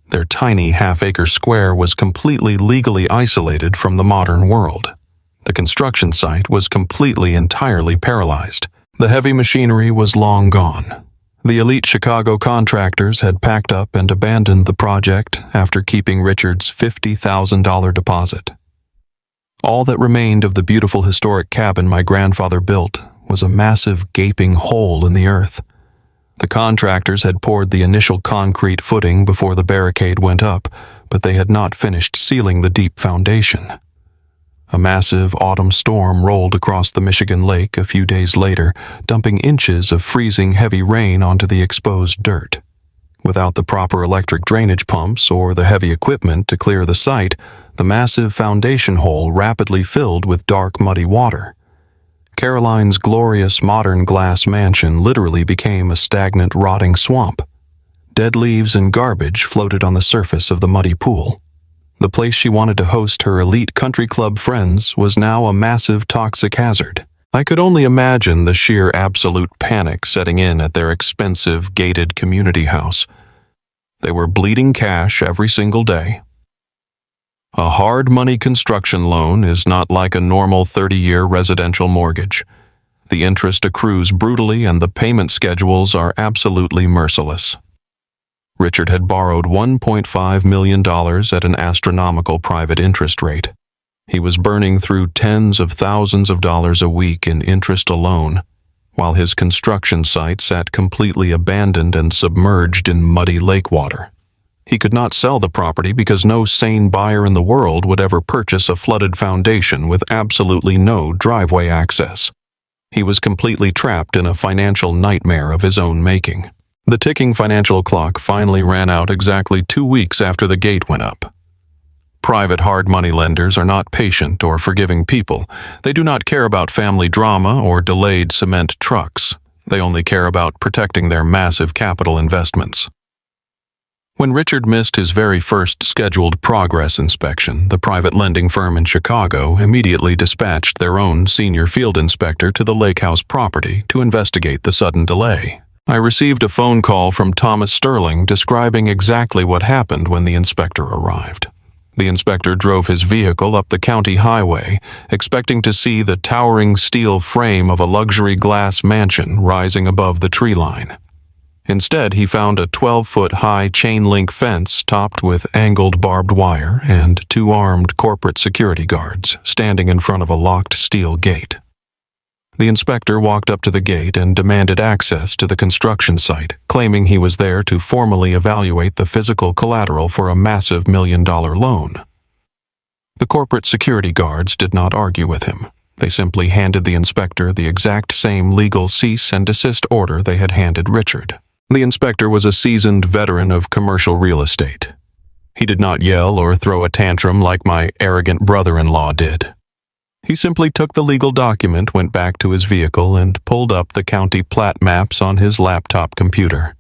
Speaker 1: Their tiny half-acre square was completely legally isolated from the modern world. The construction site was entirely paralyzed. The heavy machinery was long gone. The elite Chicago contractors had packed up and abandoned the project after keeping Richard's $50,000 deposit. All that remained of the beautiful historic cabin my grandfather built was a massive gaping hole in the earth. The contractors had poured the initial concrete footing before the barricade went up, but they had not finished sealing the deep foundation. A massive autumn storm rolled across the Michigan Lake a few days later, dumping inches of freezing heavy rain onto the exposed dirt. Without the proper electric drainage pumps or the heavy equipment to clear the site, the massive foundation hole rapidly filled with dark, muddy water. Caroline's glorious modern glass mansion literally became a stagnant, rotting swamp. Dead leaves and garbage floated on the surface of the muddy pool. The place she wanted to host her elite country club friends was now a massive toxic hazard. I could only imagine the sheer absolute panic setting in at their expensive, gated community house. They were bleeding cash every single day. A hard money construction loan is not like a normal 30-year residential mortgage. The interest accrues brutally and the payment schedules are absolutely merciless. Richard had borrowed $1.5 million at an astronomical private interest rate. He was burning through tens of thousands of dollars a week in interest alone, while his construction site sat completely abandoned and submerged in muddy lake water. He could not sell the property because no sane buyer in the world would ever purchase a flooded foundation with absolutely no driveway access. He was completely trapped in a financial nightmare of his own making. The ticking financial clock finally ran out exactly 2 weeks after the gate went up. Private hard money lenders are not patient or forgiving people. They do not care about family drama or delayed cement trucks. They only care about protecting their massive capital investments. When Richard missed his very first scheduled progress inspection, the private lending firm in Chicago immediately dispatched their own senior field inspector to the lake house property to investigate the sudden delay. I received a phone call from Thomas Sterling describing exactly what happened when the inspector arrived. The inspector drove his vehicle up the county highway, expecting to see the towering steel frame of a luxury glass mansion rising above the tree line. Instead, he found a 12-foot-high chain-link fence topped with angled barbed wire and 2 armed corporate security guards standing in front of a locked steel gate. The inspector walked up to the gate and demanded access to the construction site, claiming he was there to formally evaluate the physical collateral for a massive $1 million loan. The corporate security guards did not argue with him. They simply handed the inspector the exact same legal cease and desist order they had handed Richard. The inspector was a seasoned veteran of commercial real estate. He did not yell or throw a tantrum like my arrogant brother-in-law did. He simply took the legal document, went back to his vehicle, and pulled up the county plat maps on his laptop computer.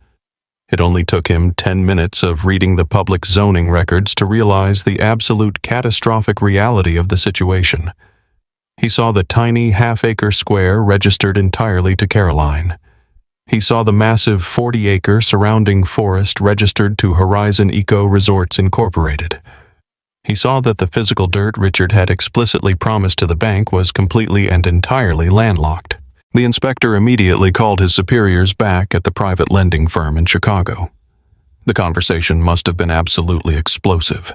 Speaker 1: It only took him 10 minutes of reading the public zoning records to realize the absolute catastrophic reality of the situation. He saw the tiny half-acre square registered entirely to Caroline. He saw the massive 40-acre surrounding forest registered to Horizon Eco Resorts Incorporated. He saw that the physical dirt Richard had explicitly promised to the bank was completely and entirely landlocked. The inspector immediately called his superiors back at the private lending firm in Chicago. The conversation must have been absolutely explosive.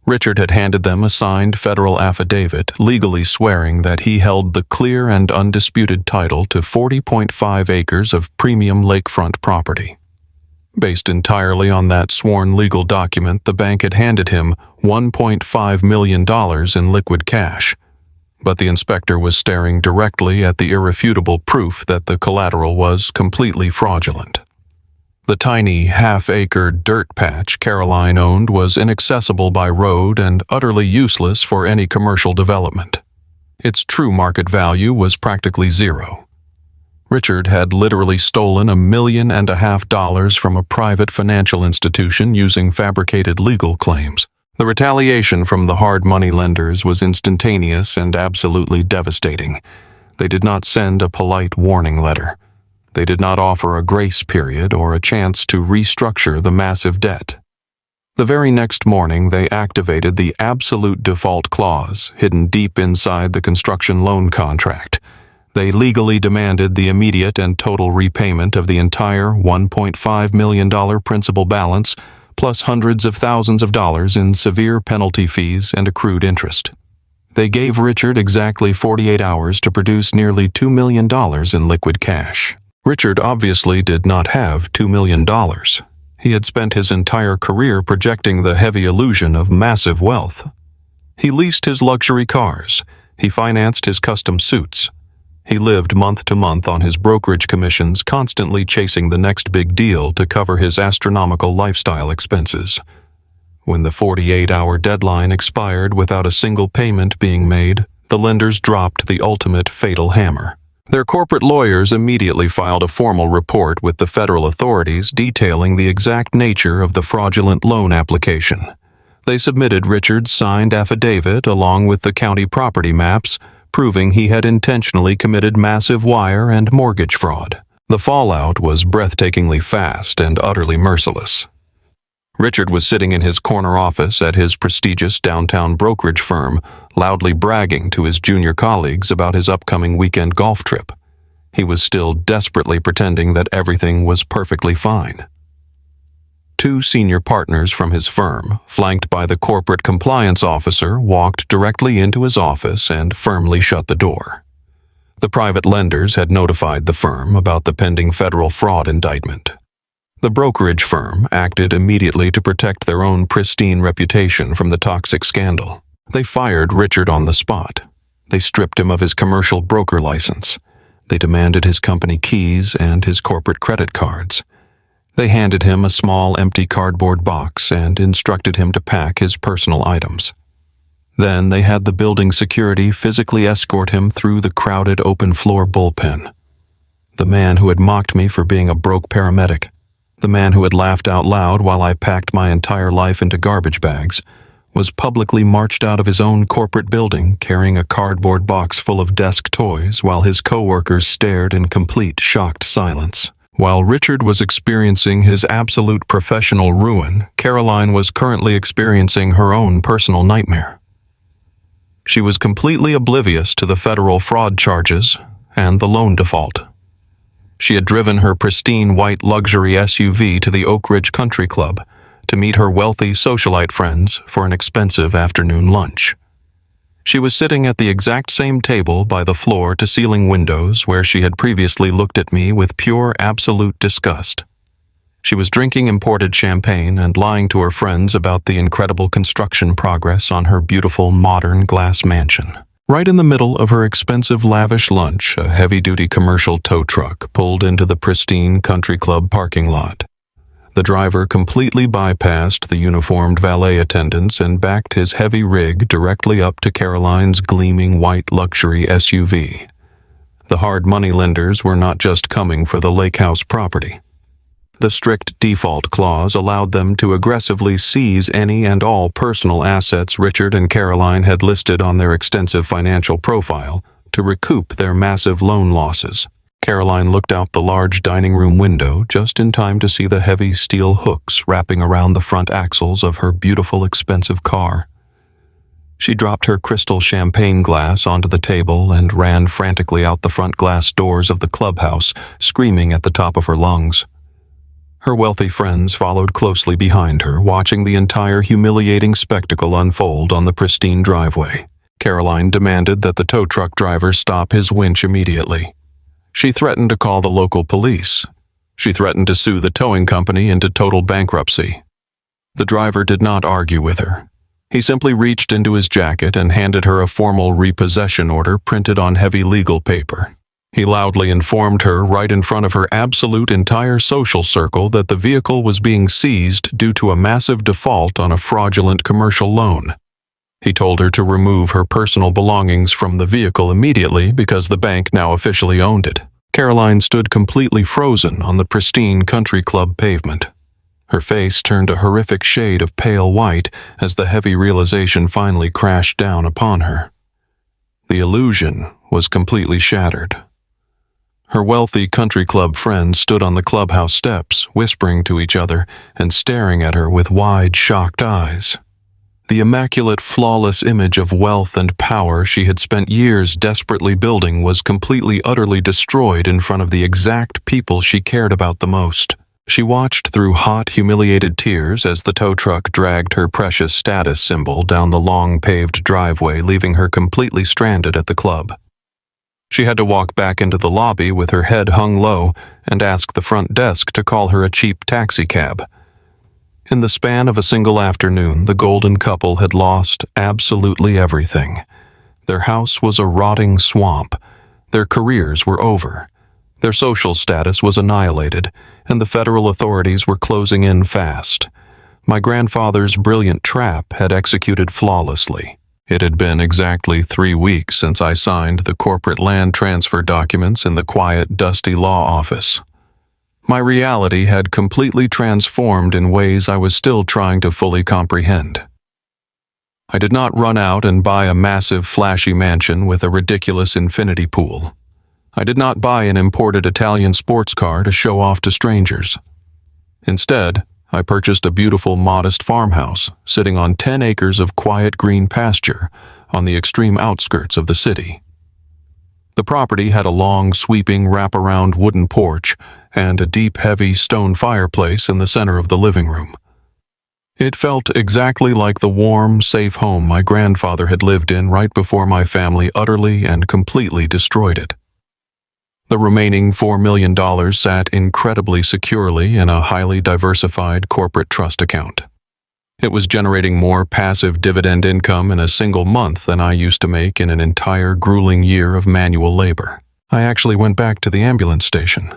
Speaker 1: Richard had handed them a signed federal affidavit legally swearing that he held the clear and undisputed title to 40.5 acres of premium lakefront property. Based entirely on that sworn legal document, the bank had handed him $1.5 million in liquid cash, but the inspector was staring directly at the irrefutable proof that the collateral was completely fraudulent. The tiny half-acre dirt patch Caroline owned was inaccessible by road and utterly useless for any commercial development. Its true market value was practically zero. Richard had literally stolen $1.5 million from a private financial institution using fabricated legal claims. The retaliation from the hard money lenders was instantaneous and absolutely devastating. They did not send a polite warning letter. They did not offer a grace period or a chance to restructure the massive debt. The very next morning, they activated the absolute default clause hidden deep inside the construction loan contract. They legally demanded the immediate and total repayment of the entire $1.5 million principal balance, plus hundreds of thousands of dollars in severe penalty fees and accrued interest. They gave Richard exactly 48 hours to produce nearly $2 million in liquid cash. Richard obviously did not have $2 million. He had spent his entire career projecting the heavy illusion of massive wealth. He leased his luxury cars. He financed his custom suits. He lived month to month on his brokerage commissions, constantly chasing the next big deal to cover his astronomical lifestyle expenses. When the 48-hour deadline expired without a single payment being made, the lenders dropped the ultimate fatal hammer. Their corporate lawyers immediately filed a formal report with the federal authorities detailing the exact nature of the fraudulent loan application. They submitted Richard's signed affidavit along with the county property maps, proving he had intentionally committed massive wire and mortgage fraud. The fallout was breathtakingly fast and utterly merciless. Richard was sitting in his corner office at his prestigious downtown brokerage firm, loudly bragging to his junior colleagues about his upcoming weekend golf trip. He was still desperately pretending that everything was perfectly fine. Two senior partners from his firm, flanked by the corporate compliance officer, walked directly into his office and firmly shut the door. The private lenders had notified the firm about the pending federal fraud indictment. The brokerage firm acted immediately to protect their own pristine reputation from the toxic scandal. They fired Richard on the spot. They stripped him of his commercial broker license. They demanded his company keys and his corporate credit cards. They handed him a small empty cardboard box and instructed him to pack his personal items. Then they had the building security physically escort him through the crowded open-floor bullpen. The man who had mocked me for being a broke paramedic, the man who had laughed out loud while I packed my entire life into garbage bags, was publicly marched out of his own corporate building carrying a cardboard box full of desk toys while his coworkers stared in complete shocked silence. While Richard was experiencing his absolute professional ruin, Caroline was currently experiencing her own personal nightmare. She was completely oblivious to the federal fraud charges and the loan default. She had driven her pristine white luxury SUV to the Oak Ridge Country Club to meet her wealthy socialite friends for an expensive afternoon lunch. She was sitting at the exact same table by the floor-to-ceiling windows where she had previously looked at me with pure absolute disgust. She was drinking imported champagne and lying to her friends about the incredible construction progress on her beautiful modern glass mansion. Right in the middle of her expensive lavish lunch, a heavy-duty commercial tow truck pulled into the pristine country club parking lot. The driver completely bypassed the uniformed valet attendants and backed his heavy rig directly up to Caroline's gleaming white luxury SUV. The hard money lenders were not just coming for the lake house property. The strict default clause allowed them to aggressively seize any and all personal assets Richard and Caroline had listed on their extensive financial profile to recoup their massive loan losses. Caroline looked out the large dining room window just in time to see the heavy steel hooks wrapping around the front axles of her beautiful, expensive car. She dropped her crystal champagne glass onto the table and ran frantically out the front glass doors of the clubhouse, screaming at the top of her lungs. Her wealthy friends followed closely behind her, watching the entire humiliating spectacle unfold on the pristine driveway. Caroline demanded that the tow truck driver stop his winch immediately. She threatened to call the local police. She threatened to sue the towing company into total bankruptcy. The driver did not argue with her. He simply reached into his jacket and handed her a formal repossession order printed on heavy legal paper. He loudly informed her right in front of her absolute entire social circle that the vehicle was being seized due to a massive default on a fraudulent commercial loan. He told her to remove her personal belongings from the vehicle immediately because the bank now officially owned it. Caroline stood completely frozen on the pristine country club pavement. Her face turned a horrific shade of pale white as the heavy realization finally crashed down upon her. The illusion was completely shattered. Her wealthy country club friends stood on the clubhouse steps, whispering to each other and staring at her with wide, shocked eyes. The immaculate, flawless image of wealth and power she had spent years desperately building was completely, utterly destroyed in front of the exact people she cared about the most. She watched through hot, humiliated tears as the tow truck dragged her precious status symbol down the long paved driveway, leaving her completely stranded at the club. She had to walk back into the lobby with her head hung low and ask the front desk to call her a cheap taxi cab. In the span of a single afternoon, the golden couple had lost absolutely everything. Their house was a rotting swamp. Their careers were over. Their social status was annihilated, and the federal authorities were closing in fast. My grandfather's brilliant trap had executed flawlessly. It had been exactly 3 weeks since I signed the corporate land transfer documents in the quiet, dusty law office. My reality had completely transformed in ways I was still trying to fully comprehend. I did not run out and buy a massive, flashy mansion with a ridiculous infinity pool. I did not buy an imported Italian sports car to show off to strangers. Instead, I purchased a beautiful, modest farmhouse sitting on 10 acres of quiet green pasture on the extreme outskirts of the city. The property had a long, sweeping, wraparound wooden porch and a deep, heavy stone fireplace in the center of the living room. It felt exactly like the warm, safe home my grandfather had lived in right before my family utterly and completely destroyed it. The remaining $4 million sat incredibly securely in a highly diversified corporate trust account. It was generating more passive dividend income in a single month than I used to make in an entire grueling year of manual labor. I actually went back to the ambulance station.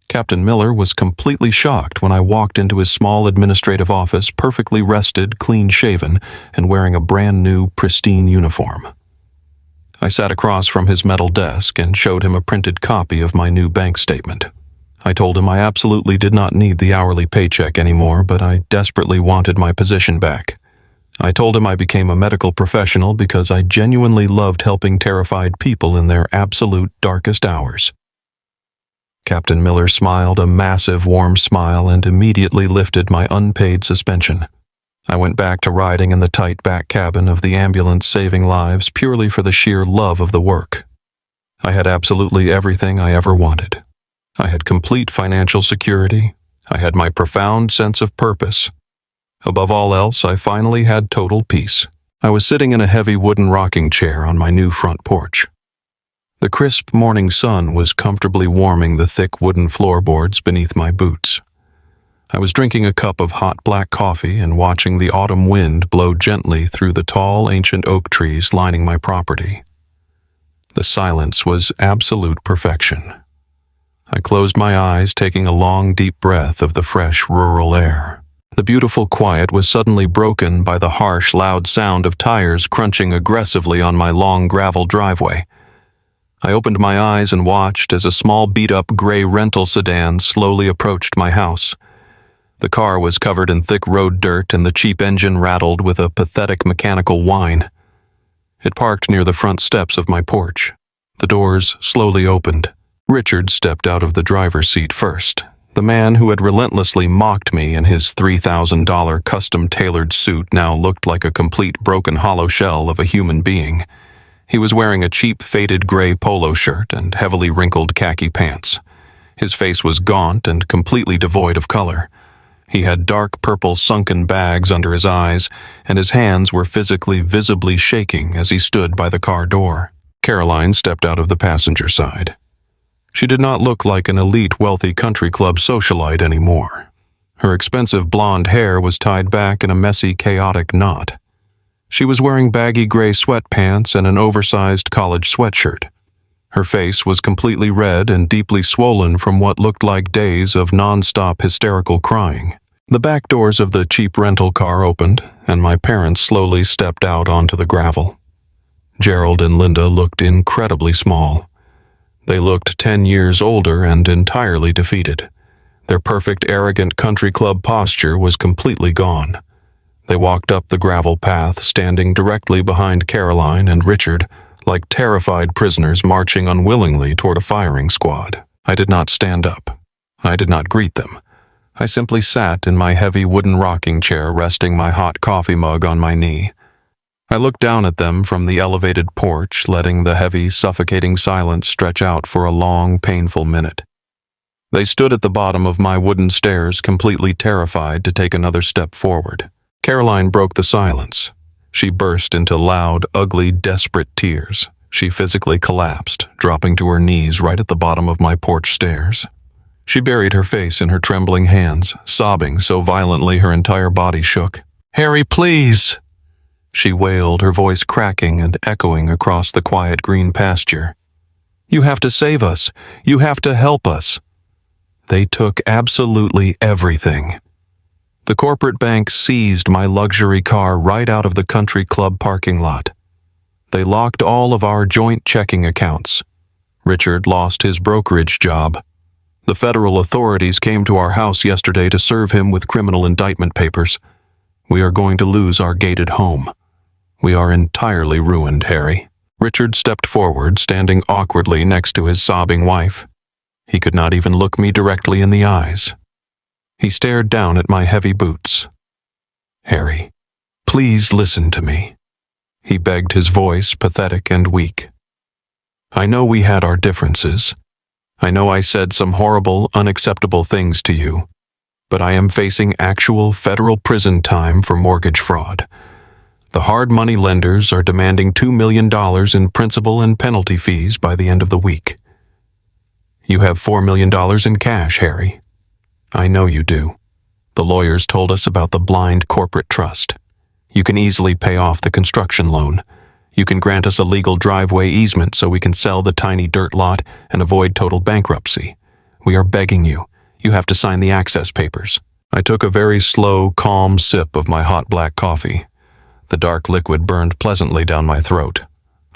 Speaker 1: Captain Miller was completely shocked when I walked into his small administrative office, perfectly rested, clean-shaven, and wearing a brand-new, pristine uniform. I sat across from his metal desk and showed him a printed copy of my new bank statement. I told him I absolutely did not need the hourly paycheck anymore, but I desperately wanted my position back. I told him I became a medical professional because I genuinely loved helping terrified people in their absolute darkest hours. Captain Miller smiled a massive, warm smile and immediately lifted my unpaid suspension. I went back to riding in the tight back cabin of the ambulance, saving lives purely for the sheer love of the work. I had absolutely everything I ever wanted. I had complete financial security. I had my profound sense of purpose. Above all else, I finally had total peace. I was sitting in a heavy wooden rocking chair on my new front porch. The crisp morning sun was comfortably warming the thick wooden floorboards beneath my boots. I was drinking a cup of hot black coffee and watching the autumn wind blow gently through the tall, ancient oak trees lining my property. The silence was absolute perfection. I closed my eyes, taking a long, deep breath of the fresh, rural air. The beautiful quiet was suddenly broken by the harsh, loud sound of tires crunching aggressively on my long gravel driveway. I opened my eyes and watched as a small beat-up gray rental sedan slowly approached my house. The car was covered in thick road dirt and the cheap engine rattled with a pathetic mechanical whine. It parked near the front steps of my porch. The doors slowly opened. Richard stepped out of the driver's seat first. The man who had relentlessly mocked me in his $3,000 custom-tailored suit now looked like a complete broken hollow shell of a human being. He was wearing a cheap faded gray polo shirt and heavily wrinkled khaki pants. His face was gaunt and completely devoid of color. He had dark purple sunken bags under his eyes, and his hands were physically visibly shaking as he stood by the car door. Caroline stepped out of the passenger side. She did not look like an elite, wealthy country club socialite anymore. Her expensive blonde hair was tied back in a messy, chaotic knot. She was wearing baggy gray sweatpants and an oversized college sweatshirt. Her face was completely red and deeply swollen from what looked like days of non-stop hysterical crying. The back doors of the cheap rental car opened, and my parents slowly stepped out onto the gravel. Gerald and Linda looked incredibly small. They looked 10 years older and entirely defeated. Their perfect, arrogant country club posture was completely gone. They walked up the gravel path, standing directly behind Caroline and Richard, like terrified prisoners marching unwillingly toward a firing squad. I did not stand up. I did not greet them. I simply sat in my heavy wooden rocking chair, resting my hot coffee mug on my knee. I looked down at them from the elevated porch, letting the heavy, suffocating silence stretch out for a long, painful minute. They stood at the bottom of my wooden stairs, completely terrified to take another step forward. Caroline broke the silence. She burst into loud, ugly, desperate tears. She physically collapsed, dropping to her knees right at the bottom of my porch stairs. She buried her face in her trembling hands, sobbing so violently her entire body shook. "Harry, please!" she wailed, her voice cracking and echoing across the quiet green pasture. "You have to save us. You have to help us." They took absolutely everything. The corporate bank seized my luxury car right out of the country club parking lot. They locked all of our joint checking accounts. Richard lost his brokerage job. The federal authorities came to our house yesterday to serve him with criminal indictment papers. We are going to lose our gated home. We are entirely ruined, Harry. Richard stepped forward, standing awkwardly next to his sobbing wife. He could not even look me directly in the eyes. He stared down at my heavy boots. "Harry, please listen to me," he begged, his voice pathetic and weak. "I know we had our differences. I know I said some horrible, unacceptable things to you, but I am facing actual federal prison time for mortgage fraud. The hard money lenders are demanding $2 million in principal and penalty fees by the end of the week. You have $4 million in cash, Harry. I know you do. The lawyers told us about the blind corporate trust. You can easily pay off the construction loan. You can grant us a legal driveway easement so we can sell the tiny dirt lot and avoid total bankruptcy. We are begging you. You have to sign the access papers." I took a very slow, calm sip of my hot black coffee. The dark liquid burned pleasantly down my throat.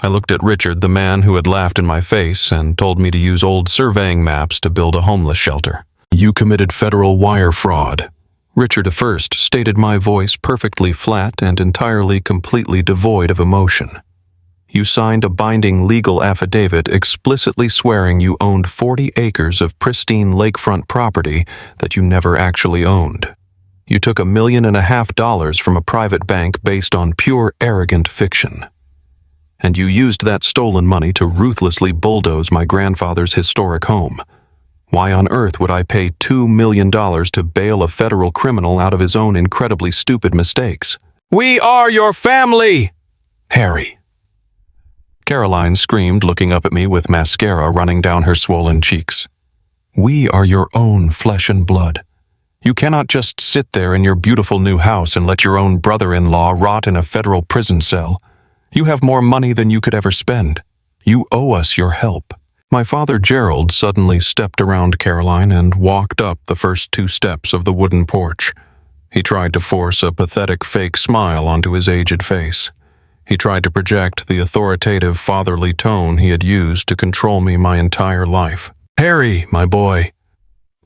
Speaker 1: I looked at Richard, the man who had laughed in my face and told me to use old surveying maps to build a homeless shelter. "You committed federal wire fraud." Richard first stated, my voice perfectly flat and entirely, completely devoid of emotion. "You signed a binding legal affidavit explicitly swearing you owned 40 acres of pristine lakefront property that you never actually owned. You took $1.5 million from a private bank based on pure arrogant fiction. And you used that stolen money to ruthlessly bulldoze my grandfather's historic home. Why on earth would I pay $2 million to bail a federal criminal out of his own incredibly stupid mistakes?" "We are your family!" "Harry!" Caroline screamed, looking up at me with mascara running down her swollen cheeks. "We are your own flesh and blood. You cannot just sit there in your beautiful new house and let your own brother-in-law rot in a federal prison cell. You have more money than you could ever spend. You owe us your help." My father, Gerald, suddenly stepped around Caroline and walked up the first 2 steps of the wooden porch. He tried to force a pathetic fake smile onto his aged face. He tried to project the authoritative fatherly tone he had used to control me my entire life. "Harry, my boy."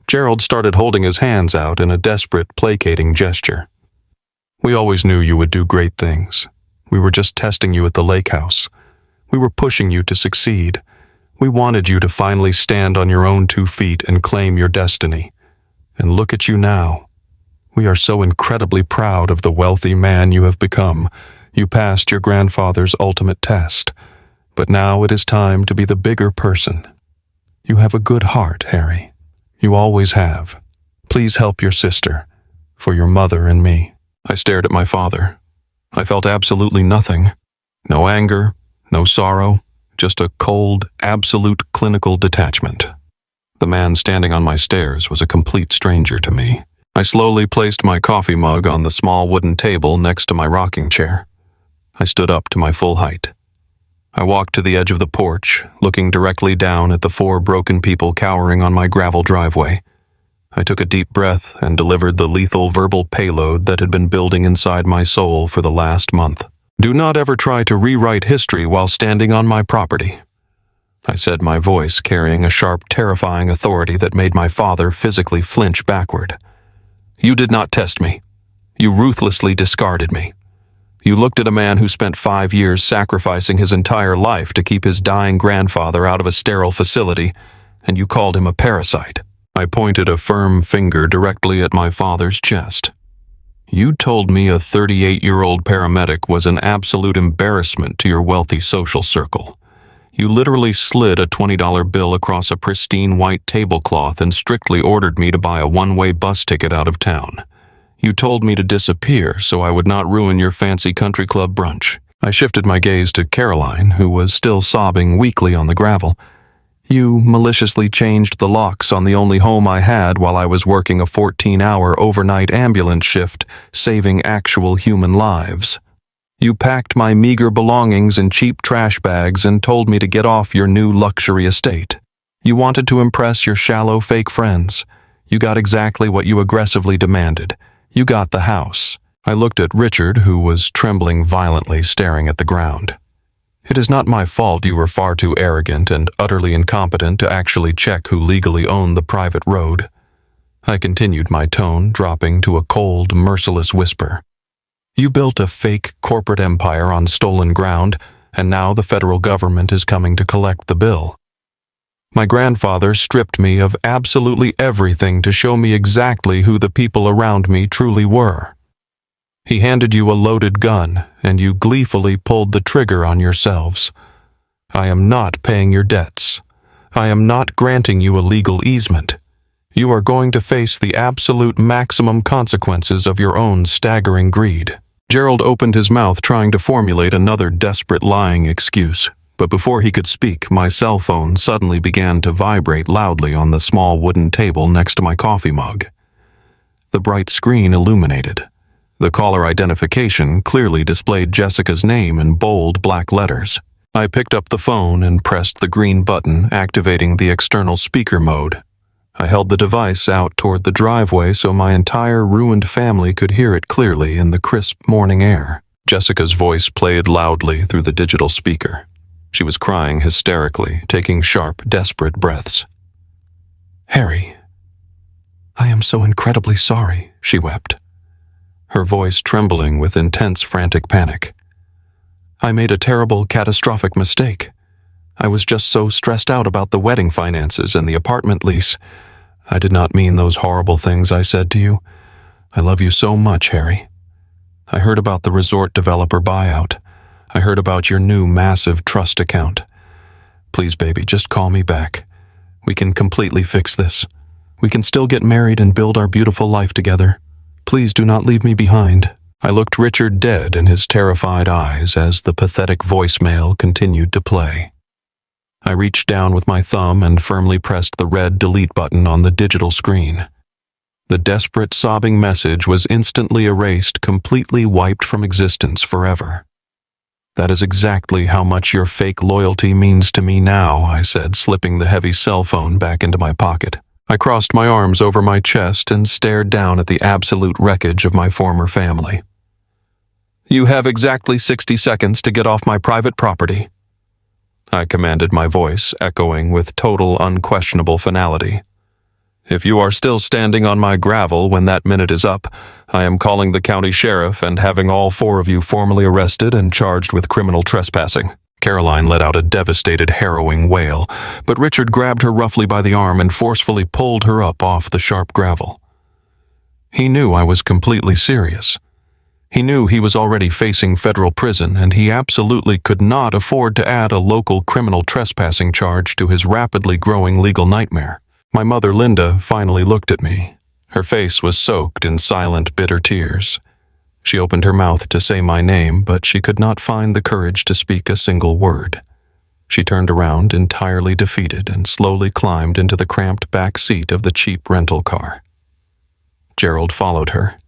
Speaker 1: Gerald started holding his hands out in a desperate, placating gesture. "We always knew you would do great things. We were just testing you at the lake house. We were pushing you to succeed. We wanted you to finally stand on your own 2 feet and claim your destiny. And look at you now. We are so incredibly proud of the wealthy man you have become. You passed your grandfather's ultimate test. But now it is time to be the bigger person. You have a good heart, Harry. You always have. Please help your sister, for your mother and me." I stared at my father. I felt absolutely nothing. No anger, no sorrow. Just a cold, absolute clinical detachment. The man standing on my stairs was a complete stranger to me. I slowly placed my coffee mug on the small wooden table next to my rocking chair. I stood up to my full height. I walked to the edge of the porch, looking directly down at the 4 broken people cowering on my gravel driveway. I took a deep breath and delivered the lethal verbal payload that had been building inside my soul for the last month. "Do not ever try to rewrite history while standing on my property. I said, my voice carrying a sharp, terrifying authority that made my father physically flinch backward. You did not test me. You ruthlessly discarded me. You looked at a man who spent 5 years sacrificing his entire life to keep his dying grandfather out of a sterile facility, and you called him a parasite. I pointed a firm finger directly at my father's chest. You told me a 38-year-old paramedic was an absolute embarrassment to your wealthy social circle. You literally slid a $20 bill across a pristine white tablecloth and strictly ordered me to buy a one-way bus ticket out of town. You told me to disappear so I would not ruin your fancy country club brunch. I shifted my gaze to Caroline, who was still sobbing weakly on the gravel. You maliciously changed the locks on the only home I had while I was working a 14-hour overnight ambulance shift, saving actual human lives. You packed my meager belongings in cheap trash bags and told me to get off your new luxury estate. You wanted to impress your shallow fake friends. You got exactly what you aggressively demanded. You got the house. I looked at Richard, who was trembling violently, staring at the ground. It is not my fault you were far too arrogant and utterly incompetent to actually check who legally owned the private road. I continued, my tone dropping to a cold, merciless whisper. You built a fake corporate empire on stolen ground, and now the federal government is coming to collect the bill. My grandfather stripped me of absolutely everything to show me exactly who the people around me truly were. He handed you a loaded gun, and you gleefully pulled the trigger on yourselves. I am not paying your debts. I am not granting you a legal easement. You are going to face the absolute maximum consequences of your own staggering greed. Gerald opened his mouth trying to formulate another desperate lying excuse, but before he could speak, my cell phone suddenly began to vibrate loudly on the small wooden table next to my coffee mug. The bright screen illuminated. The caller identification clearly displayed Jessica's name in bold black letters. I picked up the phone and pressed the green button, activating the external speaker mode. I held the device out toward the driveway so my entire ruined family could hear it clearly in the crisp morning air. Jessica's voice played loudly through the digital speaker. She was crying hysterically, taking sharp, desperate breaths. "Harry, I am so incredibly sorry," she wept, her voice trembling with intense, frantic panic. "I made a terrible, catastrophic mistake. I was just so stressed out about the wedding finances and the apartment lease. I did not mean those horrible things I said to you. I love you so much, Harry. I heard about the resort developer buyout. I heard about your new massive trust account. Please, baby, just call me back. We can completely fix this. We can still get married and build our beautiful life together. Please do not leave me behind." I looked Richard dead in his terrified eyes as the pathetic voicemail continued to play. I reached down with my thumb and firmly pressed the red delete button on the digital screen. The desperate, sobbing message was instantly erased, completely wiped from existence forever. "That is exactly how much your fake loyalty means to me now," I said, slipping the heavy cell phone back into my pocket. I crossed my arms over my chest and stared down at the absolute wreckage of my former family. "You have exactly 60 seconds to get off my private property," I commanded, my voice echoing with total, unquestionable finality. "If you are still standing on my gravel when that minute is up, I am calling the county sheriff and having all 4 of you formally arrested and charged with criminal trespassing." Caroline let out a devastated, harrowing wail, but Richard grabbed her roughly by the arm and forcefully pulled her up off the sharp gravel. He knew I was completely serious. He knew he was already facing federal prison, and he absolutely could not afford to add a local criminal trespassing charge to his rapidly growing legal nightmare. My mother, Linda, finally looked at me. Her face was soaked in silent, bitter tears. She opened her mouth to say my name, but she could not find the courage to speak a single word. She turned around, entirely defeated, and slowly climbed into the cramped back seat of the cheap rental car. Gerald followed her.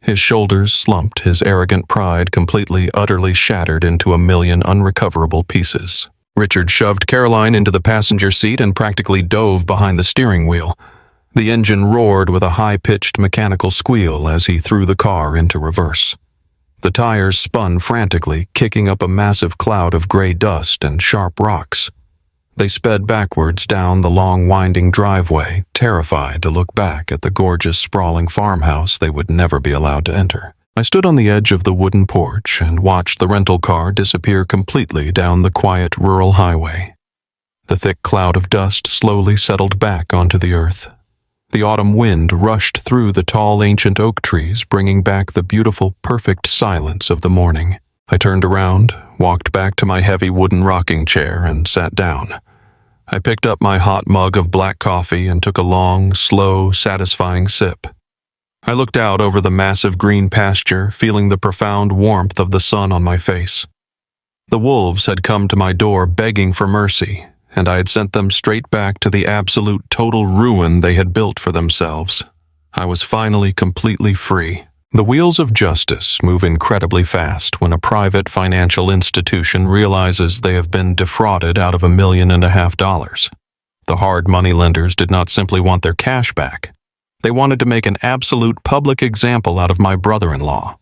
Speaker 1: His shoulders slumped, his arrogant pride completely, utterly shattered into a million unrecoverable pieces. Richard shoved Caroline into the passenger seat and practically dove behind the steering wheel. The engine roared with a high-pitched mechanical squeal as he threw the car into reverse. The tires spun frantically, kicking up a massive cloud of gray dust and sharp rocks. They sped backwards down the long winding driveway, terrified to look back at the gorgeous sprawling farmhouse they would never be allowed to enter. I stood on the edge of the wooden porch and watched the rental car disappear completely down the quiet rural highway. The thick cloud of dust slowly settled back onto the earth. The autumn wind rushed through the tall ancient oak trees, bringing back the beautiful, perfect silence of the morning. I turned around, walked back to my heavy wooden rocking chair, and sat down. I picked up my hot mug of black coffee and took a long, slow, satisfying sip. I looked out over the massive green pasture, feeling the profound warmth of the sun on my face. The wolves had come to my door begging for mercy, and I had sent them straight back to the absolute total ruin they had built for themselves. I was finally completely free. The wheels of justice move incredibly fast when a private financial institution realizes they have been defrauded out of $1.5 million. The hard money lenders did not simply want their cash back. They wanted to make an absolute public example out of my brother-in-law.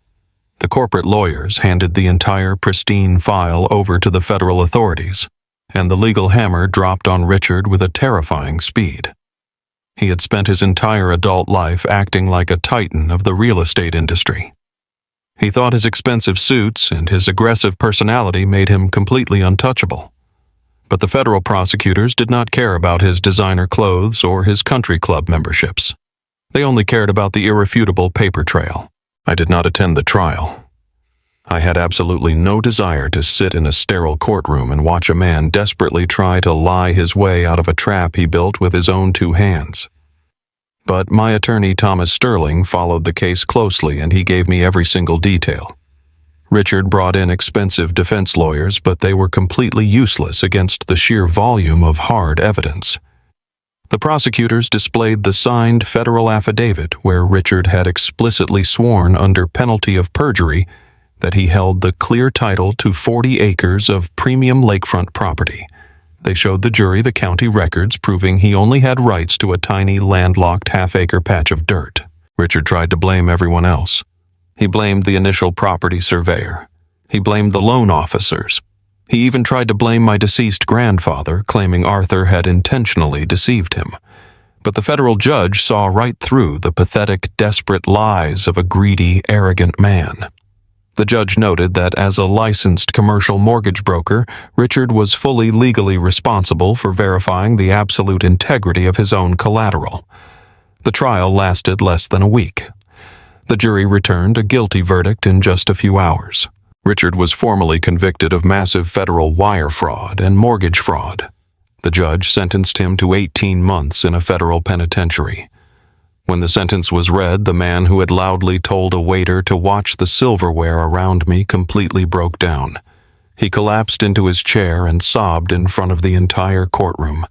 Speaker 1: The corporate lawyers handed the entire pristine file over to the federal authorities, and the legal hammer dropped on Richard with a terrifying speed. He had spent his entire adult life acting like a titan of the real estate industry. He thought his expensive suits and his aggressive personality made him completely untouchable. But the federal prosecutors did not care about his designer clothes or his country club memberships. They only cared about the irrefutable paper trail. I did not attend the trial. I had absolutely no desire to sit in a sterile courtroom and watch a man desperately try to lie his way out of a trap he built with his own 2 hands. But my attorney Thomas Sterling followed the case closely, and he gave me every single detail. Richard brought in expensive defense lawyers, but they were completely useless against the sheer volume of hard evidence. The prosecutors displayed the signed federal affidavit where Richard had explicitly sworn under penalty of perjury that he held the clear title to 40 acres of premium lakefront property. They showed the jury the county records proving he only had rights to a tiny landlocked half-acre patch of dirt. Richard tried to blame everyone else. He blamed the initial property surveyor. He blamed the loan officers. He even tried to blame my deceased grandfather, claiming Arthur had intentionally deceived him. But the federal judge saw right through the pathetic, desperate lies of a greedy, arrogant man. The judge noted that as a licensed commercial mortgage broker, Richard was fully legally responsible for verifying the absolute integrity of his own collateral. The trial lasted less than a week. The jury returned a guilty verdict in just a few hours. Richard was formally convicted of massive federal wire fraud and mortgage fraud. The judge sentenced him to 18 months in a federal penitentiary. When the sentence was read, the man who had loudly told a waiter to watch the silverware around me completely broke down. He collapsed into his chair and sobbed in front of the entire courtroom.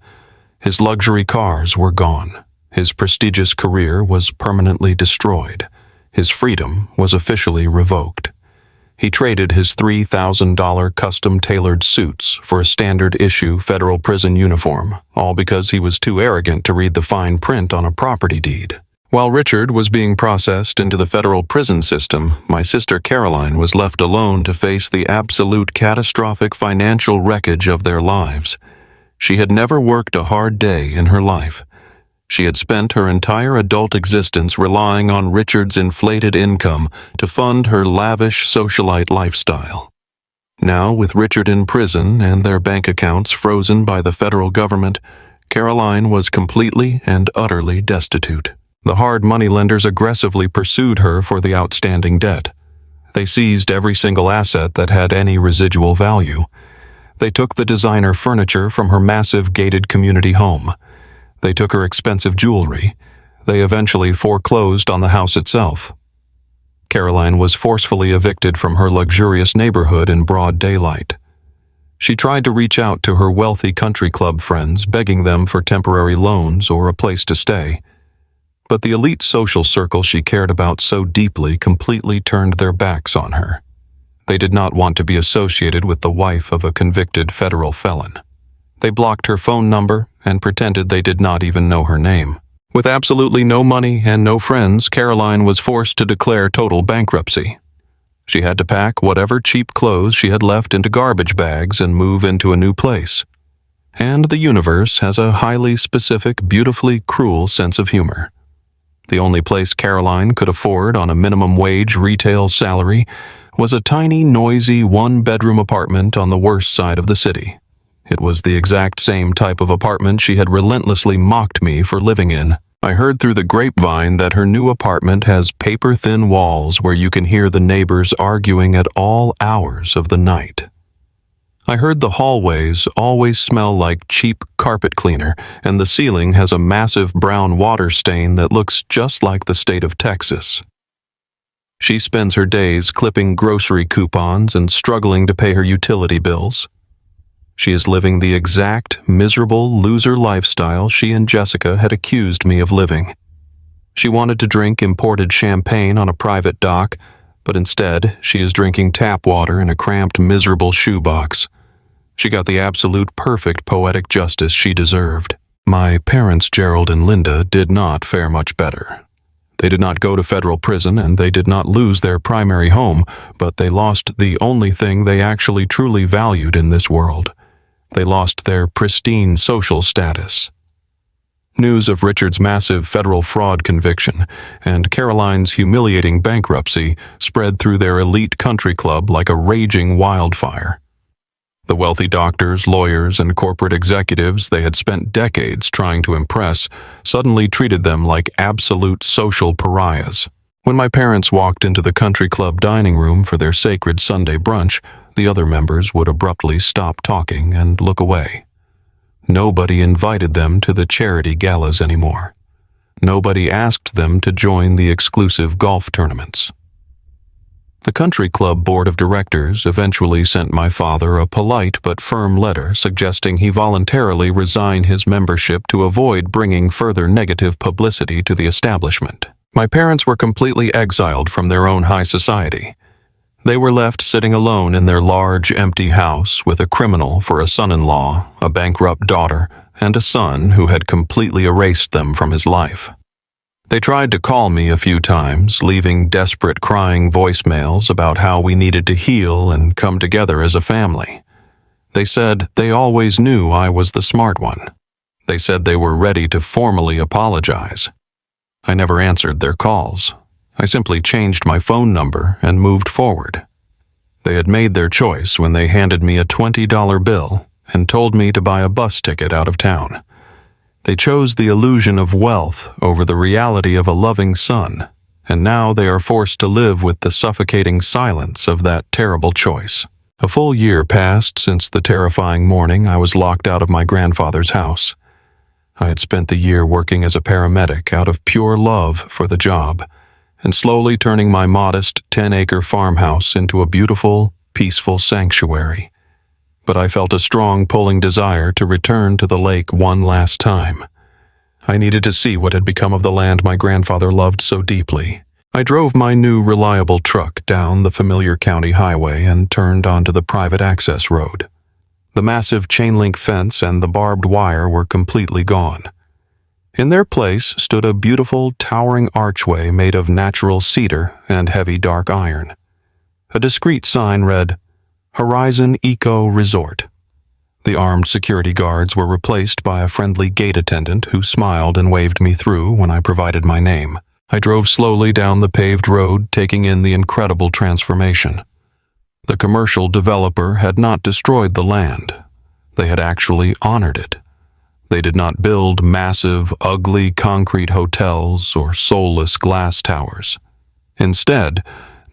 Speaker 1: His luxury cars were gone. His prestigious career was permanently destroyed. His freedom was officially revoked. He traded his $3,000 custom-tailored suits for a standard-issue federal prison uniform, all because he was too arrogant to read the fine print on a property deed. While Richard was being processed into the federal prison system, my sister Caroline was left alone to face the absolute catastrophic financial wreckage of their lives. She had never worked a hard day in her life. She had spent her entire adult existence relying on Richard's inflated income to fund her lavish socialite lifestyle. Now, with Richard in prison and their bank accounts frozen by the federal government, Caroline was completely and utterly destitute. The hard money lenders aggressively pursued her for the outstanding debt. They seized every single asset that had any residual value. They took the designer furniture from her massive gated community home. They took her expensive jewelry. They eventually foreclosed on the house itself. Caroline was forcefully evicted from her luxurious neighborhood in broad daylight. She tried to reach out to her wealthy country club friends, begging them for temporary loans or a place to stay. But the elite social circle she cared about so deeply completely turned their backs on her. They did not want to be associated with the wife of a convicted federal felon. They blocked her phone number and pretended they did not even know her name. With absolutely no money and no friends, Caroline was forced to declare total bankruptcy. She had to pack whatever cheap clothes she had left into garbage bags and move into a new place. And the universe has a highly specific, beautifully cruel sense of humor. The only place Caroline could afford on a minimum wage retail salary was a tiny, noisy, one-bedroom apartment on the worst side of the city. It was the exact same type of apartment she had relentlessly mocked me for living in. I heard through the grapevine that her new apartment has paper-thin walls where you can hear the neighbors arguing at all hours of the night. I heard the hallways always smell like cheap carpet cleaner, and the ceiling has a massive brown water stain that looks just like the state of Texas. She spends her days clipping grocery coupons and struggling to pay her utility bills. She is living the exact miserable loser lifestyle she and Jessica had accused me of living. She wanted to drink imported champagne on a private dock, but instead she is drinking tap water in a cramped, miserable shoebox. She got the absolute perfect poetic justice she deserved. My parents, Gerald and Linda, did not fare much better. They did not go to federal prison and they did not lose their primary home, but they lost the only thing they actually truly valued in this world. They lost their pristine social status. News of Richard's massive federal fraud conviction and Caroline's humiliating bankruptcy spread through their elite country club like a raging wildfire. The wealthy doctors, lawyers, and corporate executives they had spent decades trying to impress suddenly treated them like absolute social pariahs. When my parents walked into the country club dining room for their sacred Sunday brunch, the other members would abruptly stop talking and look away. Nobody invited them to the charity galas anymore. Nobody asked them to join the exclusive golf tournaments. The country club board of directors eventually sent my father a polite but firm letter suggesting he voluntarily resign his membership to avoid bringing further negative publicity to the establishment. My parents were completely exiled from their own high society. They were left sitting alone in their large, empty house with a criminal for a son-in-law, a bankrupt daughter, and a son who had completely erased them from his life. They tried to call me a few times, leaving desperate crying voicemails about how we needed to heal and come together as a family. They said they always knew I was the smart one. They said they were ready to formally apologize. I never answered their calls. I simply changed my phone number and moved forward. They had made their choice when they handed me a $20 bill and told me to buy a bus ticket out of town. They chose the illusion of wealth over the reality of a loving son, and now they are forced to live with the suffocating silence of that terrible choice. A full year passed since the terrifying morning I was locked out of my grandfather's house. I had spent the year working as a paramedic out of pure love for the job, and slowly turning my modest 10-acre farmhouse into a beautiful, peaceful sanctuary. But I felt a strong pulling desire to return to the lake one last time. I needed to see what had become of the land my grandfather loved so deeply. I drove my new reliable truck down the familiar county highway and turned onto the private access road. The massive chain-link fence and the barbed wire were completely gone. In their place stood a beautiful, towering archway made of natural cedar and heavy dark iron. A discreet sign read, Horizon Eco Resort. The armed security guards were replaced by a friendly gate attendant who smiled and waved me through when I provided my name. I drove slowly down the paved road, taking in the incredible transformation. The commercial developer had not destroyed the land. They had actually honored it. They did not build massive, ugly concrete hotels or soulless glass towers. Instead,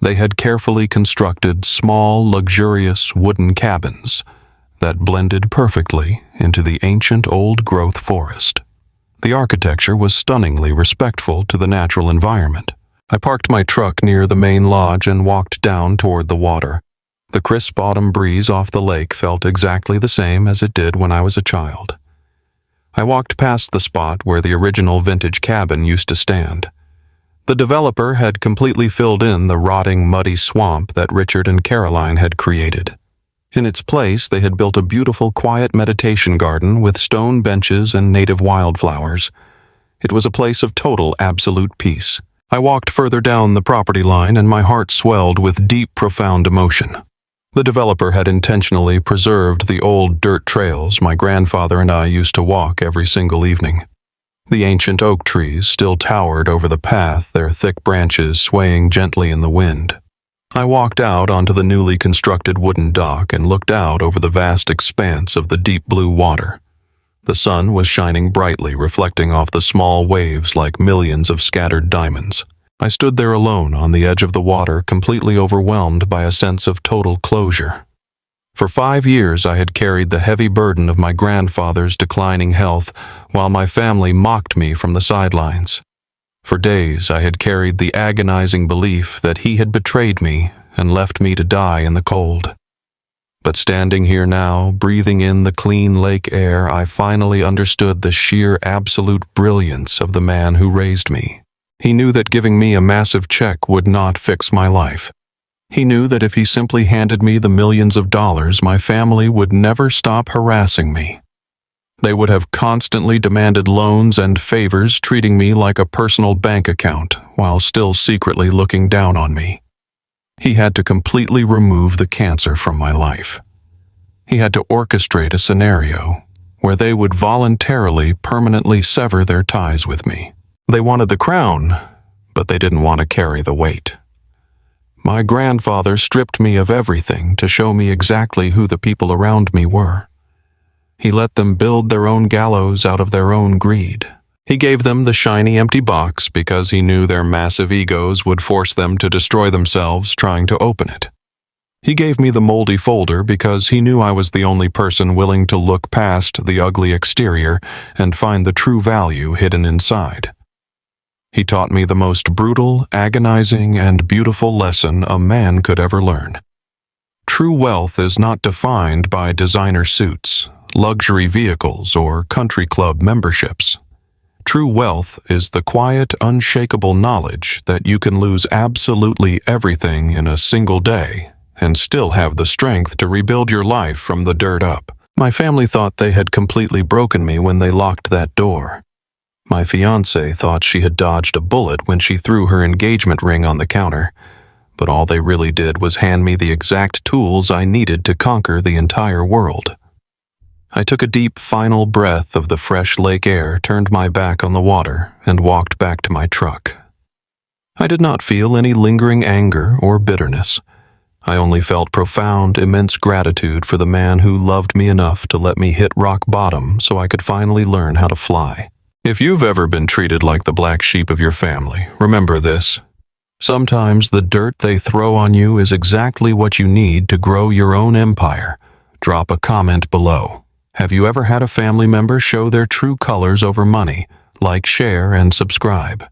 Speaker 1: they had carefully constructed small, luxurious wooden cabins that blended perfectly into the ancient old-growth forest. The architecture was stunningly respectful to the natural environment. I parked my truck near the main lodge and walked down toward the water. The crisp autumn breeze off the lake felt exactly the same as it did when I was a child. I walked past the spot where the original vintage cabin used to stand. The developer had completely filled in the rotting, muddy swamp that Richard and Caroline had created. In its place, they had built a beautiful, quiet meditation garden with stone benches and native wildflowers. It was a place of total, absolute peace. I walked further down the property line and my heart swelled with deep, profound emotion. The developer had intentionally preserved the old dirt trails my grandfather and I used to walk every single evening. The ancient oak trees still towered over the path, their thick branches swaying gently in the wind. I walked out onto the newly constructed wooden dock and looked out over the vast expanse of the deep blue water. The sun was shining brightly, reflecting off the small waves like millions of scattered diamonds. I stood there alone on the edge of the water, completely overwhelmed by a sense of total closure. For 5 years I had carried the heavy burden of my grandfather's declining health, while my family mocked me from the sidelines. For days I had carried the agonizing belief that he had betrayed me and left me to die in the cold. But standing here now, breathing in the clean lake air, I finally understood the sheer absolute brilliance of the man who raised me. He knew that giving me a massive check would not fix my life. He knew that if he simply handed me the millions of dollars, my family would never stop harassing me. They would have constantly demanded loans and favors, treating me like a personal bank account, while still secretly looking down on me. He had to completely remove the cancer from my life. He had to orchestrate a scenario where they would voluntarily, permanently sever their ties with me. They wanted the crown, but they didn't want to carry the weight. My grandfather stripped me of everything to show me exactly who the people around me were. He let them build their own gallows out of their own greed. He gave them the shiny empty box because he knew their massive egos would force them to destroy themselves trying to open it. He gave me the moldy folder because he knew I was the only person willing to look past the ugly exterior and find the true value hidden inside. He taught me the most brutal, agonizing, and beautiful lesson a man could ever learn. True wealth is not defined by designer suits, luxury vehicles, or country club memberships. True wealth is the quiet, unshakable knowledge that you can lose absolutely everything in a single day and still have the strength to rebuild your life from the dirt up. My family thought they had completely broken me when they locked that door. My fiancée thought she had dodged a bullet when she threw her engagement ring on the counter, but all they really did was hand me the exact tools I needed to conquer the entire world. I took a deep, final breath of the fresh lake air, turned my back on the water, and walked back to my truck. I did not feel any lingering anger or bitterness. I only felt profound, immense gratitude for the man who loved me enough to let me hit rock bottom so I could finally learn how to fly. If you've ever been treated like the black sheep of your family, remember this. Sometimes the dirt they throw on you is exactly what you need to grow your own empire. Drop a comment below. Have you ever had a family member show their true colors over money? Like, share, and subscribe.